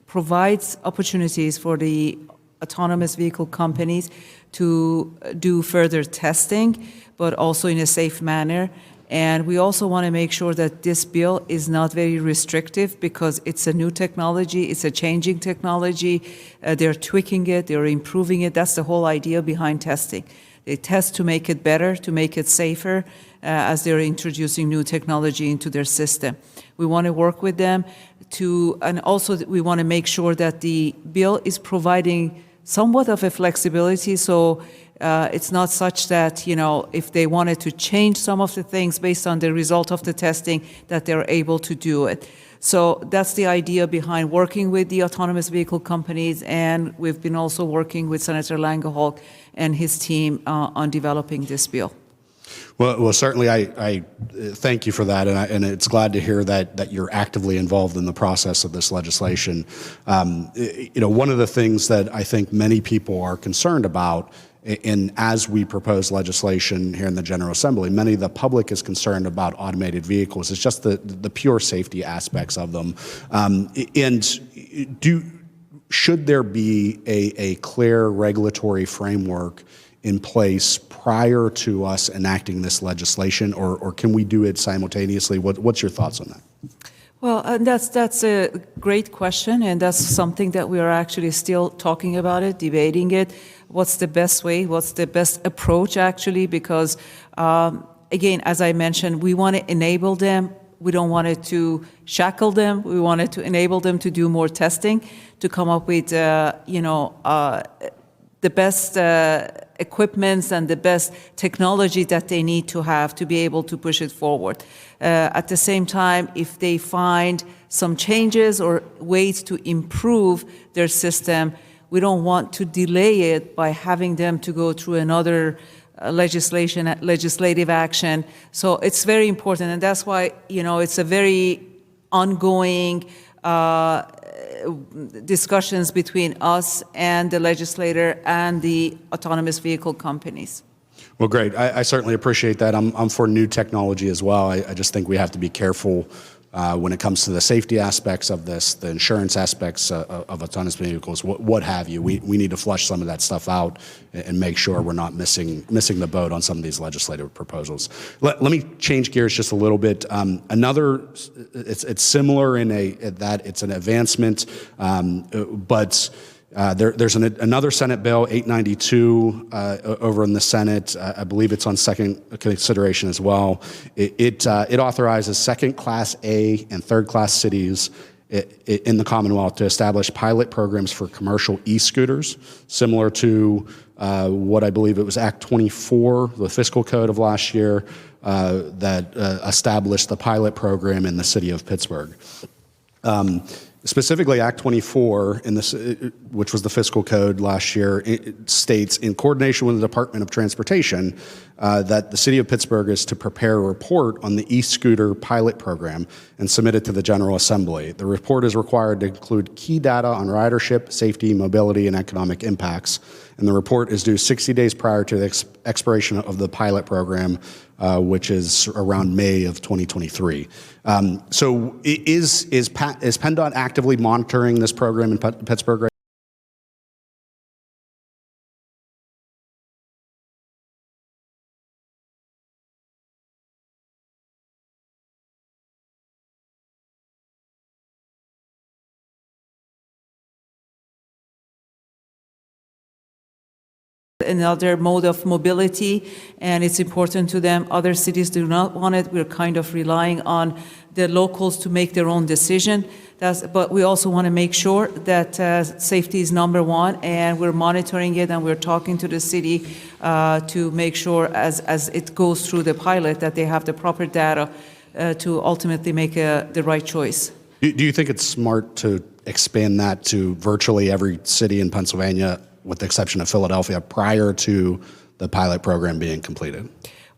provides opportunities for the autonomous vehicle companies to do further testing, but also in a safe manner. And we also want to make sure that this bill is not very restrictive because it's a new technology, it's a changing technology. They're tweaking it, they're improving it. That's the whole idea behind testing. They test to make it better, to make it safer as they're introducing new technology into their system. We want to work with them and also we want to make sure that the bill is providing somewhat of a flexibility, so it's not such that, if they wanted to change some of the things based on the result of the testing, that they're able to do it. So that's the idea behind working with the autonomous vehicle companies, and we've been also working with Senator Langeholk and his team on developing this bill. Well, certainly I thank you for that, and it's glad to hear that you're actively involved in the process of this legislation. One of the things that I think many people are concerned about, and as we propose legislation here in the General Assembly, many of the public is concerned about automated vehicles. It's just the pure safety aspects of them. Should there be a clear regulatory framework in place prior to us enacting this legislation, or can we do it simultaneously? What's your thoughts on that? Well, that's a great question, and that's something that we are actually still talking about it, debating it. What's the best way? What's the best approach, actually? Because, again, as I mentioned, we want to enable them. We don't want it to shackle them. We wanted to enable them to do more testing, to come up with, the best equipments and the best technology that they need to have to be able to push it forward. At the same time, if they find some changes or ways to improve their system, we don't want to delay it by having them to go through another legislative action. So it's very important, and that's why, it's a very ongoing discussions between us and the legislator and the autonomous vehicle companies. Well, great. I certainly appreciate that. I'm for new technology as well. I just think we have to be careful when it comes to the safety aspects of this, the insurance aspects of autonomous vehicles, what have you. We need to flush some of that stuff out and make sure we're not missing the boat on some of these legislative proposals. Let me change gears just a little bit. It's similar in that it's an advancement, but there's another Senate bill, 892, over in the Senate. I believe it's on second consideration as well. It authorizes second-class A and third-class cities in the Commonwealth to establish pilot programs for commercial e-scooters, similar to what I believe it was Act 24, the fiscal code of last year, that established the pilot program in the city of Pittsburgh. Specifically, Act 24, which was the fiscal code last year, it states, in coordination with the Department of Transportation, that the City of Pittsburgh is to prepare a report on the e-scooter pilot program and submit it to the General Assembly. The report is required to include key data on ridership, safety, mobility, and economic impacts, and the report is due 60 days prior to the expiration of the pilot program, which is around May of 2023. So is PennDOT actively monitoring this program in Pittsburgh right another mode of mobility, and it's important to them. Other cities do not want it. We're kind of relying on the locals to make their own decision. But we also want to make sure that safety is number one, and we're monitoring it, and we're talking to the city to make sure as it goes through the pilot that they have the proper data to ultimately make the right choice. Do you think it's smart to expand that to virtually every city in Pennsylvania, with the exception of Philadelphia, prior to the pilot program being completed?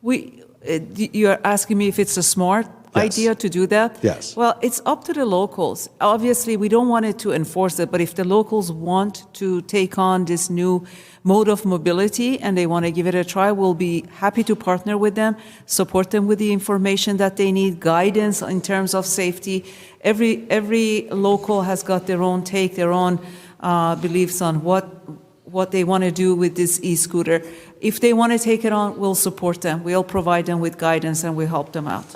You're asking me if it's a smart idea to do that? Yes. Well, it's up to the locals. Obviously, we don't want it to enforce it, but if the locals want to take on this new mode of mobility and they want to give it a try, we'll be happy to partner with them, support them with the information that they need, guidance in terms of safety. Every local has got their own take, their own beliefs on what they want to do with this e-scooter. If they want to take it on, we'll support them. We'll provide them with guidance and we'll help them out.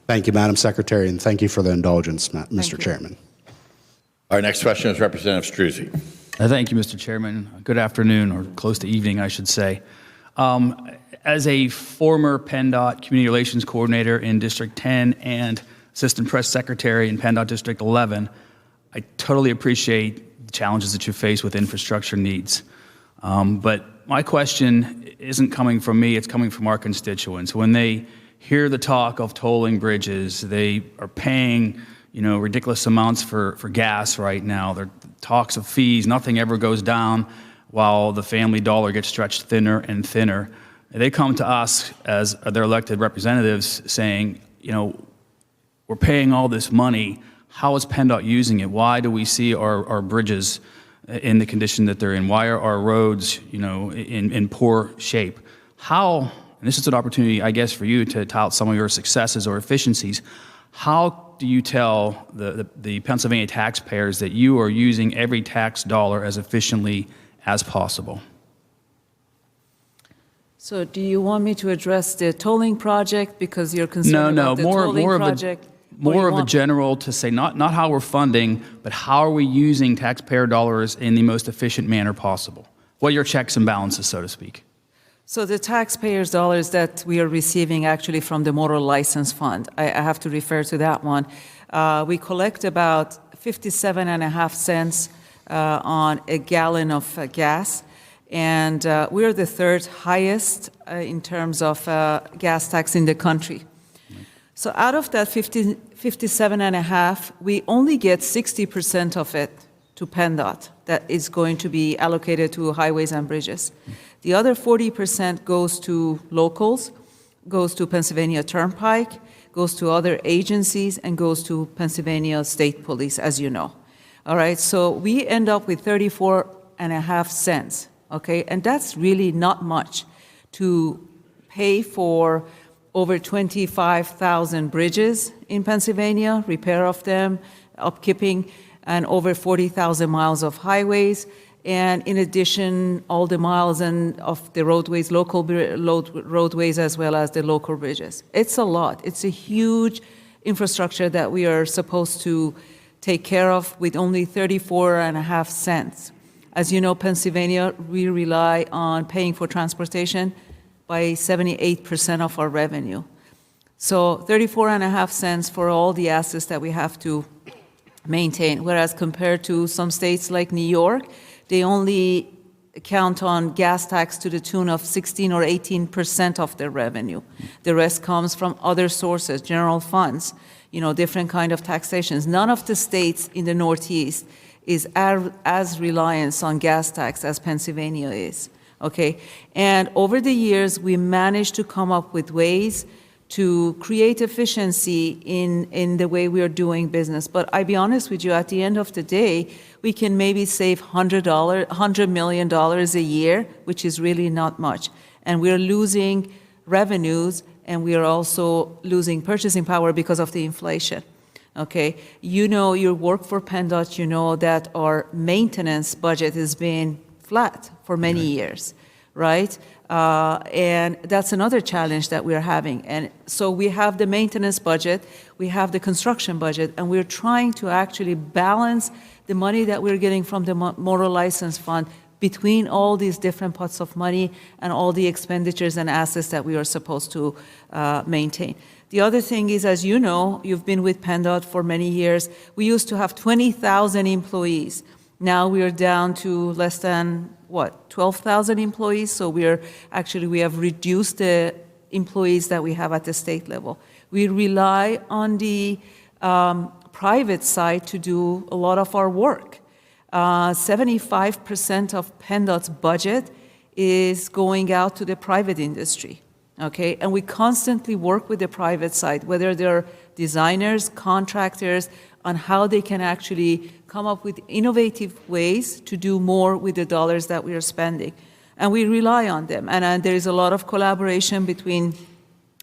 Thank you, Madam Secretary, and thank you for the indulgence, Mr. Chairman. Our next question is Representative Struzzi. Thank you, Mr. Chairman. Good afternoon, or close to evening, I should say. As a former PennDOT Community Relations Coordinator in District 10 and Assistant Press Secretary in PennDOT District 11, I totally appreciate the challenges that you face with infrastructure needs. But my question isn't coming from me, it's coming from our constituents. When they hear the talk of tolling bridges, they are paying, ridiculous amounts for gas right now. There are talks of fees, nothing ever goes down while the family dollar gets stretched thinner and thinner. They come to us as their elected representatives saying, we're paying all this money. How is PennDOT using it? Why do we see our bridges in the condition that they're in? Why are our roads, in poor shape? How, and this is an opportunity, I guess, for you to tout some of your successes or efficiencies. How do you tell the Pennsylvania taxpayers that you are using every tax dollar as efficiently as possible? So do you want me to address the tolling project because you're concerned about the tolling project? More of a general to say not how we're funding, but how are we using taxpayer dollars in the most efficient manner possible? What are your checks and balances, so to speak? So the taxpayers' dollars that we are receiving actually from the motor license fund, I have to refer to that one. We collect about 57.5 cents on a gallon of gas, and we're the third highest in terms of gas tax in the country. So out of that 57.5, we only get 60% of it to PennDOT that is going to be allocated to highways and bridges. The other 40% goes to locals, goes to Pennsylvania Turnpike, goes to other agencies, and goes to Pennsylvania State Police, as you know. All right, so we end up with 34.5 cents, okay? And that's really not much to pay for over 25,000 bridges in Pennsylvania, repair of them, upkeeping, and over 40,000 miles of highways. And in addition, all the miles of the roadways, local roadways, as well as the local bridges. It's a lot. It's a huge infrastructure that we are supposed to take care of with only 34.5 cents. As you know, Pennsylvania, we rely on paying for transportation by 78% of our revenue. So 34.5 cents for all the assets that we have to maintain, whereas compared to some states like New York, they only count on gas tax to the tune of 16 or 18% of their revenue. The rest comes from other sources, general funds, different kind of taxations. None of the states in the Northeast is as reliant on gas tax as Pennsylvania is. Okay, and over the years, we managed to come up with ways to create efficiency in the way we are doing business. But I'll be honest with you, at the end of the day, we can maybe save $100 million a year, which is really not much. And we're losing revenues, and we are also losing purchasing power because of the inflation. Okay, you work for PennDOT, you know that our maintenance budget has been flat for many years, right? And that's another challenge that we're having. And so we have the maintenance budget, we have the construction budget, and we're trying to actually balance the money that we're getting from the motor license fund between all these different pots of money and all the expenditures and assets that we are supposed to maintain. The other thing is, as you know, you've been with PennDOT for many years, we used to have 20,000 employees. Now we are down to less than, 12,000 employees? So we have reduced the employees that we have at the state level. We rely on the private side to do a lot of our work. 75% of PennDOT's budget is going out to the private industry, okay? And we constantly work with the private side, whether they're designers, contractors, on how they can actually come up with innovative ways to do more with the dollars that we are spending. And we rely on them. And there is a lot of collaboration between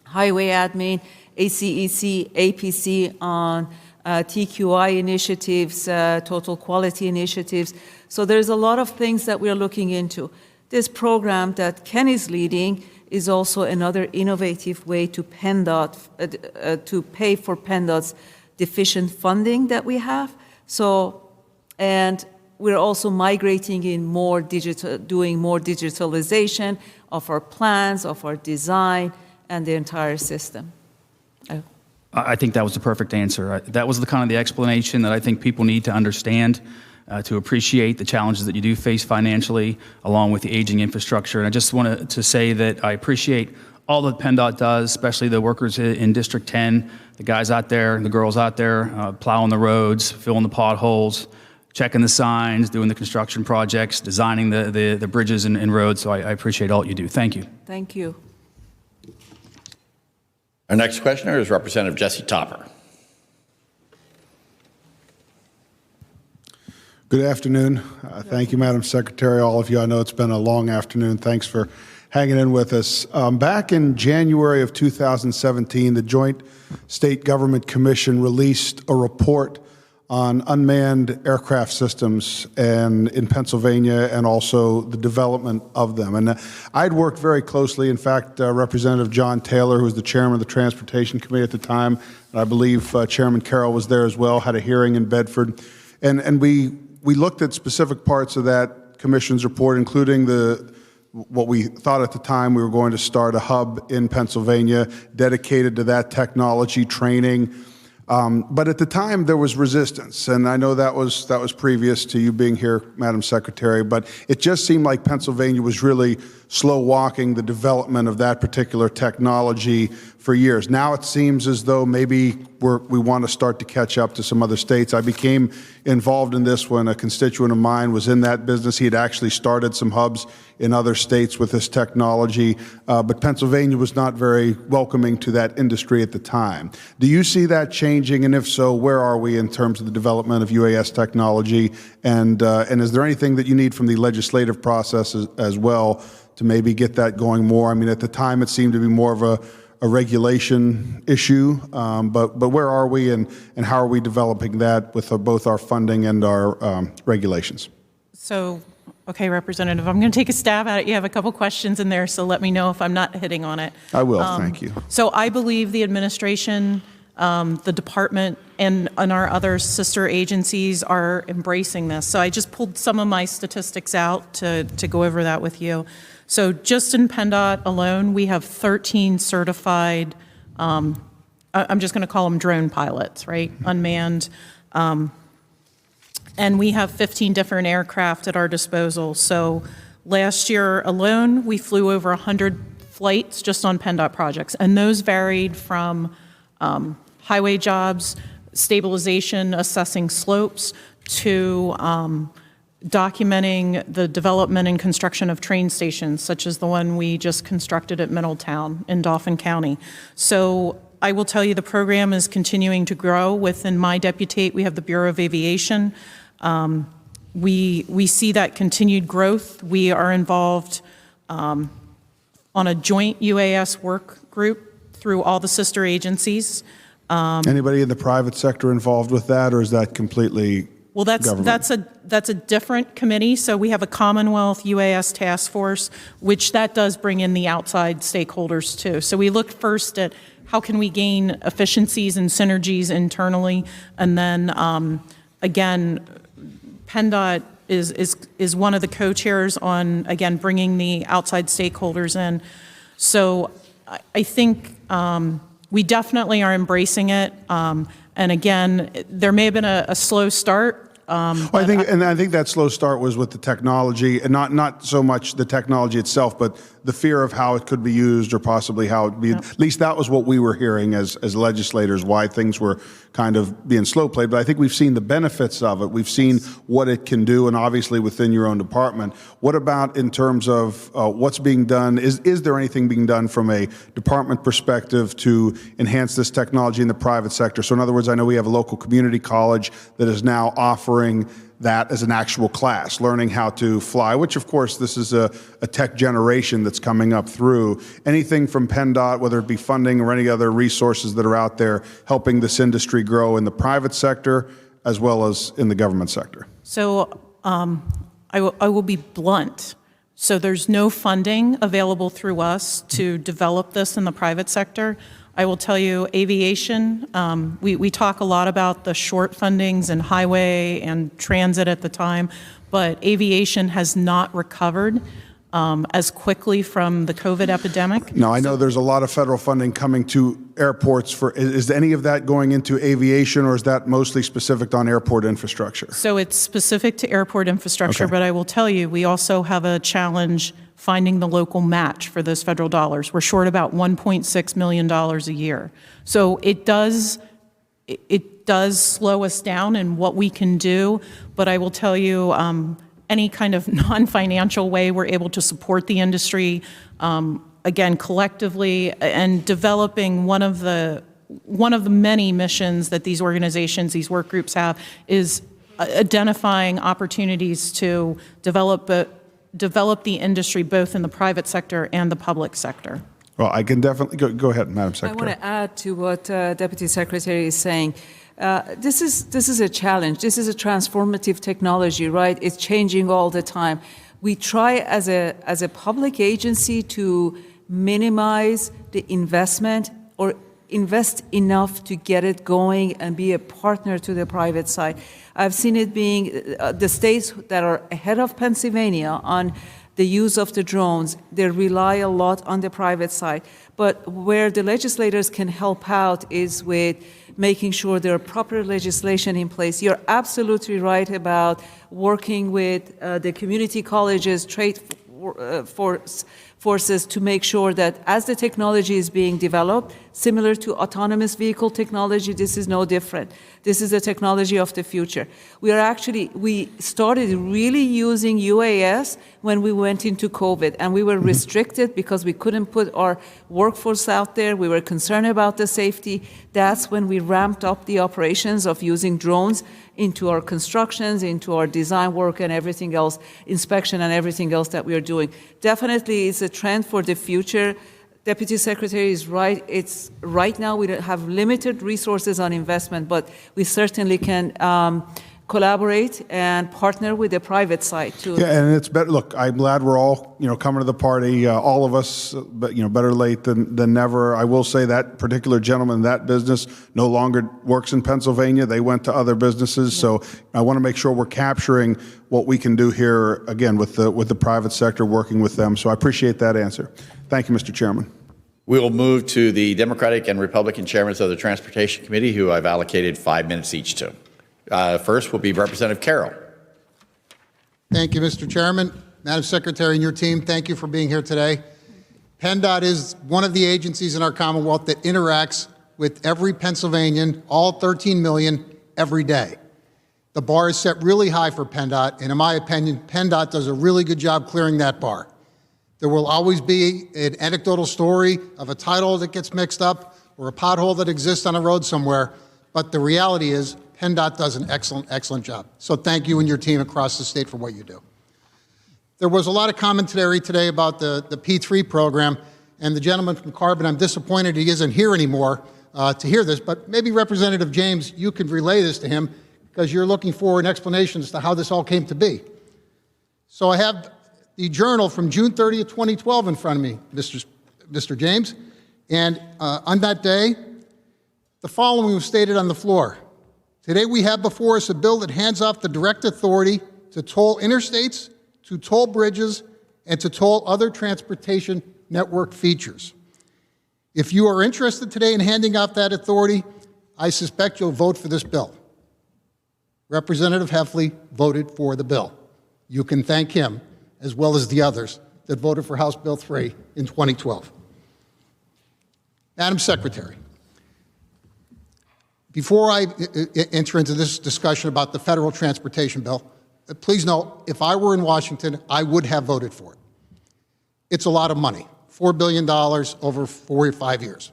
highway admin, ACEC, APC on TQI initiatives, total quality initiatives. So there's a lot of things that we're looking into. This program that Ken is leading is also another innovative way to PennDOT, to pay for PennDOT's deficient funding that we have. So, and we're also migrating in more digital, doing more digitalization of our plans, of our design, and the entire system. I think that was the perfect answer. That was the kind of the explanation that I think people need to understand to appreciate the challenges that you do face financially, along with the aging infrastructure. And I just wanted to say that I appreciate all that PennDOT does, especially the workers in District 10, the guys out there and the girls out there plowing the roads, filling the potholes, checking the signs, doing the construction projects, designing the bridges and roads. So I appreciate all you do. Thank you. Thank you. Our next questioner is Representative Jesse Topper. Good afternoon. Thank you, Madam Secretary, all of you. I know it's been a long afternoon. Thanks for hanging in with us. Back in January of 2017, the Joint State Government Commission released a report on unmanned aircraft systems in Pennsylvania and also the development of them. And I'd worked very closely. In fact, Representative John Taylor, who was the chairman of the Transportation Committee at the time, and I believe Chairman Carroll was there as well, had a hearing in Bedford. And we looked at specific parts of that commission's report, including what we thought at the time we were going to start a hub in Pennsylvania dedicated to that technology training. But at the time, there was resistance, and I know that was previous to you being here, Madam Secretary, but it just seemed like Pennsylvania was really slow walking the development of that particular technology for years. Now it seems as though maybe we want to start to catch up to some other states. I became involved in this when a constituent of mine was in that business. He had actually started some hubs in other states with this technology, but Pennsylvania was not very welcoming to that industry at the time. Do you see that changing, and if so, where are we in terms of the development of UAS technology, and is there anything that you need from the legislative process as well to maybe get that going more? I mean, at the time, it seemed to be more of a regulation issue, but where are we, and how are we developing that with both our funding and our regulations? So, okay, Representative, I'm going to take a stab at it. You have a couple questions in there, so let me know if I'm not hitting on it. I will, thank you. So I believe the administration, the department, and our other sister agencies are embracing this. So I just pulled some of my statistics out to go over that with you. So just in PennDOT alone, we have 13 certified, I'm just going to call them drone pilots, right? Unmanned. And we have 15 different aircraft at our disposal. So last year alone, we flew over 100 flights just on PennDOT projects. And those varied from highway jobs, stabilization, assessing slopes, to documenting the development and construction of train stations, such as the one we just constructed at Middletown in Dauphin County. So I will tell you the program is continuing to grow. Within my deputate, we have the Bureau of Aviation. We see that continued growth. We are involved on a joint UAS work group through all the sister agencies. Anybody in the private sector involved with that, or is that completely Well, that's a different committee. So we have a Commonwealth UAS task force, which that does bring in the outside stakeholders too. So we looked first at how can we gain efficiencies and synergies internally, and then again, PennDOT is one of the co-chairs on, again, bringing the outside stakeholders in. So I think we definitely are embracing it. And again, there may have been a slow start, Well, I think that slow start was with the technology, and not so much the technology itself, but the fear of how it could be used or possibly how it be. At least that was what we were hearing as legislators, why things were kind of being slow played. But I think we've seen the benefits of it. We've seen what it can do, and obviously within your own department. What about in terms of what's being done? Is there anything being done from a department perspective to enhance this technology in the private sector? So in other words, I know we have a local community college that is now offering that as an actual class, learning how to fly, which of course this is a tech generation that's coming up through. Anything from PennDOT, whether it be funding or any other resources that are out there helping this industry grow in the private sector as well as in the government sector? So I will be blunt. So there's no funding available through us to develop this in the private sector. I will tell you, aviation, we talk a lot about the short fundings in highway and transit at the time, but aviation has not recovered as quickly from the COVID epidemic. Now, I know there's a lot of federal funding coming to airports. Is any of that going into aviation, or is that mostly specific on airport infrastructure? So it's specific to airport infrastructure, but I will tell you, we also have a challenge finding the local match for those federal dollars. We're short about $1.6 million a year. So it does slow us down in what we can do, but I will tell you, any kind of non-financial way we're able to support the industry, again, collectively, and developing one of the many missions that these organizations, these work groups have, is identifying opportunities to develop the industry both in the private sector and the public sector. Well, I can definitely go ahead, Madam Secretary. I want to add to what Deputy Secretary is saying. This is a challenge. This is a transformative technology, right? It's changing all the time. We try as a public agency to minimize the investment or invest enough to get it going and be a partner to the private side. I've seen it being the states that are ahead of Pennsylvania on the use of the drones. They rely a lot on the private side. But where the legislators can help out is with making sure there are proper legislation in place. You're absolutely right about working with the community colleges, trade forces to make sure that as the technology is being developed, similar to autonomous vehicle technology, this is no different. This is the technology of the future. We started really using UAS when we went into COVID, and we were restricted because we couldn't put our workforce out there. We were concerned about the safety. That's when we ramped up the operations of using drones into our constructions, into our design work and everything else, inspection and everything else that we are doing. Definitely it's a trend for the future. Deputy Secretary is right. It's right now we have limited resources on investment, but we certainly can collaborate and partner with the private side too. Yeah, and it's better. Look, I'm glad we're all coming to the party. All of us, but better late than never. I will say that particular gentleman in that business no longer works in Pennsylvania. They went to other businesses. Yeah. So I want to make sure we're capturing what we can do here again with the private sector, working with them. So I appreciate that answer. Thank you, Mr. Chairman. We will move to the Democratic and Republican chairmen of the Transportation Committee, who I've allocated 5 minutes each to. First will be Representative Carroll. Thank you, Mr. Chairman. Madam Secretary and your team, thank you for being here today. PennDOT is one of the agencies in our Commonwealth that interacts with every Pennsylvanian, all 13 million, every day. The bar is set really high for PennDOT, and in my opinion, PennDOT does a really good job clearing that bar. There will always be an anecdotal story of a title that gets mixed up or a pothole that exists on a road somewhere, but the reality is PennDOT does an excellent job. So thank you and your team across the state for what you do. There was a lot of commentary today about the P3 program, and the gentleman from Carbon, I'm disappointed he isn't here anymore to hear this, but maybe Representative James, you could relay this to him because you're looking for an explanation as to how this all came to be. So I have the journal from June 30th, 2012 in front of me, Mr. James, and on that day, the following was stated on the floor. Today we have before us a bill that hands off the direct authority to toll interstates, to toll bridges, and to toll other transportation network features. If you are interested today in handing off that authority, I suspect you'll vote for this bill. Representative Heffley voted for the bill. You can thank him, as well as the others that voted for House Bill 3 in 2012. Madam Secretary, before I enter into this discussion about the federal transportation bill, please know, if I were in Washington, I would have voted for it. It's a lot of money, $4 billion over 4 or 5 years.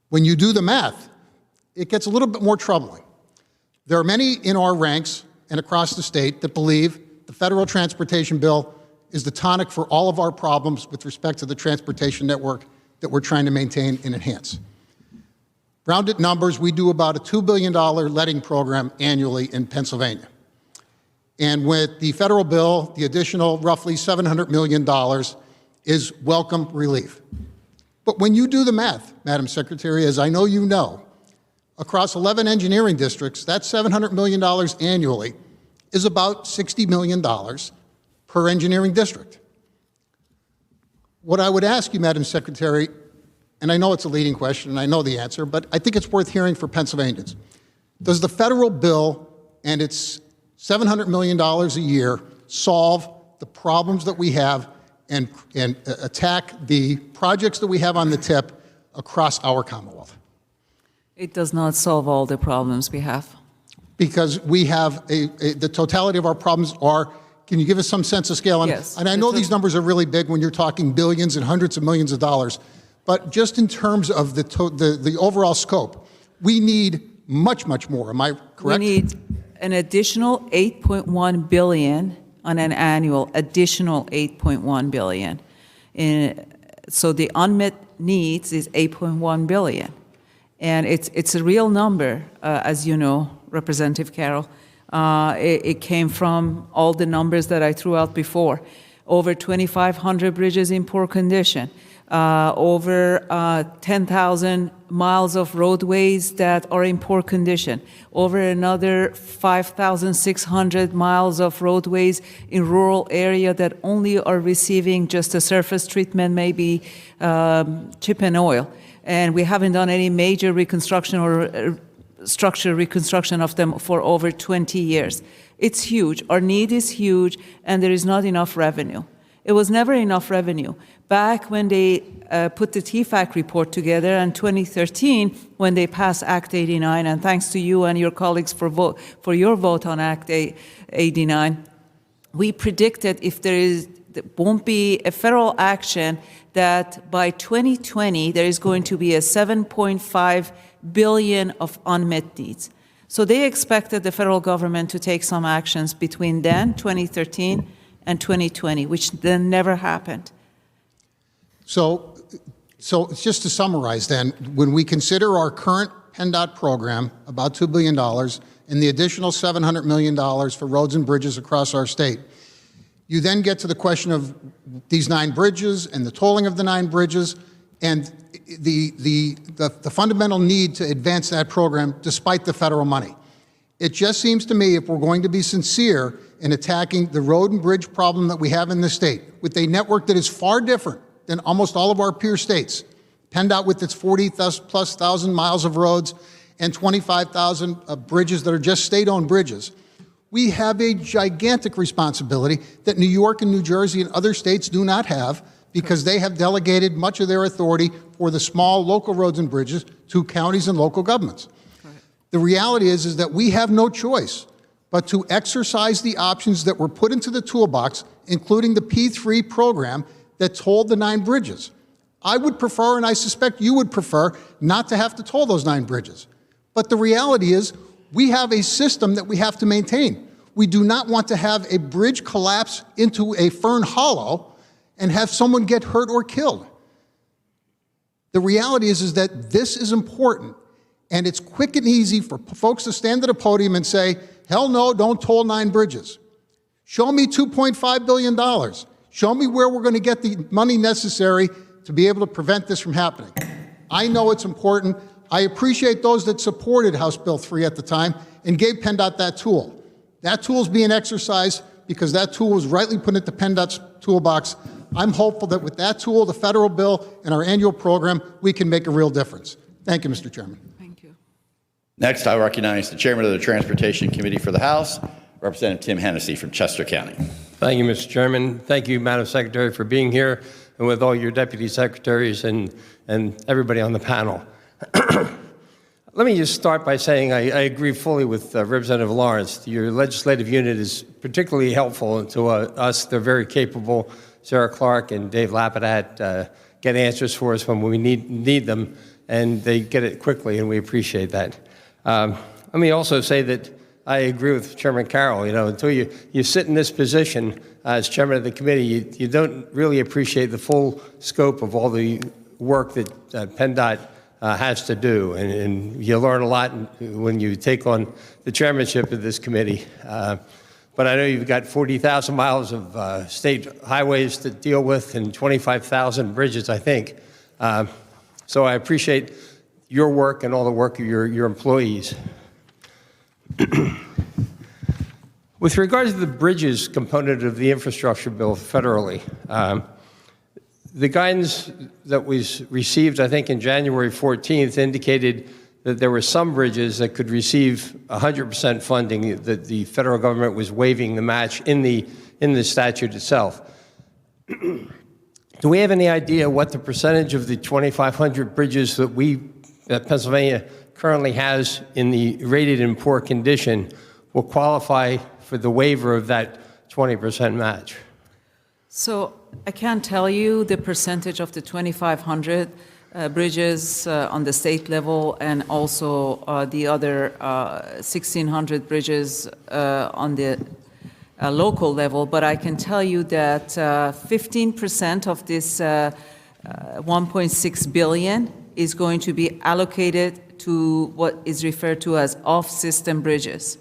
When you do the math, it gets a little bit more troubling. There are many in our ranks and across the state that believe the federal transportation bill is the tonic for all of our problems with respect to the transportation network that we're trying to maintain and enhance. Rounded numbers, we do about a $2 billion letting program annually in Pennsylvania. And with the federal bill, the additional roughly $700 million is welcome relief. But when you do the math, Madam Secretary, as I know you know, across 11 engineering districts, that $700 million annually is about $60 million per engineering district. What I would ask you, Madam Secretary, and I know it's a leading question and I know the answer, but I think it's worth hearing for Pennsylvanians. Does the federal bill and its $700 million a year solve the problems that we have and attack the projects that we have on the tip across our Commonwealth? It does not solve all the problems we have. Because we have the totality of our problems are, can you give us some sense of scale? Yes. And I know these numbers are really big when you're talking billions and hundreds of millions of dollars, but just in terms of the overall scope, we need much, much more. Am I correct? We need an additional $8.1 billion on an annual, additional $8.1 billion. So the unmet needs is $8.1 billion. And it's a real number, as you know, Representative Carroll. It came from all the numbers that I threw out before. Over 2,500 bridges in poor condition. Over 10,000 miles of roadways that are in poor condition. Over another 5,600 miles of roadways in rural area that only are receiving just a surface treatment, maybe chip and oil. And we haven't done any major reconstruction or structural reconstruction of them for over 20 years. It's huge. Our need is huge, and there is not enough revenue. It was never enough revenue. Back when they put the TFAC report together in 2013, when they passed Act 89, and thanks to you and your colleagues for your vote on Act 89, we predicted if there won't be a federal action, that by 2020 there is going to be a $7.5 billion of unmet needs. So they expected the federal government to take some actions between then, 2013, and 2020, which then never happened. So just to summarize then, when we consider our current PennDOT program, about $2 billion, and the additional $700 million for roads and bridges across our state, you then get to the question of these 9 bridges and the tolling of the 9 bridges and the fundamental need to advance that program despite the federal money. It just seems to me, if we're going to be sincere in attacking the road and bridge problem that we have in this state, with a network that is far different than almost all of our peer states, PennDOT with its 40+ thousand miles of roads and 25,000 bridges that are just state-owned bridges, we have a gigantic responsibility that New York and New Jersey and other states do not have, because they have delegated much of their authority for the small local roads and bridges to counties and local governments. The reality is that we have no choice but to exercise the options that were put into the toolbox, including the P3 program that tolled the 9 bridges. I would prefer, and I suspect you would prefer, not to have to toll those 9 bridges. But the reality is, we have a system that we have to maintain. We do not want to have a bridge collapse into a fern hollow and have someone get hurt or killed. The reality is that this is important, and it's quick and easy for folks to stand at a podium and say, hell no, don't toll 9 bridges. Show me $2.5 billion. Show me where we're going to get the money necessary to be able to prevent this from happening. I know it's important. I appreciate those that supported House Bill 3 at the time and gave PennDOT that tool. That tool is being exercised because that tool was rightly put into PennDOT's toolbox. I'm hopeful that with that tool, the federal bill, and our annual program, we can make a real difference. Thank you, Mr. Chairman. Thank you. Next, I recognize the chairman of the Transportation Committee for the House, Representative Tim Hennessy from Chester County. Thank you, Mr. Chairman. Thank you, Madam Secretary, for being here, and with all your deputy secretaries and everybody on the panel. Let me just start by saying I agree fully with Representative Lawrence. Your legislative unit is particularly helpful to us. They're very capable. Sarah Clark and Dave Lapidat get answers for us when we need them, and they get it quickly, and we appreciate that. Let me also say that I agree with Chairman Carroll. You know, until you sit in this position as chairman of the committee, you don't really appreciate the full scope of all the work that PennDOT has to do, and you learn a lot when you take on the chairmanship of this committee. But I know you've got 40,000 miles of state highways to deal with and 25,000 bridges, I think. So I appreciate your work and all the work of your employees. With regard to the bridges component of the infrastructure bill federally, the guidance that was received, I think, in January 14th indicated that there were some bridges that could receive 100% funding, that the federal government was waiving the match in the statute itself. Do we have any idea what the percentage of the 2,500 bridges that Pennsylvania currently has in the rated in poor condition will qualify for the waiver of that 20% match? So I can't tell you the percentage of the 2,500 bridges on the state level and also the other 1,600 bridges on the local level, but I can tell you that 15% of this 1.6 billion is going to be allocated to what is referred to as off-system bridges,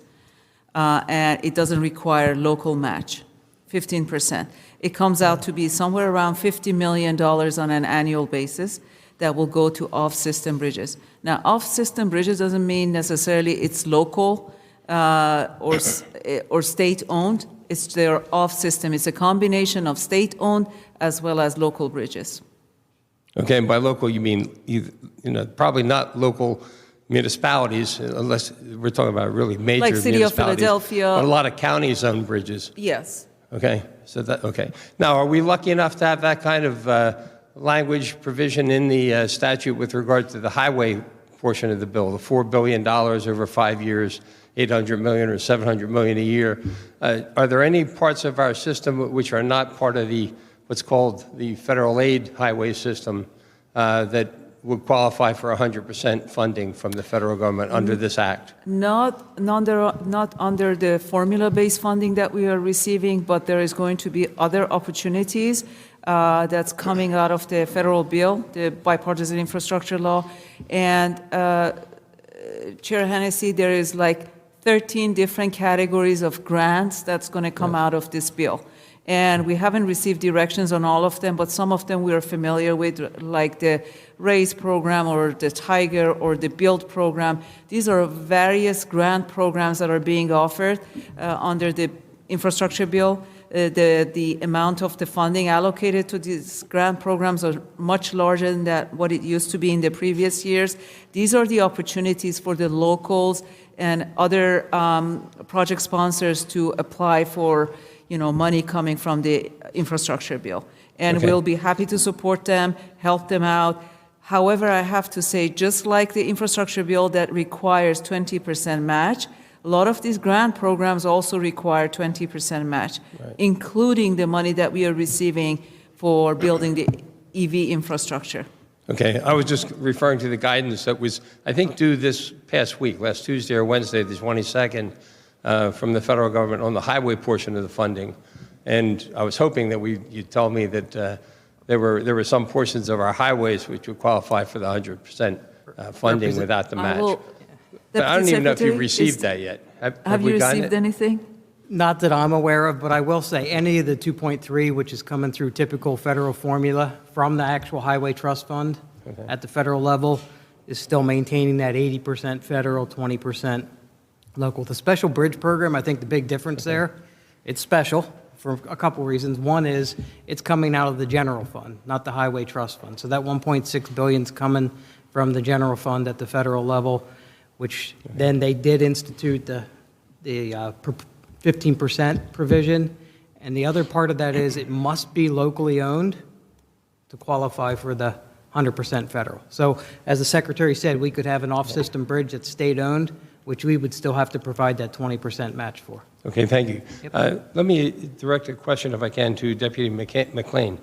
and it doesn't require local match, 15%. It comes out to be somewhere around $50 million on an annual basis that will go to off-system bridges. Now, off-system bridges doesn't mean necessarily it's local or state-owned. It's their off-system. It's a combination of state-owned as well as local bridges. Okay, and by local you mean probably not local municipalities, unless we're talking about really major like City of municipalities, Philadelphia. but a lot of counties-owned bridges. Yes. Okay, okay. Now, are we lucky enough to have that kind of language provision in the statute with regard to the highway portion of the bill, the $4 billion over 5 years, $800 million or $700 million a year? Are there any parts of our system which are not part of what's called the federal aid highway system that would qualify for 100% funding from the federal government under this act? Not under the formula-based funding that we are receiving, but there is going to be other opportunities that's coming out of the federal bill, the bipartisan infrastructure law. And Chair Hennessy, there is like 13 different categories of grants that's going to come out of this bill. And we haven't received directions on all of them, but some of them we are familiar with, like the RAISE program or the TIGER or the BUILD program. These are various grant programs that are being offered under the infrastructure bill. The amount of the funding allocated to these grant programs are much larger than what it used to be in the previous years. These are the opportunities for the locals and other project sponsors to apply for money coming from the infrastructure bill. And Okay. we'll be happy to support them, help them out. However, I have to say, just like the infrastructure bill that requires 20% match, a lot of these grant programs also require 20% match, including the money that we are receiving for building the EV infrastructure. Okay, I was just referring to the guidance that was, I think, due this past week, last Tuesday or Wednesday, the 22nd, from the federal government on the highway portion of the funding. And I was hoping that you'd tell me that there were some portions of our highways which would qualify for the 100% funding without the match. But I don't even know if you've received that yet. Have you we gotten received it? anything? Not that I'm aware of, but I will say any of the 2.3, which is coming through typical federal formula from the actual highway trust fund at the federal level, is still maintaining that 80% federal, 20% local. The special bridge program, I think the big difference there, it's special for a couple reasons. One is it's coming out of the general fund, not the highway trust fund. So that 1.6 billion is coming from the general fund at the federal level. which then they did institute the 15% provision. And the other part of that is it must be locally owned to qualify for the 100% federal. So as the Secretary said, we could have an off-system bridge that's state-owned, which we would still have to provide that 20% match for. Okay, thank you. Let me direct a question, if I can, to Deputy McLean.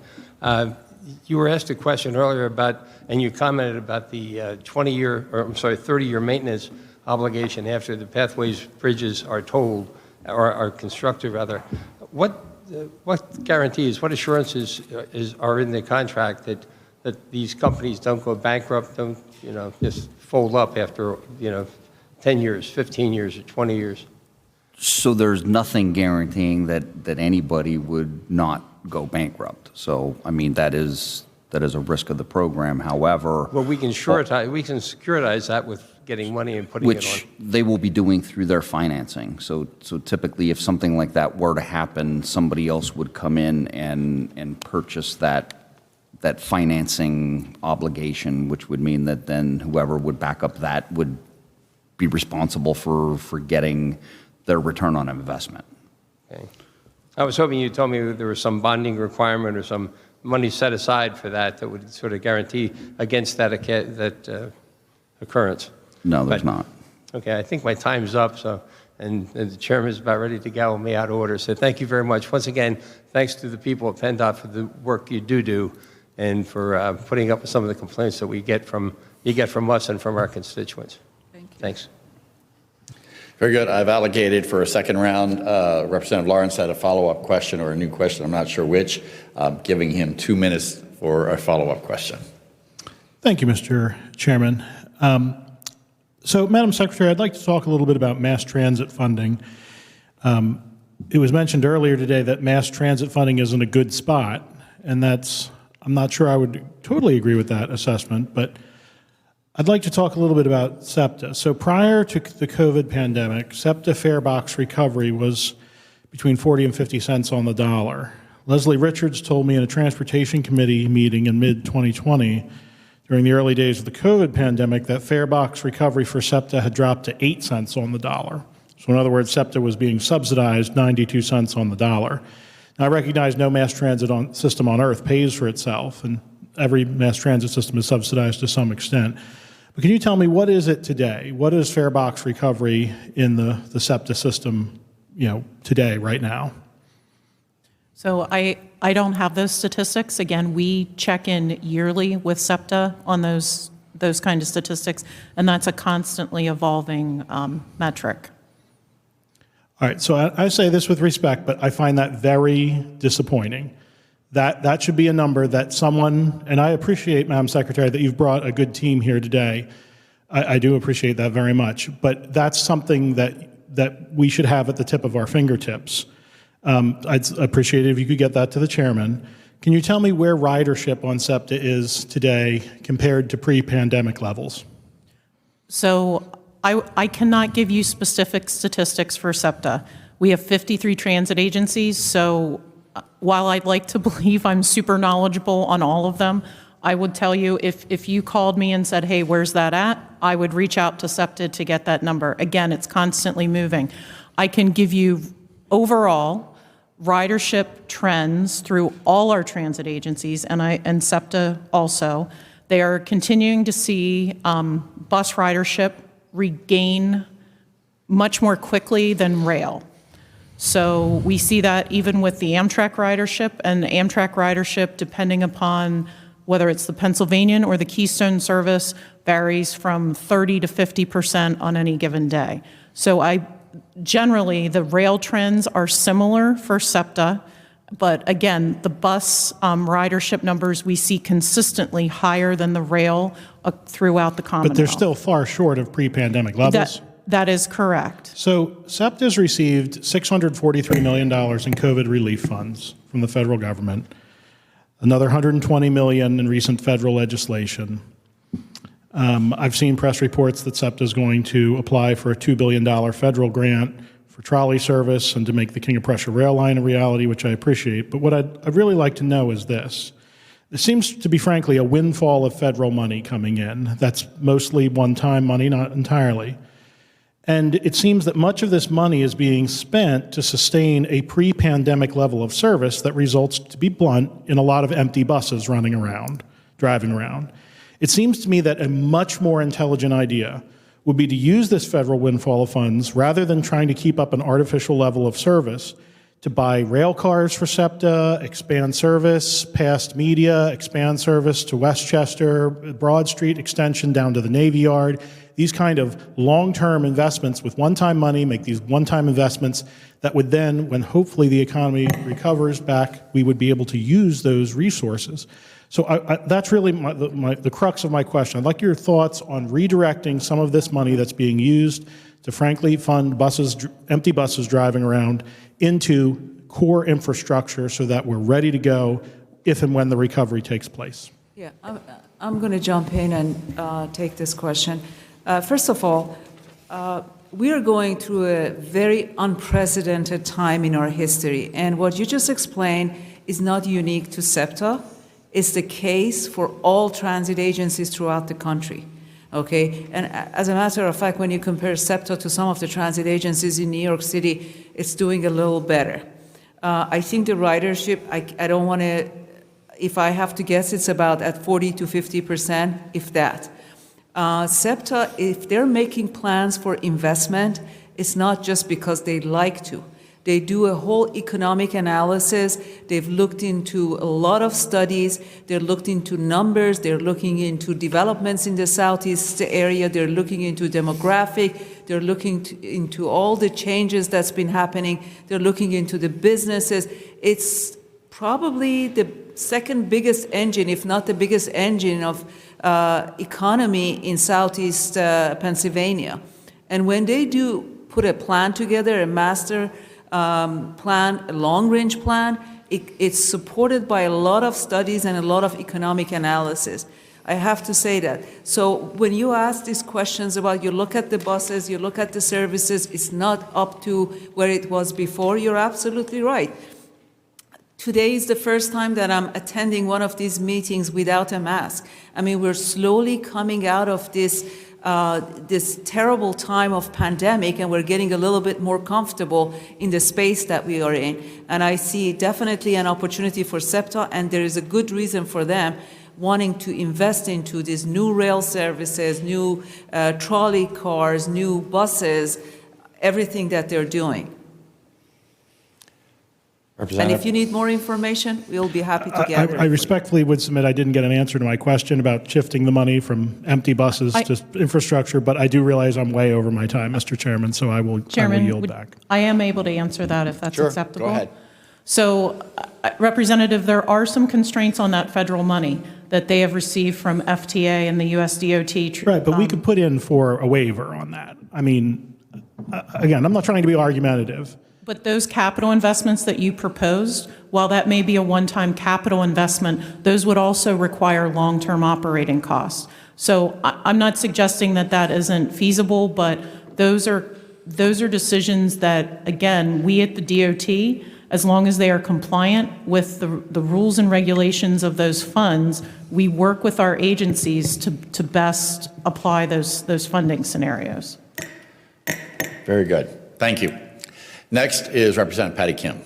You were asked a question earlier about, and you commented about the 30-year maintenance obligation after the pathways bridges are tolled, or are constructed, rather. What guarantees, what assurances are in the contract that these companies don't go bankrupt, don't just fold up after 10 years, 15 years, or 20 years? So there's nothing guaranteeing that anybody would not go bankrupt. So I mean that is a risk of the program. However, well, we can securitize that with getting money and putting it on. Which they will be doing through their financing. So typically, if something like that were to happen, somebody else would come in and purchase that financing obligation, which would mean that then whoever would back up that would be responsible for getting their return on investment. Okay. I was hoping you told me that there was some bonding requirement or some money set aside for that would sort of guarantee against that occurrence. No, there's not. Okay, I think my time's up, and the chairman is about ready to gavel me out of order. So thank you very much. Once again, thanks to the people at PennDOT for the work you do, and for putting up with some of the complaints that you get from us and from our constituents. Thank you. Thanks. Very good. I've allocated for a second round. Representative Lawrence had a follow-up question or a new question. I'm not sure which. Giving him 2 minutes for a follow-up question. Thank you, Mr. Chairman. So, Madam Secretary, I'd like to talk a little bit about mass transit funding. It was mentioned earlier today that mass transit funding is in a good spot, and I'm not sure I would totally agree with that assessment, but I'd like to talk a little bit about SEPTA. So prior to the COVID pandemic, SEPTA fare box recovery was between 40 and 50 cents on the dollar. Leslie Richards told me in a transportation committee meeting in mid-2020 during the early days of the COVID pandemic that fare box recovery for SEPTA had dropped to 8 cents on the dollar. So in other words, SEPTA was being subsidized 92 cents on the dollar. Now, I recognize no mass transit system on earth pays for itself, and every mass transit system is subsidized to some extent. But can you tell me, what is it today? What is fare box recovery in the SEPTA system, today, right now? So I don't have those statistics. Again, we check in yearly with SEPTA on those kind of statistics, and that's a constantly evolving metric. All right, so I say this with respect, but I find that very disappointing. That should be a number that someone, and I appreciate, Madam Secretary, that you've brought a good team here today. I do appreciate that very much, but that's something that we should have at the tip of our fingertips. I'd appreciate it if you could get that to the chairman. Can you tell me where ridership on SEPTA is today compared to pre-pandemic levels? So I cannot give you specific statistics for SEPTA. We have 53 transit agencies, so while I'd like to believe I'm super knowledgeable on all of them, I would tell you if you called me and said, hey, where's that at? I would reach out to SEPTA to get that number. Again, it's constantly moving. I can give you overall ridership trends through all our transit agencies, and SEPTA also. They are continuing to see bus ridership regain much more quickly than rail. So we see that even with the Amtrak ridership, and Amtrak ridership, depending upon whether it's the Pennsylvanian or the Keystone service, varies from 30 to 50% on any given day. So generally, the rail trends are similar for SEPTA, but again, the bus ridership numbers we see consistently higher than the rail throughout the Commonwealth. But they're still far short of pre-pandemic levels. That is correct. So SEPTA's received $643 million in COVID relief funds from the federal government, another $120 million in recent federal legislation. I've seen press reports that SEPTA is going to apply for a $2 billion federal grant for trolley service and to make the King of Prussia rail line a reality, which I appreciate. But what I'd really like to know is this. There seems to be, frankly, a windfall of federal money coming in. That's mostly one-time money, not entirely. And it seems that much of this money is being spent to sustain a pre-pandemic level of service that results, to be blunt, in a lot of empty buses running around, driving around. It seems to me that a much more intelligent idea would be to use this federal windfall of funds rather than trying to keep up an artificial level of service to buy rail cars for SEPTA, expand service past Media, expand service to Westchester, Broad Street extension down to the Navy Yard. These kind of long-term investments with one-time money, make these one-time investments that would then, when hopefully the economy recovers back, we would be able to use those resources. So that's really the crux of my question. I'd like your thoughts on redirecting some of this money that's being used to frankly fund buses, empty buses driving around, into core infrastructure so that we're ready to go if and when the recovery takes place. Yeah, I'm going to jump in and take this question. First of all, we are going through a very unprecedented time in our history, and what you just explained is not unique to SEPTA. It's the case for all transit agencies throughout the country. Okay, and as a matter of fact, when you compare SEPTA to some of the transit agencies in New York City, it's doing a little better. I think the ridership, I don't want to, if I have to guess, it's about at 40 to 50%, if that. SEPTA, if they're making plans for investment, it's not just because they like to. They do a whole economic analysis. They've looked into a lot of studies. They're looked into numbers. They're looking into developments in the Southeast area. They're looking into demographic. They're looking into all the changes that's been happening. They're looking into the businesses. It's probably the second biggest engine, if not the biggest engine of economy in Southeast Pennsylvania. And when they do put a plan together, a master plan, a long-range plan, it's supported by a lot of studies and a lot of economic analysis. I have to say that. So when you ask these questions about, you look at the buses, you look at the services, it's not up to where it was before, you're absolutely right. Today is the first time that I'm attending one of these meetings without a mask. I mean, we're slowly coming out of this this terrible time of pandemic, and we're getting a little bit more comfortable in the space that we are in. And I see definitely an opportunity for SEPTA, and there is a good reason for them wanting to invest into these new rail services, new trolley cars, new buses, everything that they're doing. And if you need more information, we'll be happy to gather. I respectfully would submit I didn't get an answer to my question about shifting the money from empty buses to infrastructure, but I do realize I'm way over my time, Mr. Chairman, so I will yield back. I am able to answer that if that's acceptable. Go ahead. So, Representative, there are some constraints on that federal money that they have received from FTA and the US DOT. Right, but we could put in for a waiver on that. I mean, again, I'm not trying to be argumentative. But those capital investments that you proposed, while that may be a one-time capital investment, those would also require long-term operating costs. So I'm not suggesting that that isn't feasible, but those are decisions that, again, we at the DOT, as long as they are compliant with the rules and regulations of those funds, we work with our agencies to best apply those funding scenarios. Very good. Thank you. Next is Representative Patty Kim.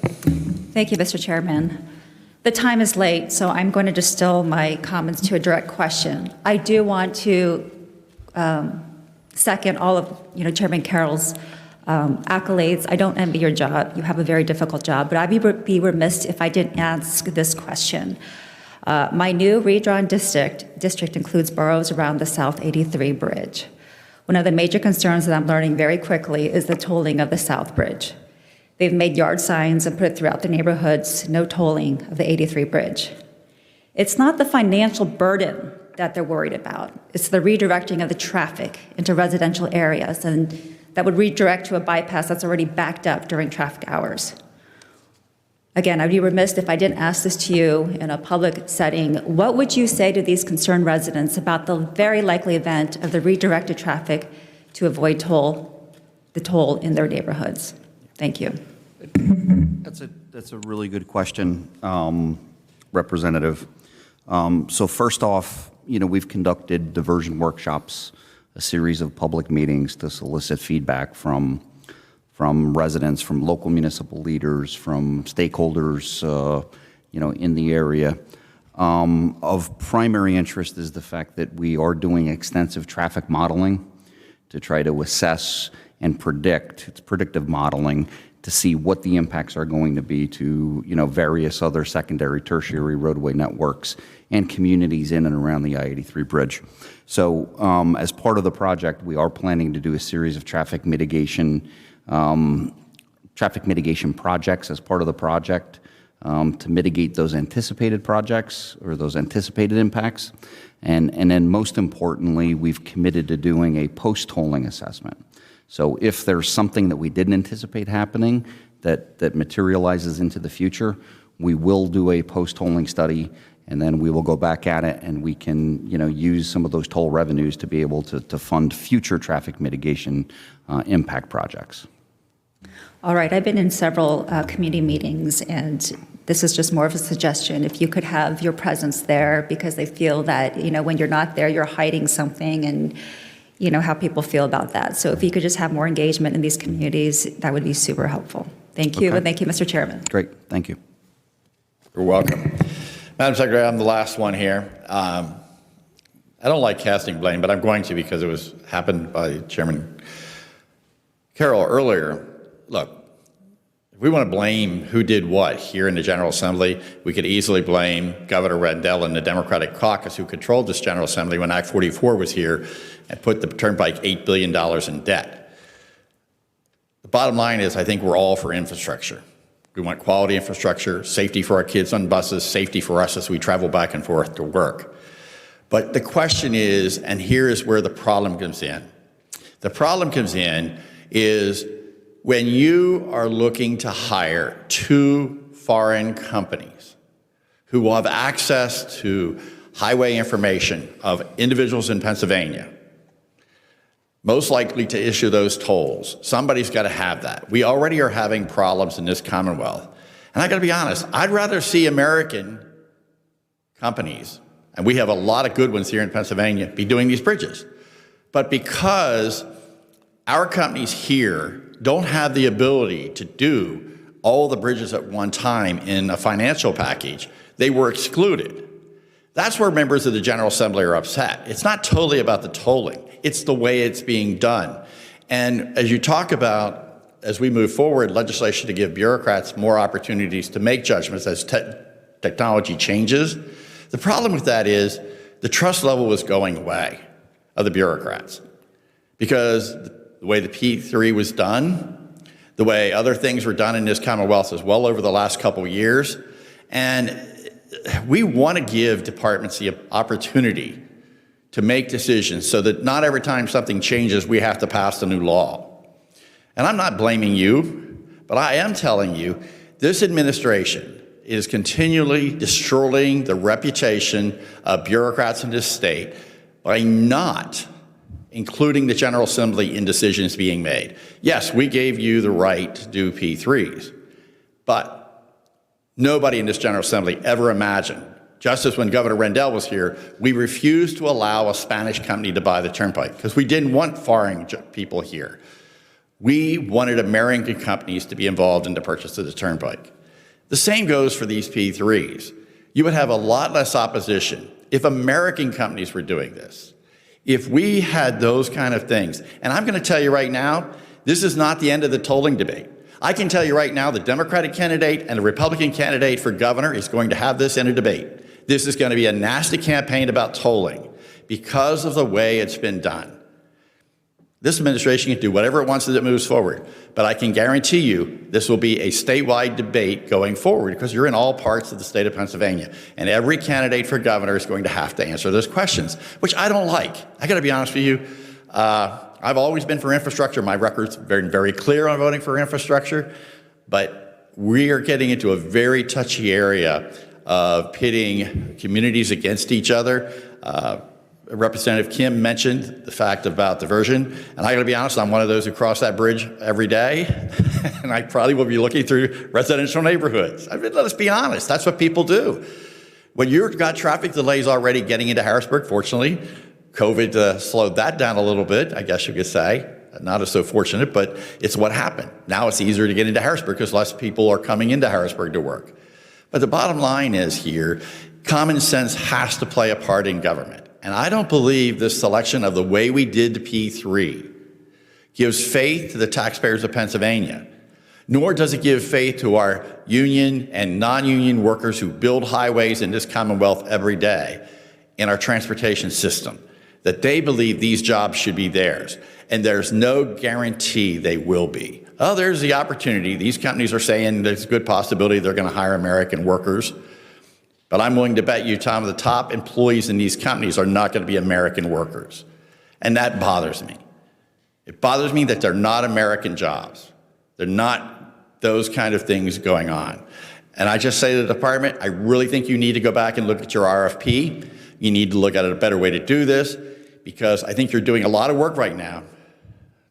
Thank you, Mr. Chairman. The time is late, so I'm going to distill my comments to a direct question. I do want to second all of Chairman Carroll's accolades. I don't envy your job. You have a very difficult job, but I'd be remiss if I didn't ask this question. My new redrawn district includes boroughs around the South 83 Bridge. One of the major concerns that I'm learning very quickly is the tolling of the South Bridge. They've made yard signs and put it throughout the neighborhoods, no tolling of the 83 Bridge. It's not the financial burden that they're worried about. It's the redirecting of the traffic into residential areas, and that would redirect to a bypass that's already backed up during traffic hours. Again, I'd be remiss if I didn't ask this to you in a public setting. What would you say to these concerned residents about the very likely event of the redirected traffic to avoid the toll in their neighborhoods? Thank you. That's a really good question, Representative. So first off, we've conducted diversion workshops, a series of public meetings to solicit feedback from residents, from local municipal leaders, from stakeholders, in the area. Of primary interest is the fact that we are doing extensive traffic modeling to try to assess and predict, it's predictive modeling, to see what the impacts are going to be to, various other secondary, tertiary roadway networks and communities in and around the I-83 bridge. So as part of the project, we are planning to do a series of traffic mitigation projects as part of the project to mitigate those anticipated projects or those anticipated impacts. And then most importantly, we've committed to doing a post-tolling assessment. So if there's something that we didn't anticipate happening that materializes into the future, we will do a post-tolling study, and then we will go back at it, and we can use some of those toll revenues to be able to fund future traffic mitigation impact projects. All right, I've been in several community meetings, and this is just more of a suggestion. If you could have your presence there, because they feel that, when you're not there, you're hiding something, and how people feel about that. So if you could just have more engagement in these communities, that would be super helpful. Thank you, Okay. and thank you, Mr. Chairman. Great, thank you. You're welcome. Madam Secretary, I'm the last one here. I don't like casting blame, but I'm going to because it happened by Chairman Carroll earlier. Look, if we want to blame who did what here in the General Assembly, we could easily blame Governor Rendell and the Democratic caucus who controlled this General Assembly when Act 44 was here and put the Turnpike $8 billion in debt. The bottom line is I think we're all for infrastructure. We want quality infrastructure, safety for our kids on buses, safety for us as we travel back and forth to work. But the question is, and here is where the problem comes in. The problem comes in is when you are looking to hire 2 foreign companies who will have access to highway information of individuals in Pennsylvania, most likely to issue those tolls, somebody's got to have that. We already are having problems in this Commonwealth. And I got to be honest, I'd rather see American companies, and we have a lot of good ones here in Pennsylvania, be doing these bridges. But because our companies here don't have the ability to do all the bridges at one time in a financial package, they were excluded. That's where members of the General Assembly are upset. It's not totally about the tolling. It's the way it's being done. And as you talk about, as we move forward, legislation to give bureaucrats more opportunities to make judgments as technology changes, the problem with that is the trust level was going away of the bureaucrats. Because the way the P3 was done, the way other things were done in this Commonwealth as well over the last couple of years, and we want to give departments the opportunity to make decisions so that not every time something changes, we have to pass a new law. And I'm not blaming you, but I am telling you, this administration is continually destroying the reputation of bureaucrats in this state by not including the General Assembly in decisions being made. Yes, we gave you the right to do P3s, but nobody in this General Assembly ever imagined, just as when Governor Rendell was here, we refused to allow a Spanish company to buy the Turnpike because we didn't want foreign people here. We wanted American companies to be involved in the purchase of the Turnpike. The same goes for these P3s. You would have a lot less opposition if American companies were doing this. If we had those kind of things, and I'm going to tell you right now, this is not the end of the tolling debate. I can tell you right now, the Democratic candidate and the Republican candidate for governor is going to have this in a debate. This is going to be a nasty campaign about tolling because of the way it's been done. This administration can do whatever it wants as it moves forward, but I can guarantee you this will be a statewide debate going forward because you're in all parts of the state of Pennsylvania, and every candidate for governor is going to have to answer those questions, which I don't like. I got to be honest with you. I've always been for infrastructure. My record's very, very clear on voting for infrastructure, but we are getting into a very touchy area of pitting communities against each other. Representative Kim mentioned the fact about diversion, and I got to be honest, I'm one of those who cross that bridge every day, and I probably will be looking through residential neighborhoods. I mean, let us be honest, that's what people do. When you've got traffic delays already getting into Harrisburg, fortunately, COVID slowed that down a little bit, I guess you could say. Not as so fortunate, but it's what happened. Now it's easier to get into Harrisburg because less people are coming into Harrisburg to work. But the bottom line is here, common sense has to play a part in government. And I don't believe this selection of the way we did the P3 gives faith to the taxpayers of Pennsylvania, nor does it give faith to our union and non-union workers who build highways in this Commonwealth every day in our transportation system, that they believe these jobs should be theirs. And there's no guarantee they will be. Oh, there's the opportunity. These companies are saying there's a good possibility they're going to hire American workers. But I'm willing to bet you, Tom, the top employees in these companies are not going to be American workers. And that bothers me. It bothers me that they're not American jobs. They're not those kind of things going on. And I just say to the department, I really think you need to go back and look at your RFP. You need to look at a better way to do this, because I think you're doing a lot of work right now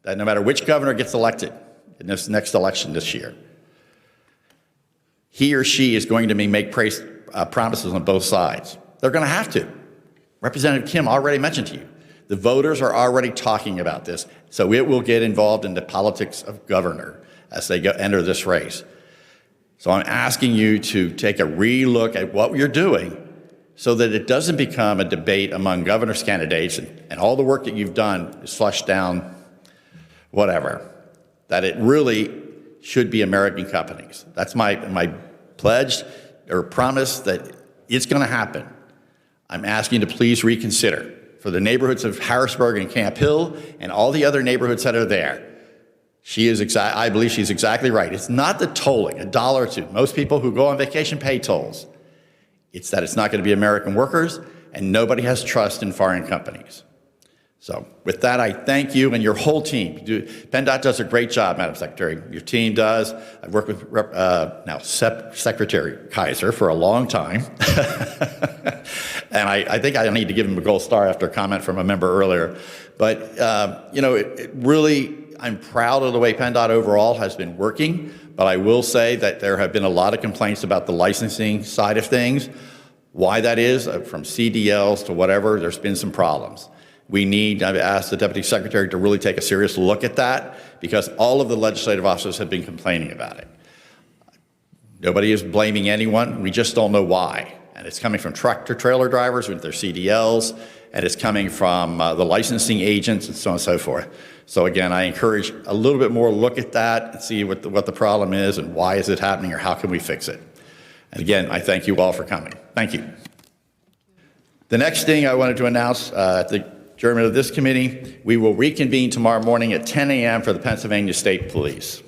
that no matter which governor gets elected in this next election this year, he or she is going to make promises on both sides. They're going to have to. Representative Kim already mentioned to you, the voters are already talking about this, so it will get involved in the politics of governor as they enter this race. So I'm asking you to take a relook at what you're doing so that it doesn't become a debate among governor's candidates and all the work that you've done is flushed down whatever, that it really should be American companies. That's my pledge or promise that it's going to happen. I'm asking you to please reconsider for the neighborhoods of Harrisburg and Camp Hill and all the other neighborhoods that are there. I believe she's exactly right. It's not the tolling, $1 or $2. Most people who go on vacation pay tolls. It's that it's not going to be American workers, and nobody has trust in foreign companies. So with that, I thank you and your whole team. PennDOT does a great job, Madam Secretary. Your team does. I've worked with now Secretary Kaiser for a long time. And I think I need to give him a gold star after a comment from a member earlier. But, you know, it really, I'm proud of the way PennDOT overall has been working. But I will say that there have been a lot of complaints about the licensing side of things. Why that is, from CDLs to whatever, there's been some problems. I've asked the Deputy Secretary to really take a serious look at that because all of the legislative officers have been complaining about it. Nobody is blaming anyone. We just don't know why. And it's coming from tractor-trailer drivers with their CDLs, and it's coming from the licensing agents and so on and so forth. So again, I encourage a little bit more look at that and see what the problem is and why is it happening or how can we fix it. And again, I thank you all for coming. Thank you. The next thing I wanted to announce at the adjournment of this committee, we will reconvene tomorrow morning at 10 a.m. for the Pennsylvania State Police.